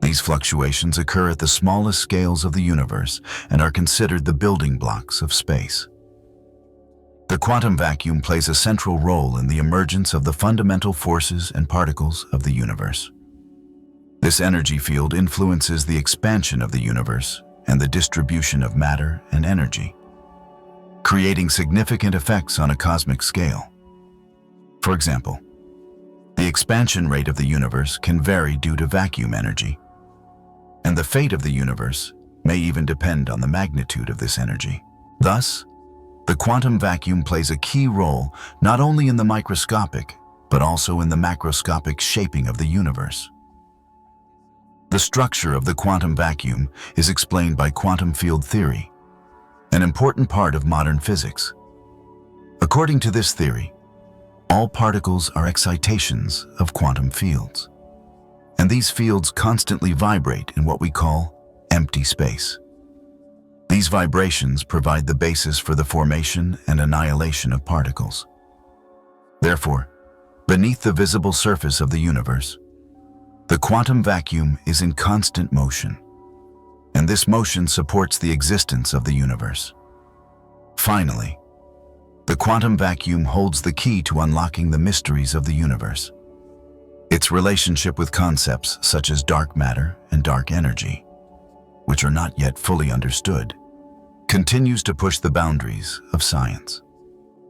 These fluctuations occur at the smallest scales of the universe and are considered the building blocks of space. The quantum vacuum plays a central role in the emergence of the fundamental forces and particles of the universe. This energy field influences the expansion of the universe and the distribution of matter and energy, creating significant effects on a cosmic scale. For example, the expansion rate of the universe can vary due to vacuum energy, and the fate of the universe may even depend on the magnitude of this energy. Thus, the quantum vacuum plays a key role not only in the microscopic, but also in the macroscopic shaping of the universe. The structure of the quantum vacuum is explained by quantum field theory, an important part of modern physics. According to this theory, all particles are excitations of quantum fields, and these fields constantly vibrate in what we call empty space. These vibrations provide the basis for the formation and annihilation of particles. Therefore, beneath the visible surface of the universe, the quantum vacuum is in constant motion, and this motion supports the existence of the universe. Finally, The quantum vacuum holds the key to unlocking the mysteries of the universe. Its relationship with concepts such as dark matter and dark energy, which are not yet fully understood, continues to push the boundaries of science.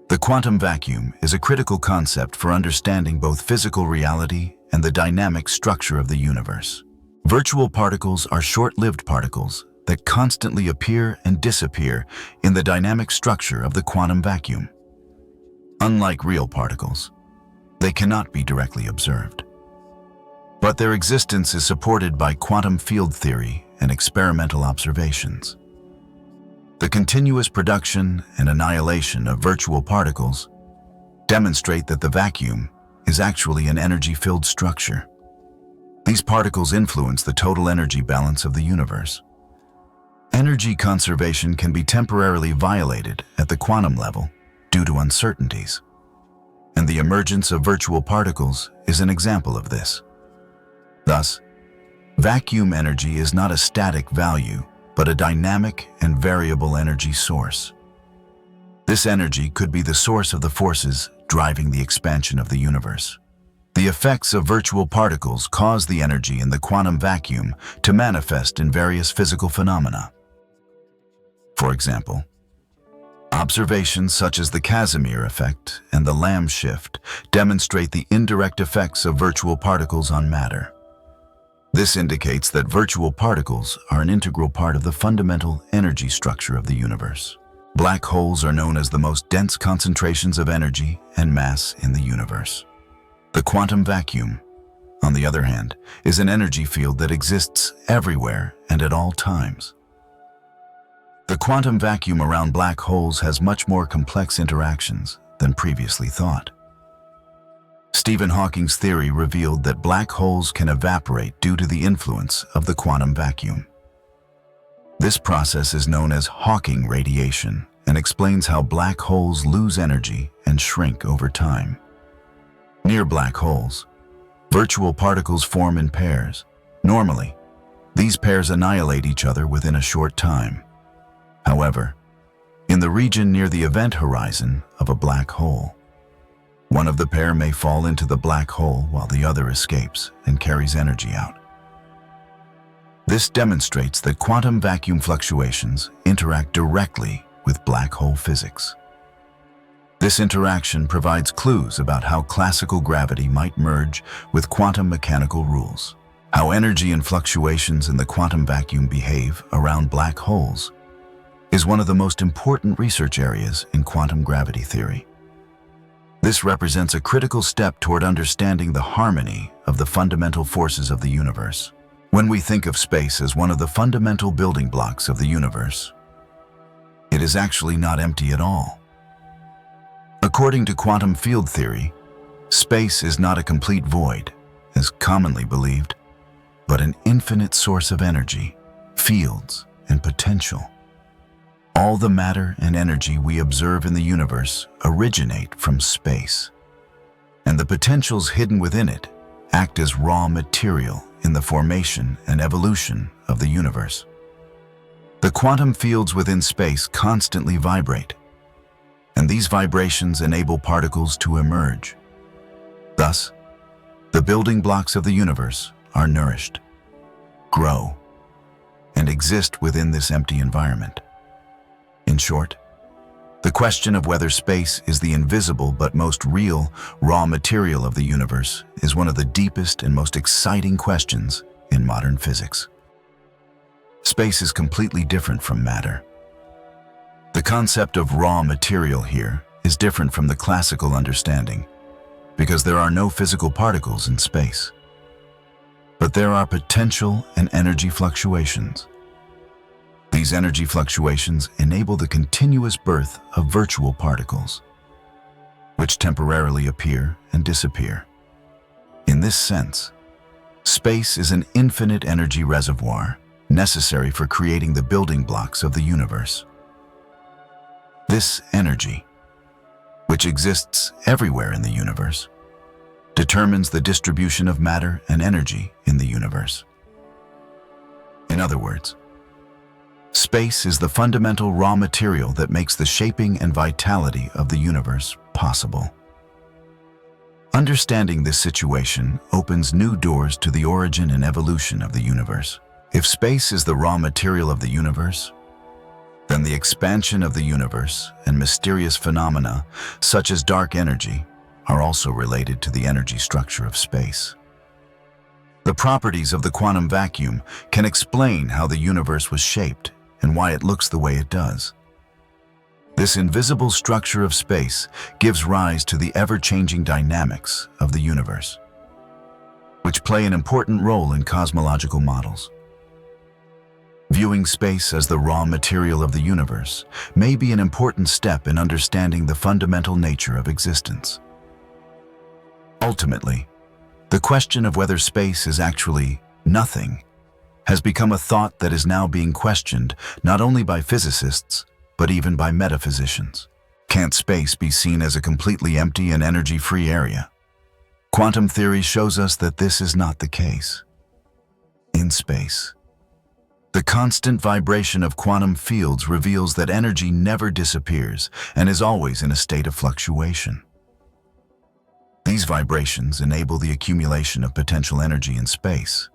The quantum vacuum is a critical concept for understanding both physical reality and the dynamic structure of the universe. Virtual particles are short-lived particles that constantly appear and disappear in the dynamic structure of the quantum vacuum. Unlike real particles, they cannot be directly observed. But their existence is supported by quantum field theory and experimental observations. The continuous production and annihilation of virtual particles demonstrate that the vacuum is actually an energy-filled structure. These particles influence the total energy balance of the universe. Energy conservation can be temporarily violated at the quantum level due to uncertainties, and the emergence of virtual particles is an example of this. Thus, vacuum energy is not a static value, but a dynamic and variable energy source. This energy could be the source of the forces driving the expansion of the universe. The effects of virtual particles cause the energy in the quantum vacuum to manifest in various physical phenomena. For example, observations such as the Casimir effect and the Lamb shift demonstrate the indirect effects of virtual particles on matter. This indicates that virtual particles are an integral part of the fundamental energy structure of the universe. Black holes are known as the most dense concentrations of energy and mass in the universe. The quantum vacuum, on the other hand, is an energy field that exists everywhere and at all times. The quantum vacuum around black holes has much more complex interactions than previously thought. Stephen Hawking's theory revealed that black holes can evaporate due to the influence of the quantum vacuum. This process is known as Hawking radiation and explains how black holes lose energy and shrink over time. Near black holes, virtual particles form in pairs. Normally, these pairs annihilate each other within a short time. However, in the region near the event horizon of a black hole, one of the pair may fall into the black hole while the other escapes and carries energy out. This demonstrates that quantum vacuum fluctuations interact directly with black hole physics. This interaction provides clues about how classical gravity might merge with quantum mechanical rules. How energy and fluctuations in the quantum vacuum behave around black holes is one of the most important research areas in quantum gravity theory. This represents a critical step toward understanding the harmony of the fundamental forces of the universe. When we think of space as one of the fundamental building blocks of the universe, it is actually not empty at all. According to quantum field theory, space is not a complete void, as commonly believed, but an infinite source of energy, fields, and potential. All the matter and energy we observe in the universe originate from space, and the potentials hidden within it act as raw material in the formation and evolution of the universe. The quantum fields within space constantly vibrate, and these vibrations enable particles to emerge. Thus, the building blocks of the universe are nourished, grow, and exist within this empty environment. In short, the question of whether space is the invisible but most real raw material of the universe is one of the deepest and most exciting questions in modern physics. Space is completely different from matter. The concept of raw material here is different from the classical understanding because there are no physical particles in space. But there are potential and energy fluctuations. These energy fluctuations enable the continuous birth of virtual particles, which temporarily appear and disappear. In this sense, space is an infinite energy reservoir necessary for creating the building blocks of the universe. This energy, which exists everywhere in the universe, determines the distribution of matter and energy in the universe. In other words, Space is the fundamental raw material that makes the shaping and vitality of the universe possible. Understanding this situation opens new doors to the origin and evolution of the universe. If space is the raw material of the universe, then the expansion of the universe and mysterious phenomena, such as dark energy, are also related to the energy structure of space. The properties of the quantum vacuum can explain how the universe was shaped and why it looks the way it does. This invisible structure of space gives rise to the ever-changing dynamics of the universe, which play an important role in cosmological models. Viewing space as the raw material of the universe may be an important step in understanding the fundamental nature of existence. Ultimately, the question of whether space is actually nothing has become a thought that is now being questioned not only by physicists, but even by metaphysicians. Can't space be seen as a completely empty and energy-free area? Quantum theory shows us that this is not the case. In space, the constant vibration of quantum fields reveals that energy never disappears and is always in a state of fluctuation. These vibrations enable the accumulation of potential energy in space.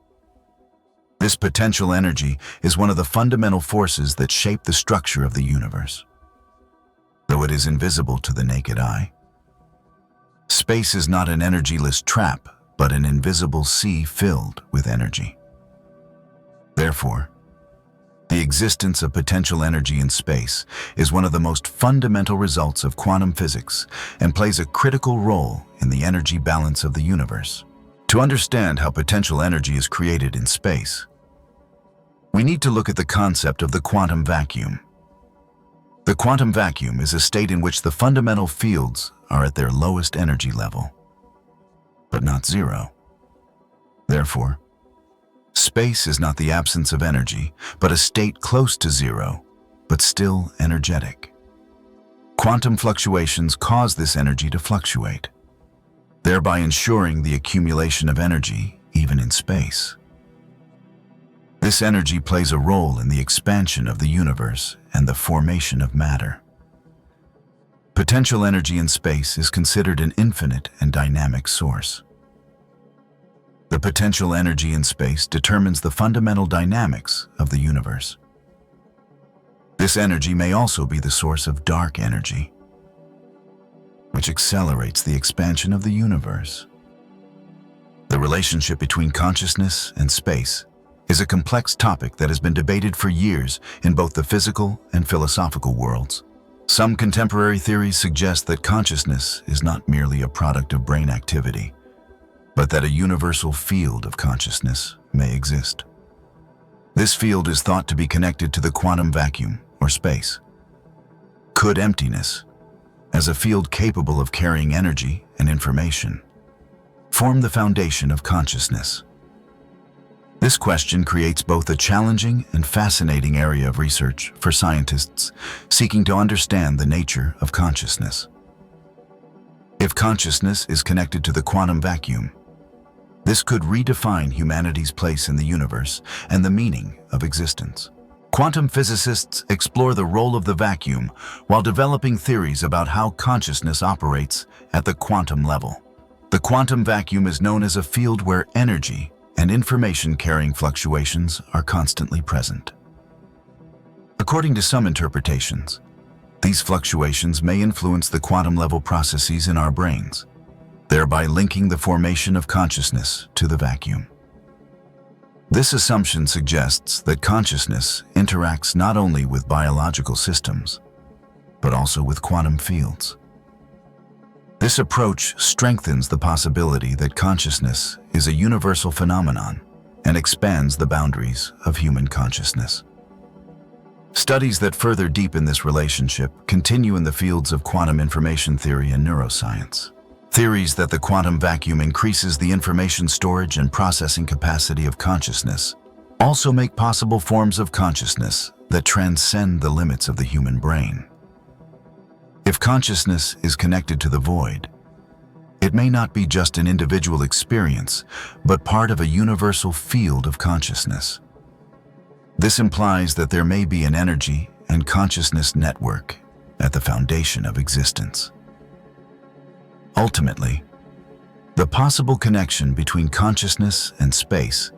This potential energy is one of the fundamental forces that shape the structure of the universe. Though it is invisible to the naked eye, space is not an energyless trap, but an invisible sea filled with energy. Therefore, the existence of potential energy in space is one of the most fundamental results of quantum physics and plays a critical role in the energy balance of the universe. To understand how potential energy is created in space, we need to look at the concept of the quantum vacuum. The quantum vacuum is a state in which the fundamental fields are at their lowest energy level, but not zero. Therefore, space is not the absence of energy, but a state close to zero, but still energetic. Quantum fluctuations cause this energy to fluctuate, thereby ensuring the accumulation of energy even in space. This energy plays a role in the expansion of the universe and the formation of matter. Potential energy in space is considered an infinite and dynamic source. The potential energy in space determines the fundamental dynamics of the universe. This energy may also be the source of dark energy, which accelerates the expansion of the universe. The relationship between consciousness and space is a complex topic that has been debated for years in both the physical and philosophical worlds. Some contemporary theories suggest that consciousness is not merely a product of brain activity, but that a universal field of consciousness may exist. This field is thought to be connected to the quantum vacuum, or space. Could emptiness, as a field capable of carrying energy and information, form the foundation of consciousness? This question creates both a challenging and fascinating area of research for scientists seeking to understand the nature of consciousness. If consciousness is connected to the quantum vacuum, this could redefine humanity's place in the universe and the meaning of existence. Quantum physicists explore the role of the vacuum while developing theories about how consciousness operates at the quantum level. The quantum vacuum is known as a field where energy and information-carrying fluctuations are constantly present. According to some interpretations, these fluctuations may influence the quantum-level processes in our brains, thereby linking the formation of consciousness to the vacuum. This assumption suggests that consciousness interacts not only with biological systems, but also with quantum fields. This approach strengthens the possibility that consciousness is a universal phenomenon and expands the boundaries of human consciousness. Studies that further deepen this relationship continue in the fields of quantum information theory and neuroscience. Theories that the quantum vacuum increases the information storage and processing capacity of consciousness also make possible forms of consciousness that transcend the limits of the human brain. If consciousness is connected to the void, it may not be just an individual experience, but part of a universal field of consciousness. This implies that there may be an energy and consciousness network at the foundation of existence. Ultimately, the possible connection between consciousness and space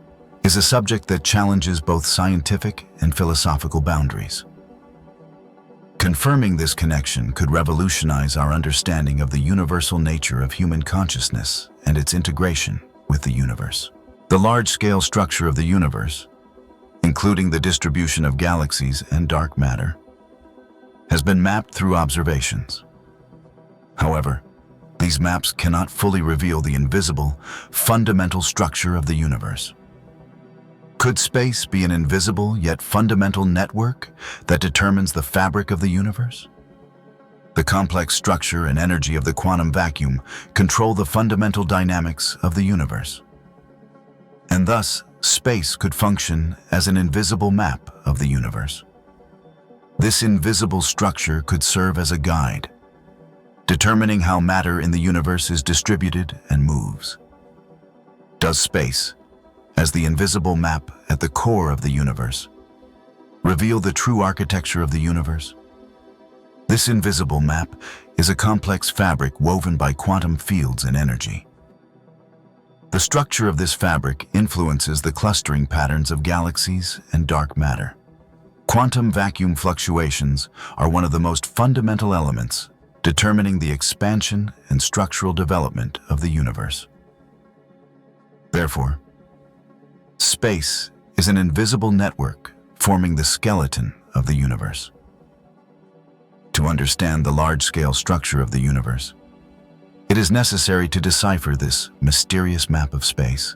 is a subject that challenges both scientific and philosophical boundaries. Confirming this connection could revolutionize our understanding of the universal nature of human consciousness and its integration with the universe. The large-scale structure of the universe, including the distribution of galaxies and dark matter, has been mapped through observations. However, these maps cannot fully reveal the invisible, fundamental structure of the universe. Could space be an invisible yet fundamental network that determines the fabric of the universe? The complex structure and energy of the quantum vacuum control the fundamental dynamics of the universe. And thus, space could function as an invisible map of the universe. This invisible structure could serve as a guide, determining how matter in the universe is distributed and moves. Does space, as the invisible map at the core of the universe, reveal the true architecture of the universe? This invisible map is a complex fabric woven by quantum fields and energy. The structure of this fabric influences the clustering patterns of galaxies and dark matter. Quantum vacuum fluctuations are one of the most fundamental elements determining the expansion and structural development of the universe. Therefore, space is an invisible network forming the skeleton of the universe. To understand the large-scale structure of the universe, it is necessary to decipher this mysterious map of space.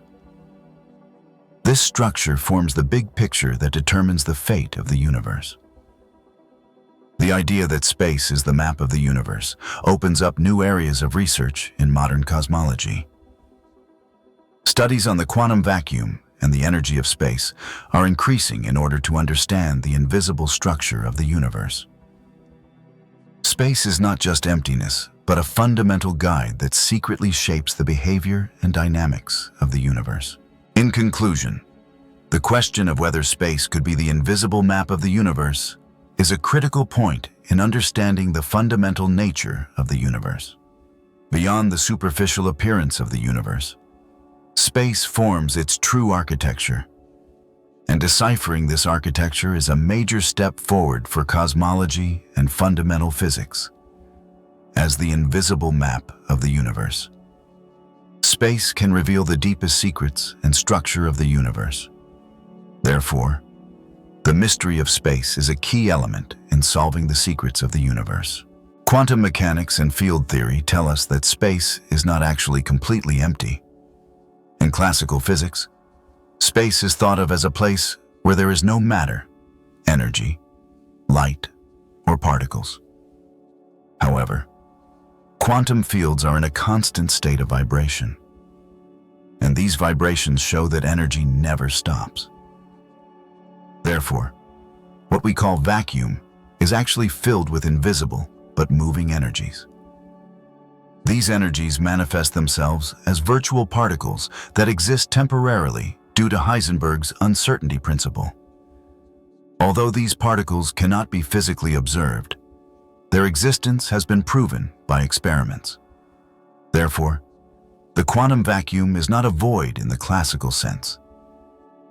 This structure forms the big picture that determines the fate of the universe. The idea that space is the map of the universe opens up new areas of research in modern cosmology. Studies on the quantum vacuum and the energy of space are increasing in order to understand the invisible structure of the universe. Space is not just emptiness, but a fundamental guide that secretly shapes the behavior and dynamics of the universe. In conclusion, the question of whether space could be the invisible map of the universe is a critical point in understanding the fundamental nature of the universe. Beyond the superficial appearance of the universe, space forms its true architecture, and deciphering this architecture is a major step forward for cosmology and fundamental physics. As the invisible map of the universe, space can reveal the deepest secrets and structure of the universe. Therefore, the mystery of space is a key element in solving the secrets of the universe. Quantum mechanics and field theory tell us that space is not actually completely empty. In classical physics, space is thought of as a place where there is no matter, energy, light, or particles. However, quantum fields are in a constant state of vibration, and these vibrations show that energy never stops. Therefore, what we call vacuum is actually filled with invisible but moving energies. These energies manifest themselves as virtual particles that exist temporarily due to Heisenberg's uncertainty principle. Although these particles cannot be physically observed, their existence has been proven by experiments. Therefore, the quantum vacuum is not a void in the classical sense,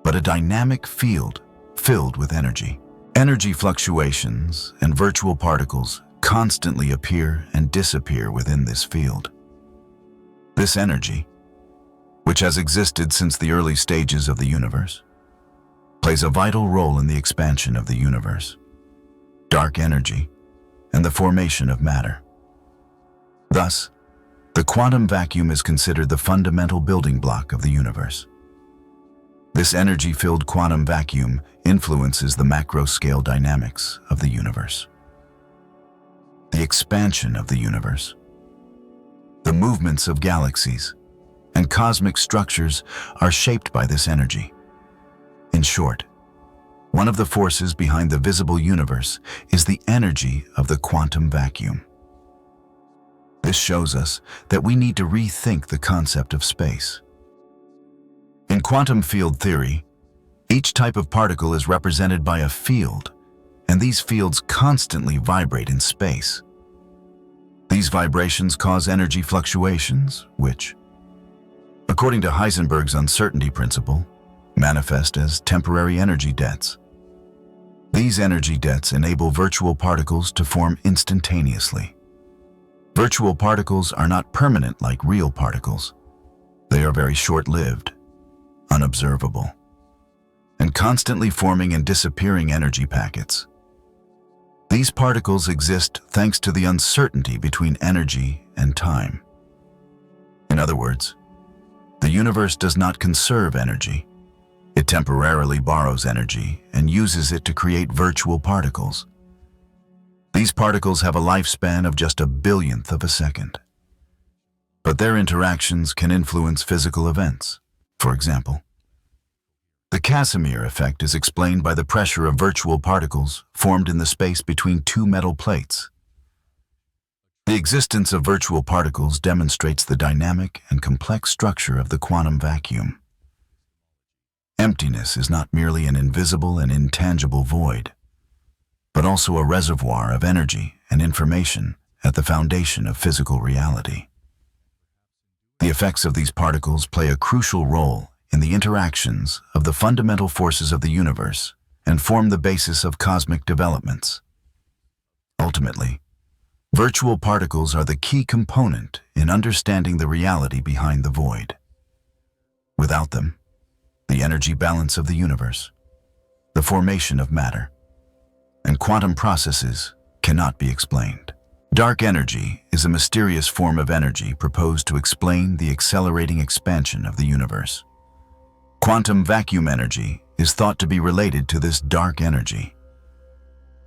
but a dynamic field filled with energy. Energy fluctuations and virtual particles constantly appear and disappear within this field. This energy, which has existed since the early stages of the universe, plays a vital role in the expansion of the universe, dark energy, and the formation of matter. Thus, the quantum vacuum is considered the fundamental building block of the universe. This energy-filled quantum vacuum influences the macro-scale dynamics of the universe. The expansion of the universe, the movements of galaxies, and cosmic structures are shaped by this energy. In short, one of the forces behind the visible universe is the energy of the quantum vacuum. This shows us that we need to rethink the concept of space. In quantum field theory, Each type of particle is represented by a field, and these fields constantly vibrate in space. These vibrations cause energy fluctuations, which, according to Heisenberg's uncertainty principle, manifest as temporary energy debts. These energy debts enable virtual particles to form instantaneously. Virtual particles are not permanent like real particles. They are very short-lived, unobservable, and constantly forming and disappearing energy packets. These particles exist thanks to the uncertainty between energy and time. In other words, the universe does not conserve energy. It temporarily borrows energy and uses it to create virtual particles. These particles have a lifespan of just a billionth of a second. But their interactions can influence physical events. For example, the Casimir effect is explained by the pressure of virtual particles formed in the space between two metal plates. The existence of virtual particles demonstrates the dynamic and complex structure of the quantum vacuum. Emptiness is not merely an invisible and intangible void, but also a reservoir of energy and information at the foundation of physical reality. The effects of these particles play a crucial role in the interactions of the fundamental forces of the universe and form the basis of cosmic developments. Ultimately, virtual particles are the key component in understanding the reality behind the void. Without them, the energy balance of the universe, the formation of matter, and quantum processes cannot be explained. Dark energy is a mysterious form of energy proposed to explain the accelerating expansion of the universe. Quantum vacuum energy is thought to be related to this dark energy.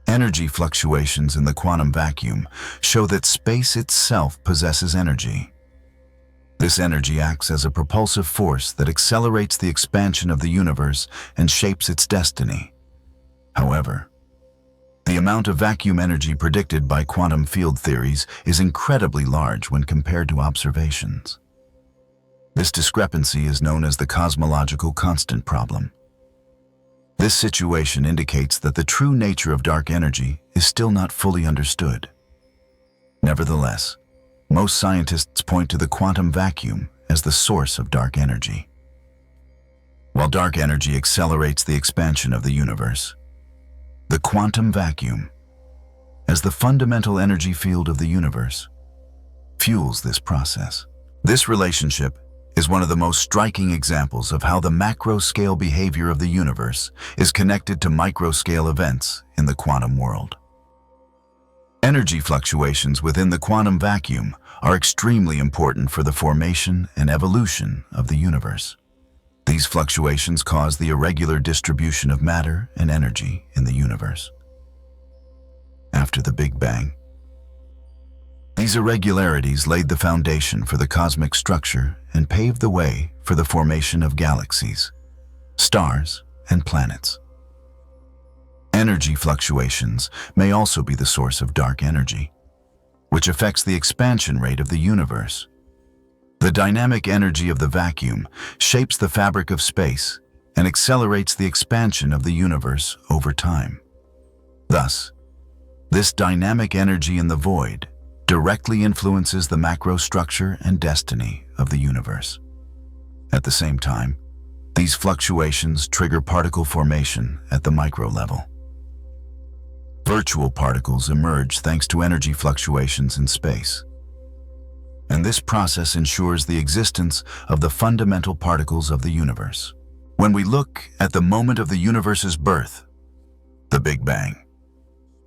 Energy fluctuations in the quantum vacuum show that space itself possesses energy. This energy acts as a propulsive force that accelerates the expansion of the universe and shapes its destiny. However, the amount of vacuum energy predicted by quantum field theories is incredibly large when compared to observations. This discrepancy is known as the cosmological constant problem. This situation indicates that the true nature of dark energy is still not fully understood. Nevertheless, most scientists point to the quantum vacuum as the source of dark energy. While dark energy accelerates the expansion of the universe, the quantum vacuum, as the fundamental energy field of the universe, fuels this process. This relationship is one of the most striking examples of how the macro-scale behavior of the universe is connected to micro-scale events in the quantum world. Energy fluctuations within the quantum vacuum are extremely important for the formation and evolution of the universe. These fluctuations cause the irregular distribution of matter and energy in the universe. After the Big Bang, these irregularities laid the foundation for the cosmic structure and paved the way for the formation of galaxies, stars, and planets. Energy fluctuations may also be the source of dark energy, which affects the expansion rate of the universe. The dynamic energy of the vacuum shapes the fabric of space and accelerates the expansion of the universe over time. Thus, this dynamic energy in the void directly influences the macro structure and destiny of the universe. At the same time, these fluctuations trigger particle formation at the micro level. Virtual particles emerge thanks to energy fluctuations in space. And this process ensures the existence of the fundamental particles of the universe. When we look at the moment of the universe's birth, the Big Bang,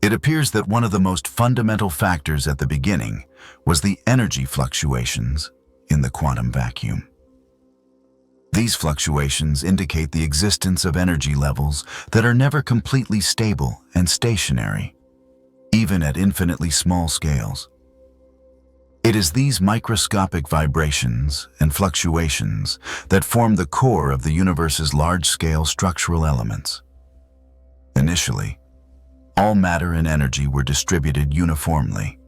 it appears that one of the most fundamental factors at the beginning was the energy fluctuations in the quantum vacuum. These fluctuations indicate the existence of energy levels that are never completely stable and stationary, even at infinitely small scales. It is these microscopic vibrations and fluctuations that form the core of the universe's large-scale structural elements. Initially, all matter and energy were distributed uniformly.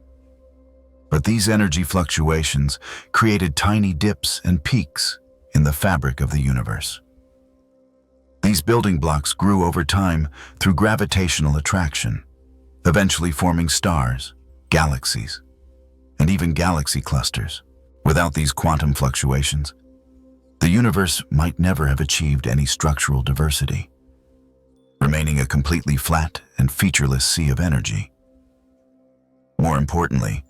But these energy fluctuations created tiny dips and peaks in the fabric of the universe. These building blocks grew over time through gravitational attraction, eventually forming stars, galaxies, and even galaxy clusters. Without these quantum fluctuations, the universe might never have achieved any structural diversity, remaining a completely flat and featureless sea of energy. More importantly,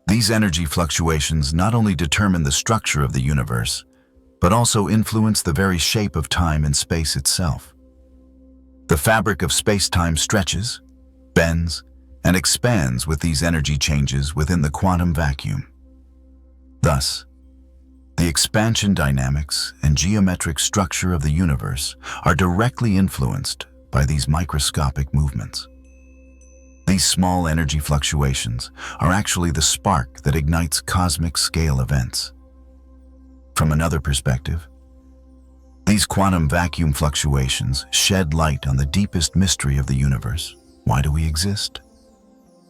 these energy fluctuations not only determine the structure of the universe, but also influence the very shape of time and space itself. The fabric of space-time stretches, bends, and expands with these energy changes within the quantum vacuum. Thus, the expansion dynamics and geometric structure of the universe are directly influenced by these microscopic movements. These small energy fluctuations are actually the spark that ignites cosmic scale events. From another perspective, these quantum vacuum fluctuations shed light on the deepest mystery of the universe. Why do we exist?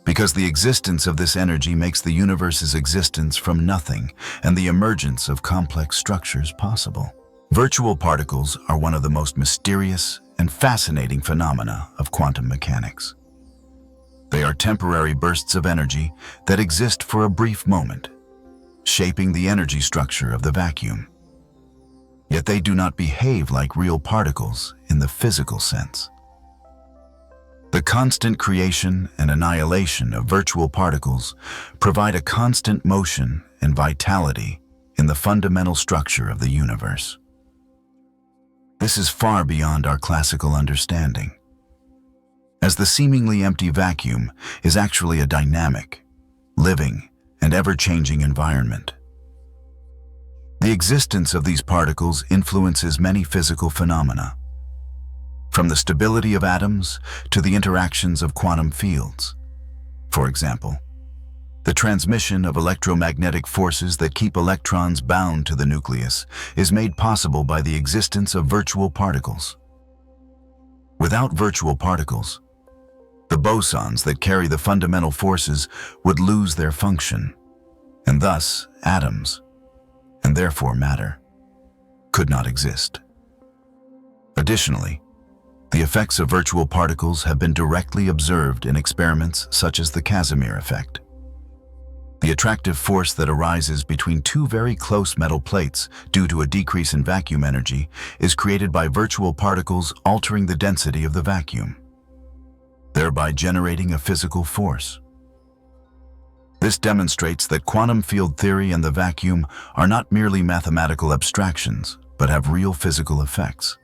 Because the existence of this energy makes the universe's existence from nothing and the emergence of complex structures possible. Virtual particles are one of the most mysterious and fascinating phenomena of quantum mechanics. They are temporary bursts of energy that exist for a brief moment, shaping the energy structure of the vacuum. Yet they do not behave like real particles in the physical sense. The constant creation and annihilation of virtual particles provide a constant motion and vitality in the fundamental structure of the universe. This is far beyond our classical understanding, as the seemingly empty vacuum is actually a dynamic, living, and ever-changing environment. The existence of these particles influences many physical phenomena, from the stability of atoms to the interactions of quantum fields. For example, the transmission of electromagnetic forces that keep electrons bound to the nucleus is made possible by the existence of virtual particles. Without virtual particles, the bosons that carry the fundamental forces would lose their function, and thus atoms, and therefore matter, could not exist. Additionally, the effects of virtual particles have been directly observed in experiments such as the Casimir effect. The attractive force that arises between two very close metal plates due to a decrease in vacuum energy is created by virtual particles altering the density of the vacuum, thereby generating a physical force. This demonstrates that quantum field theory and the vacuum are not merely mathematical abstractions, but have real physical effects.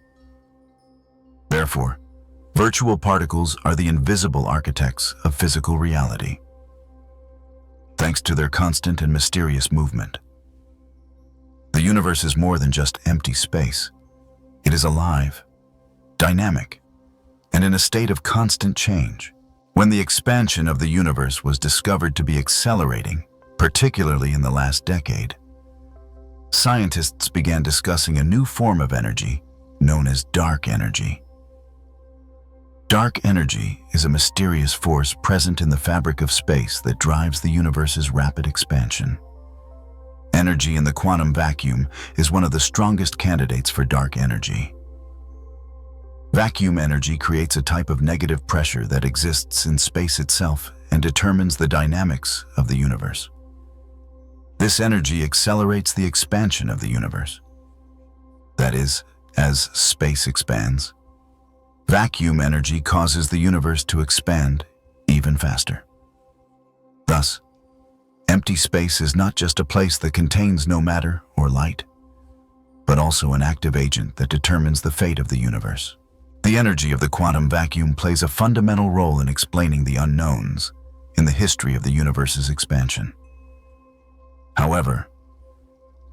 Therefore, virtual particles are the invisible architects of physical reality, thanks to their constant and mysterious movement. The universe is more than just empty space. It is alive, dynamic, and in a state of constant change. When the expansion of the universe was discovered to be accelerating, particularly in the last decade, scientists began discussing a new form of energy known as dark energy. Dark energy is a mysterious force present in the fabric of space that drives the universe's rapid expansion. Energy in the quantum vacuum is one of the strongest candidates for dark energy. Vacuum energy creates a type of negative pressure that exists in space itself and determines the dynamics of the universe. This energy accelerates the expansion of the universe. That is, as space expands, vacuum energy causes the universe to expand even faster. Thus, empty space is not just a place that contains no matter or light, but also an active agent that determines the fate of the universe. The energy of the quantum vacuum plays a fundamental role in explaining the unknowns in the history of the universe's expansion. However,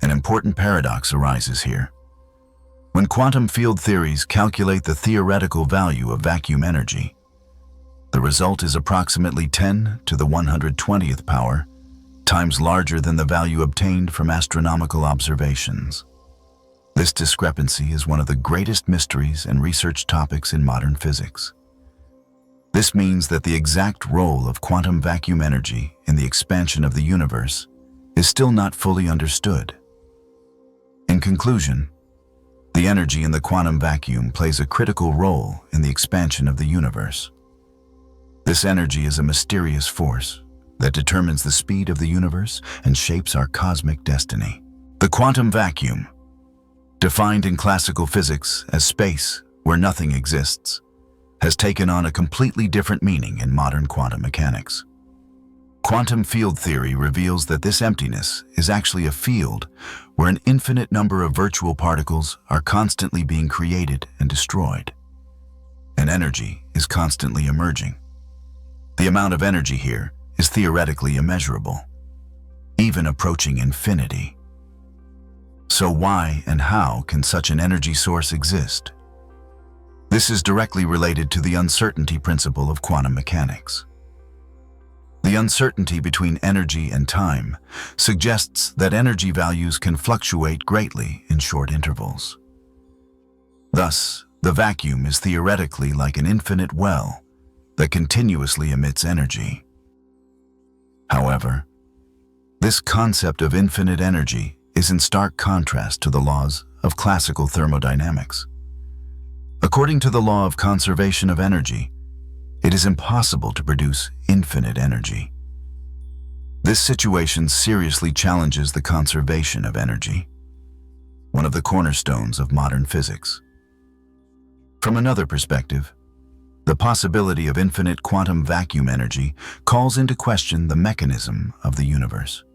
an important paradox arises here. When quantum field theories calculate the theoretical value of vacuum energy, the result is approximately 10 to the 120th power times larger than the value obtained from astronomical observations. This discrepancy is one of the greatest mysteries and research topics in modern physics. This means that the exact role of quantum vacuum energy in the expansion of the universe is still not fully understood. In conclusion, The energy in the quantum vacuum plays a critical role in the expansion of the universe. This energy is a mysterious force that determines the speed of the universe and shapes our cosmic destiny. The quantum vacuum, defined in classical physics as space where nothing exists, has taken on a completely different meaning in modern quantum mechanics. Quantum field theory reveals that this emptiness is actually a field where an infinite number of virtual particles are constantly being created and destroyed. And energy is constantly emerging. The amount of energy here is theoretically immeasurable, even approaching infinity. So why and how can such an energy source exist? This is directly related to the uncertainty principle of quantum mechanics. The uncertainty between energy and time suggests that energy values can fluctuate greatly in short intervals. Thus, the vacuum is theoretically like an infinite well that continuously emits energy. However, this concept of infinite energy is in stark contrast to the laws of classical thermodynamics. According to the law of conservation of energy, it is impossible to produce infinite energy. This situation seriously challenges the conservation of energy, one of the cornerstones of modern physics. From another perspective, the possibility of infinite quantum vacuum energy calls into question the mechanism of the universe.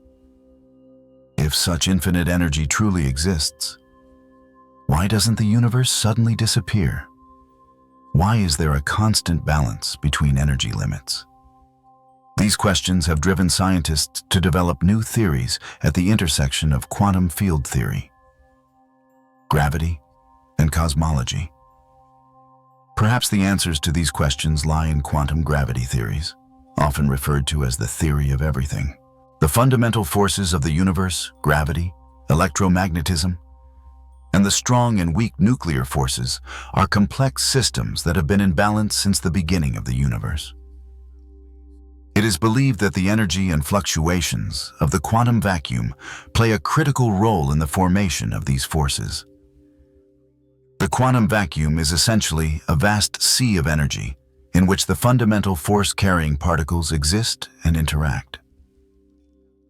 If such infinite energy truly exists, why doesn't the universe suddenly disappear? Why is there a constant balance between energy limits? These questions have driven scientists to develop new theories at the intersection of quantum field theory, gravity, and cosmology. Perhaps the answers to these questions lie in quantum gravity theories, often referred to as the theory of everything. The fundamental forces of the universe, gravity, electromagnetism, and the strong and weak nuclear forces are complex systems that have been in balance since the beginning of the universe. It is believed that the energy and fluctuations of the quantum vacuum play a critical role in the formation of these forces. The quantum vacuum is essentially a vast sea of energy in which the fundamental force-carrying particles exist and interact.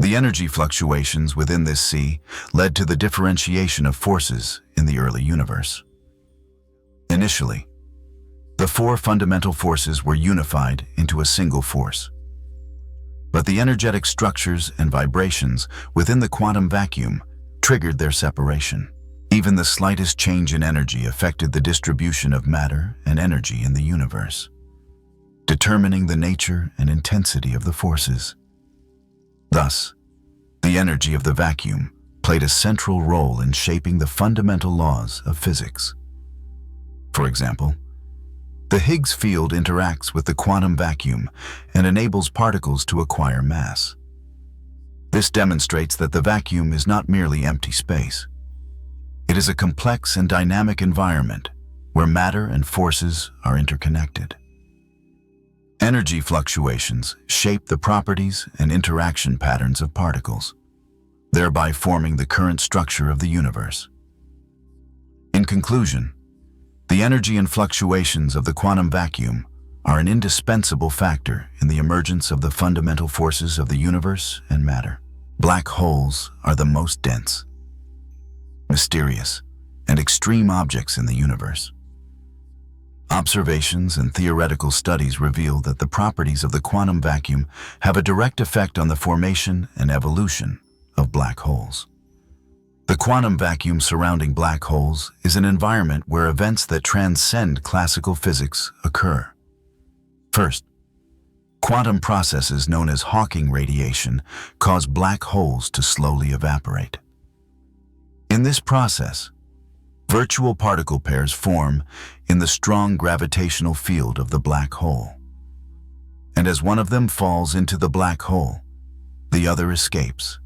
The energy fluctuations within this sea led to the differentiation of forces in the early universe. Initially, the four fundamental forces were unified into a single force. But the energetic structures and vibrations within the quantum vacuum triggered their separation. Even the slightest change in energy affected the distribution of matter and energy in the universe, determining the nature and intensity of the forces. Thus, the energy of the vacuum played a central role in shaping the fundamental laws of physics. For example, the Higgs field interacts with the quantum vacuum and enables particles to acquire mass. This demonstrates that the vacuum is not merely empty space. It is a complex and dynamic environment where matter and forces are interconnected. Energy fluctuations shape the properties and interaction patterns of particles, thereby forming the current structure of the universe. In conclusion, the energy and fluctuations of the quantum vacuum are an indispensable factor in the emergence of the fundamental forces of the universe and matter. Black holes are the most dense, mysterious, and extreme objects in the universe. Observations and theoretical studies reveal that the properties of the quantum vacuum have a direct effect on the formation and evolution of black holes. The quantum vacuum surrounding black holes is an environment where events that transcend classical physics occur. First, quantum processes known as Hawking radiation cause black holes to slowly evaporate. In this process, virtual particle pairs form in the strong gravitational field of the black hole. And as one of them falls into the black hole, the other escapes,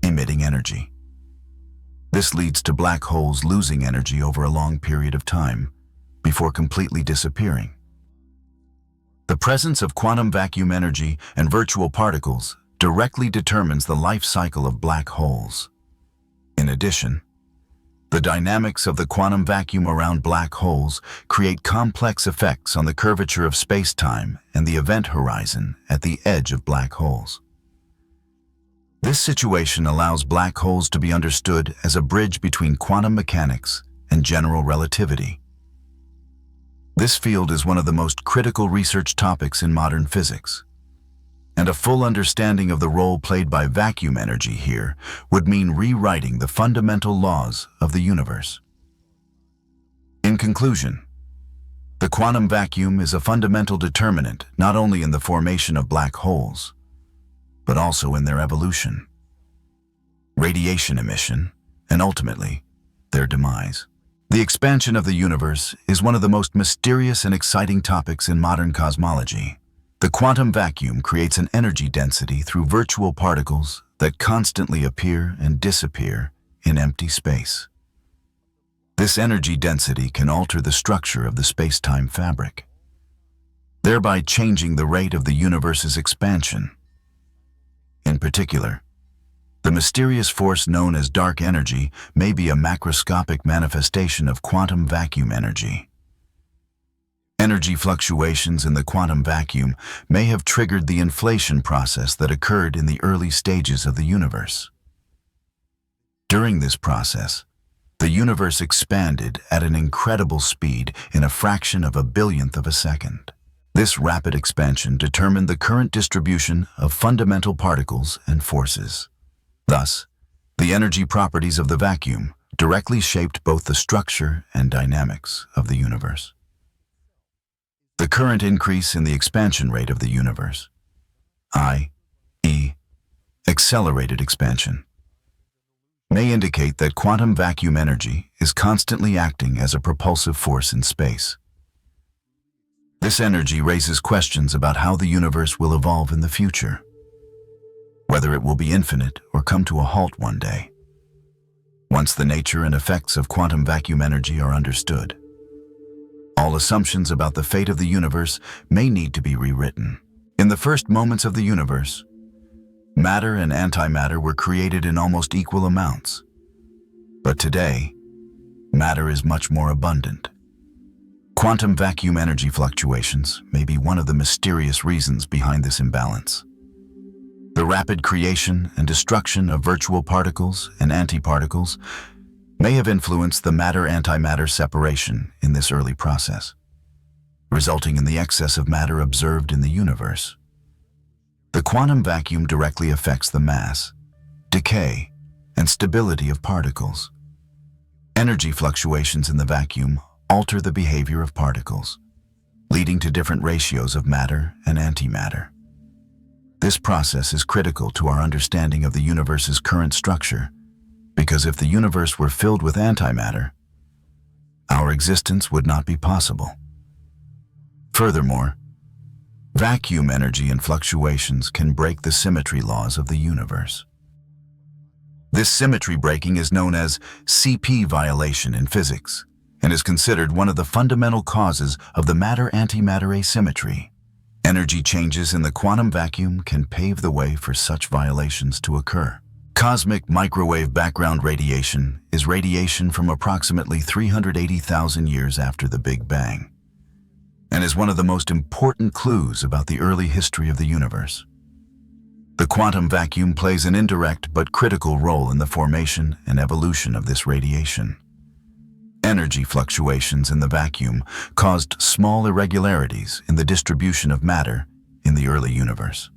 emitting energy. This leads to black holes losing energy over a long period of time before completely disappearing. The presence of quantum vacuum energy and virtual particles directly determines the life cycle of black holes. In addition, The dynamics of the quantum vacuum around black holes create complex effects on the curvature of space-time and the event horizon at the edge of black holes. This situation allows black holes to be understood as a bridge between quantum mechanics and general relativity. This field is one of the most critical research topics in modern physics, and a full understanding of the role played by vacuum energy here would mean rewriting the fundamental laws of the universe. In conclusion, the quantum vacuum is a fundamental determinant not only in the formation of black holes, but also in their evolution, radiation emission, and ultimately, their demise. The expansion of the universe is one of the most mysterious and exciting topics in modern cosmology. The quantum vacuum creates an energy density through virtual particles that constantly appear and disappear in empty space. This energy density can alter the structure of the space-time fabric, thereby changing the rate of the universe's expansion. In particular, the mysterious force known as dark energy may be a macroscopic manifestation of quantum vacuum energy. Energy fluctuations in the quantum vacuum may have triggered the inflation process that occurred in the early stages of the universe. During this process, the universe expanded at an incredible speed in a fraction of a billionth of a second. This rapid expansion determined the current distribution of fundamental particles and forces. Thus, the energy properties of the vacuum directly shaped both the structure and dynamics of the universe. The current increase in the expansion rate of the universe, i.e., accelerated expansion, may indicate that quantum vacuum energy is constantly acting as a propulsive force in space. This energy raises questions about how the universe will evolve in the future, whether it will be infinite or come to a halt one day. Once the nature and effects of quantum vacuum energy are understood, all assumptions about the fate of the universe may need to be rewritten. In the first moments of the universe, matter and antimatter were created in almost equal amounts. But today, matter is much more abundant. Quantum vacuum energy fluctuations may be one of the mysterious reasons behind this imbalance. The rapid creation and destruction of virtual particles and antiparticles may have influenced the matter-antimatter separation in this early process, resulting in the excess of matter observed in the universe. The quantum vacuum directly affects the mass, decay, and stability of particles. Energy fluctuations in the vacuum alter the behavior of particles, leading to different ratios of matter and antimatter. This process is critical to our understanding of the universe's current structure, because if the universe were filled with antimatter, our existence would not be possible. Furthermore, vacuum energy and fluctuations can break the symmetry laws of the universe. This symmetry breaking is known as CP violation in physics, and is considered one of the fundamental causes of the matter-antimatter asymmetry. Energy changes in the quantum vacuum can pave the way for such violations to occur. Cosmic microwave background radiation is radiation from approximately 380,000 years after the Big Bang, and is one of the most important clues about the early history of the universe. The quantum vacuum plays an indirect but critical role in the formation and evolution of this radiation. Energy fluctuations in the vacuum caused small irregularities in the distribution of matter in the early universe.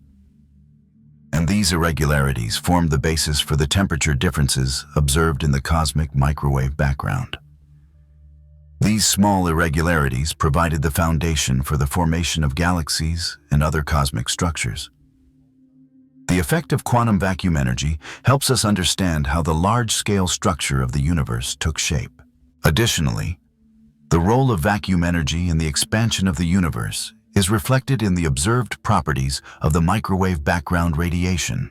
And these irregularities formed the basis for the temperature differences observed in the cosmic microwave background. These small irregularities provided the foundation for the formation of galaxies and other cosmic structures. The effect of quantum vacuum energy helps us understand how the large-scale structure of the universe took shape. Additionally, the role of vacuum energy in the expansion of the universe is reflected in the observed properties of the microwave background radiation.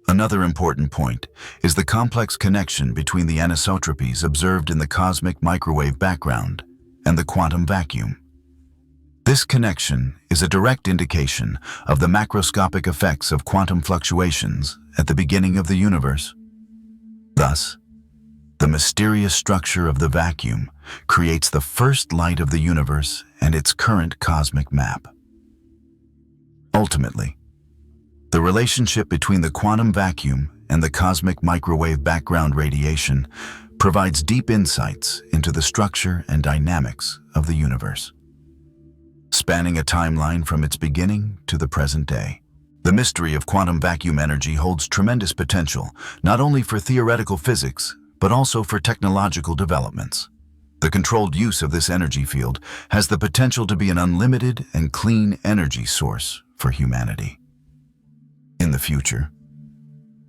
Another important point is the complex connection between the anisotropies observed in the cosmic microwave background and the quantum vacuum. This connection is a direct indication of the macroscopic effects of quantum fluctuations at the beginning of the universe. Thus, The mysterious structure of the vacuum creates the first light of the universe and its current cosmic map. Ultimately, the relationship between the quantum vacuum and the cosmic microwave background radiation provides deep insights into the structure and dynamics of the universe, spanning a timeline from its beginning to the present day. The mystery of quantum vacuum energy holds tremendous potential, not only for theoretical physics, but also for technological developments. The controlled use of this energy field has the potential to be an unlimited and clean energy source for humanity. In the future,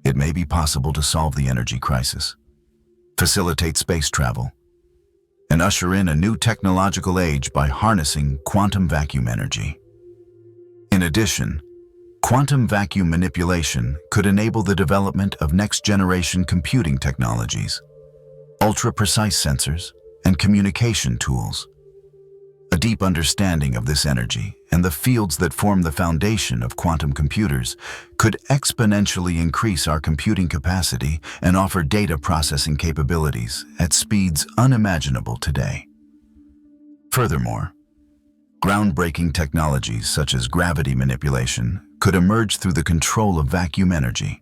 it may be possible to solve the energy crisis, facilitate space travel, and usher in a new technological age by harnessing quantum vacuum energy. In addition, quantum vacuum manipulation could enable the development of next-generation computing technologies, ultra-precise sensors, and communication tools. A deep understanding of this energy and the fields that form the foundation of quantum computers could exponentially increase our computing capacity and offer data processing capabilities at speeds unimaginable today. Furthermore, groundbreaking technologies such as gravity manipulation could emerge through the control of vacuum energy.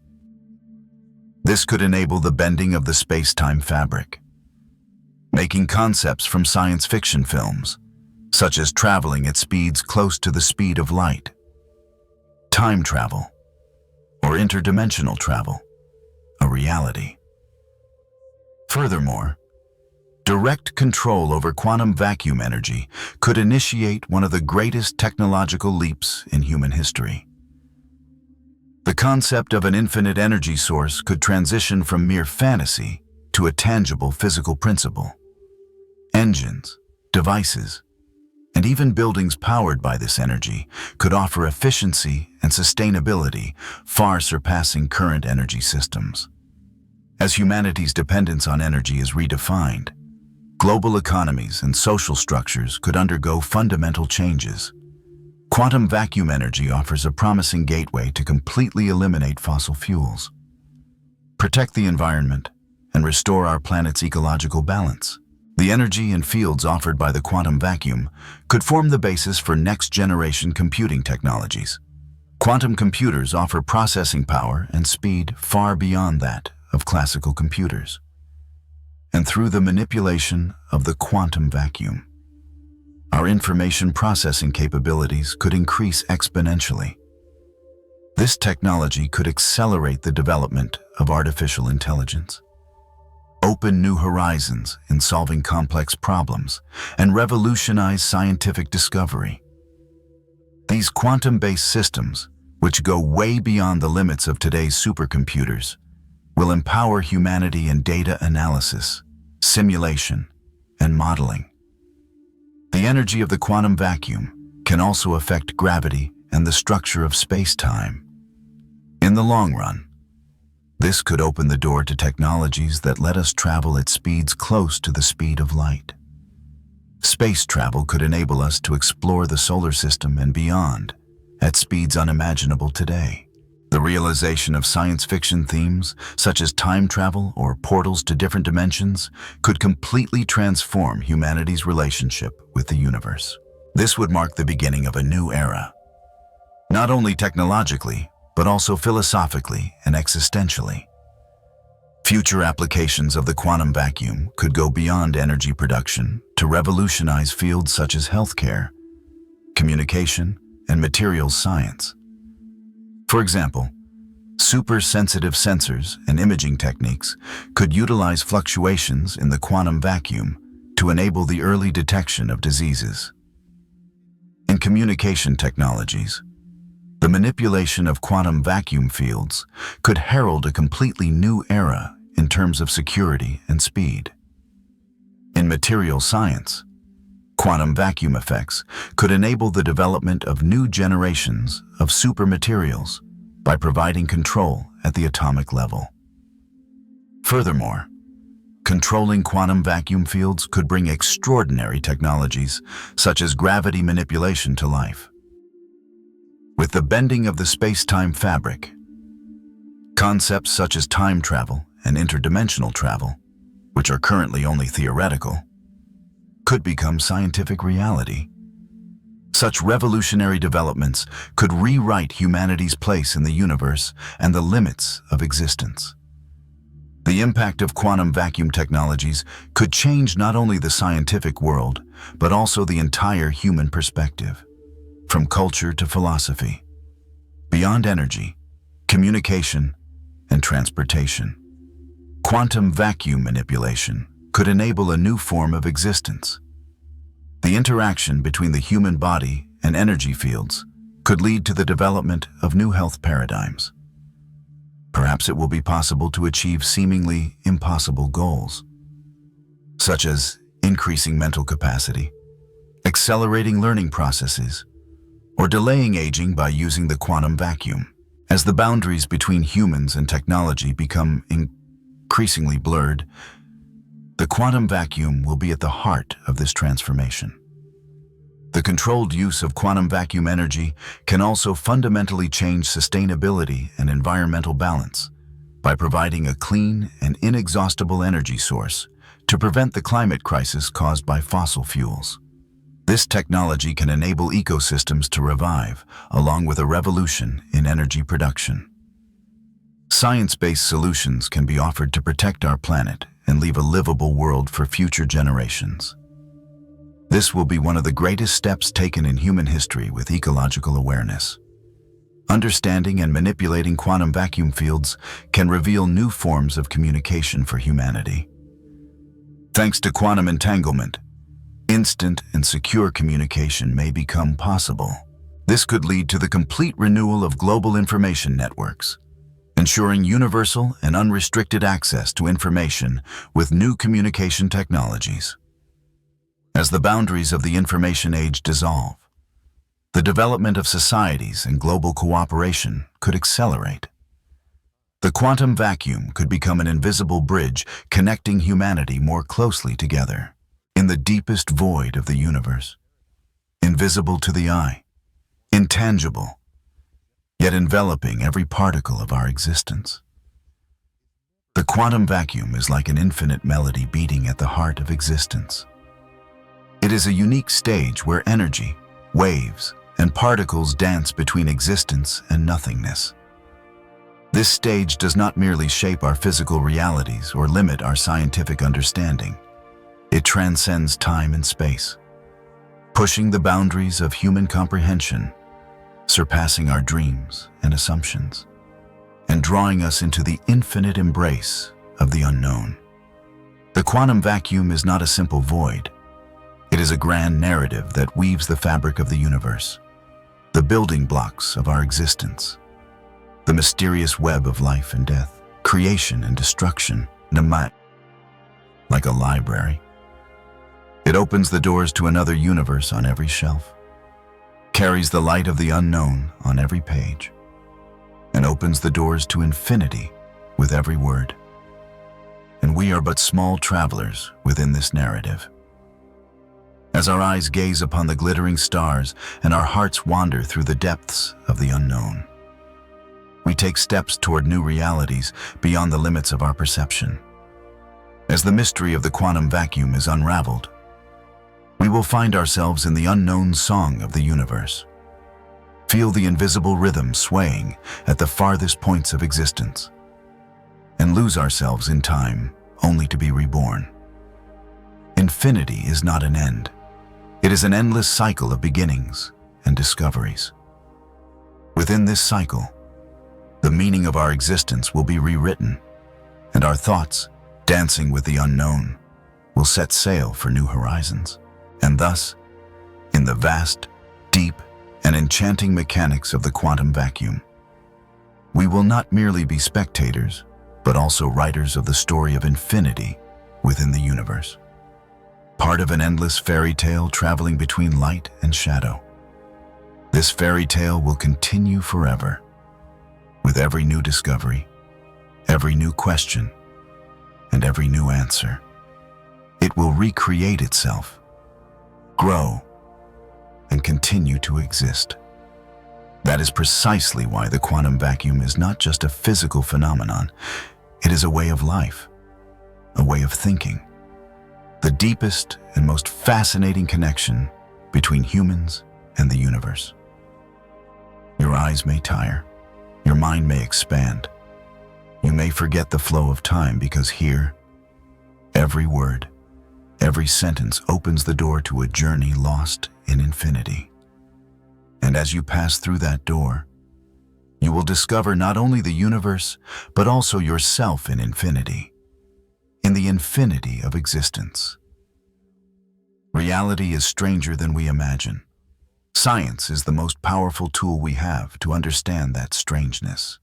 This could enable the bending of the space-time fabric, making concepts from science fiction films, such as traveling at speeds close to the speed of light, time travel, or interdimensional travel, a reality. Furthermore, direct control over quantum vacuum energy could initiate one of the greatest technological leaps in human history. The concept of an infinite energy source could transition from mere fantasy to a tangible physical principle. Engines, devices, and even buildings powered by this energy could offer efficiency and sustainability far surpassing current energy systems. As humanity's dependence on energy is redefined, global economies and social structures could undergo fundamental changes. Quantum vacuum energy offers a promising gateway to completely eliminate fossil fuels, protect the environment, and restore our planet's ecological balance. The energy and fields offered by the quantum vacuum could form the basis for next-generation computing technologies. Quantum computers offer processing power and speed far beyond that of classical computers. And through the manipulation of the quantum vacuum, our information processing capabilities could increase exponentially. This technology could accelerate the development of artificial intelligence, open new horizons in solving complex problems, and revolutionize scientific discovery. These quantum-based systems, which go way beyond the limits of today's supercomputers, will empower humanity in data analysis, simulation, and modeling. The energy of the quantum vacuum can also affect gravity and the structure of space-time. In the long run, this could open the door to technologies that let us travel at speeds close to the speed of light. Space travel could enable us to explore the solar system and beyond at speeds unimaginable today. The realization of science fiction themes, such as time travel or portals to different dimensions, could completely transform humanity's relationship with the universe. This would mark the beginning of a new era, not only technologically, but also philosophically and existentially. Future applications of the quantum vacuum could go beyond energy production to revolutionize fields such as healthcare, communication, and materials science. For example, super-sensitive sensors and imaging techniques could utilize fluctuations in the quantum vacuum to enable the early detection of diseases. In communication technologies, the manipulation of quantum vacuum fields could herald a completely new era in terms of security and speed. In material science, quantum vacuum effects could enable the development of new generations of supermaterials by providing control at the atomic level. Furthermore, controlling quantum vacuum fields could bring extraordinary technologies such as gravity manipulation to life. With the bending of the space-time fabric, concepts such as time travel and interdimensional travel which are currently only theoretical, could become scientific reality. Such revolutionary developments could rewrite humanity's place in the universe and the limits of existence. The impact of quantum vacuum technologies could change not only the scientific world, but also the entire human perspective, from culture to philosophy, beyond energy, communication, and transportation. Quantum vacuum manipulation could enable a new form of existence. The interaction between the human body and energy fields could lead to the development of new health paradigms. Perhaps it will be possible to achieve seemingly impossible goals, such as increasing mental capacity, accelerating learning processes, or delaying aging by using the quantum vacuum. As the boundaries between humans and technology become increasingly blurred, the quantum vacuum will be at the heart of this transformation. The controlled use of quantum vacuum energy can also fundamentally change sustainability and environmental balance by providing a clean and inexhaustible energy source to prevent the climate crisis caused by fossil fuels. This technology can enable ecosystems to revive, along with a revolution in energy production. Science-based solutions can be offered to protect our planet and leave a livable world for future generations. This will be one of the greatest steps taken in human history with ecological awareness. Understanding and manipulating quantum vacuum fields can reveal new forms of communication for humanity. Thanks to quantum entanglement, instant and secure communication may become possible. This could lead to the complete renewal of global information networks, ensuring universal and unrestricted access to information with new communication technologies. As the boundaries of the information age dissolve, the development of societies and global cooperation could accelerate. The quantum vacuum could become an invisible bridge connecting humanity more closely together in the deepest void of the universe, invisible to the eye, intangible, yet enveloping every particle of our existence. The quantum vacuum is like an infinite melody beating at the heart of existence. It is a unique stage where energy, waves, and particles dance between existence and nothingness. This stage does not merely shape our physical realities or limit our scientific understanding. It transcends time and space, pushing the boundaries of human comprehension, surpassing our dreams and assumptions, and drawing us into the infinite embrace of the unknown. The quantum vacuum is not a simple void. It is a grand narrative that weaves the fabric of the universe, the building blocks of our existence, the mysterious web of life and death, creation and destruction, like a library. It opens the doors to another universe on every shelf, carries the light of the unknown on every page, and opens the doors to infinity with every word. And we are but small travelers within this narrative. As our eyes gaze upon the glittering stars and our hearts wander through the depths of the unknown, we take steps toward new realities beyond the limits of our perception. As the mystery of the quantum vacuum is unraveled, we will find ourselves in the unknown song of the universe, feel the invisible rhythm swaying at the farthest points of existence, and lose ourselves in time only to be reborn. Infinity is not an end. It is an endless cycle of beginnings and discoveries. Within this cycle, the meaning of our existence will be rewritten, and our thoughts, dancing with the unknown, will set sail for new horizons. And thus, in the vast, deep, and enchanting mechanics of the quantum vacuum, we will not merely be spectators, but also writers of the story of infinity within the universe. Part of an endless fairy tale traveling between light and shadow. This fairy tale will continue forever, with every new discovery, every new question, and every new answer. It will recreate itself, grow, and continue to exist. That is precisely why the quantum vacuum is not just a physical phenomenon. It is a way of life, a way of thinking, the deepest and most fascinating connection between humans and the universe. Your eyes may tire, your mind may expand. You may forget the flow of time because here, every word, every sentence opens the door to a journey lost in infinity. And as you pass through that door, you will discover not only the universe, but also yourself in infinity, in the infinity of existence. Reality is stranger than we imagine. Science is the most powerful tool we have to understand that strangeness.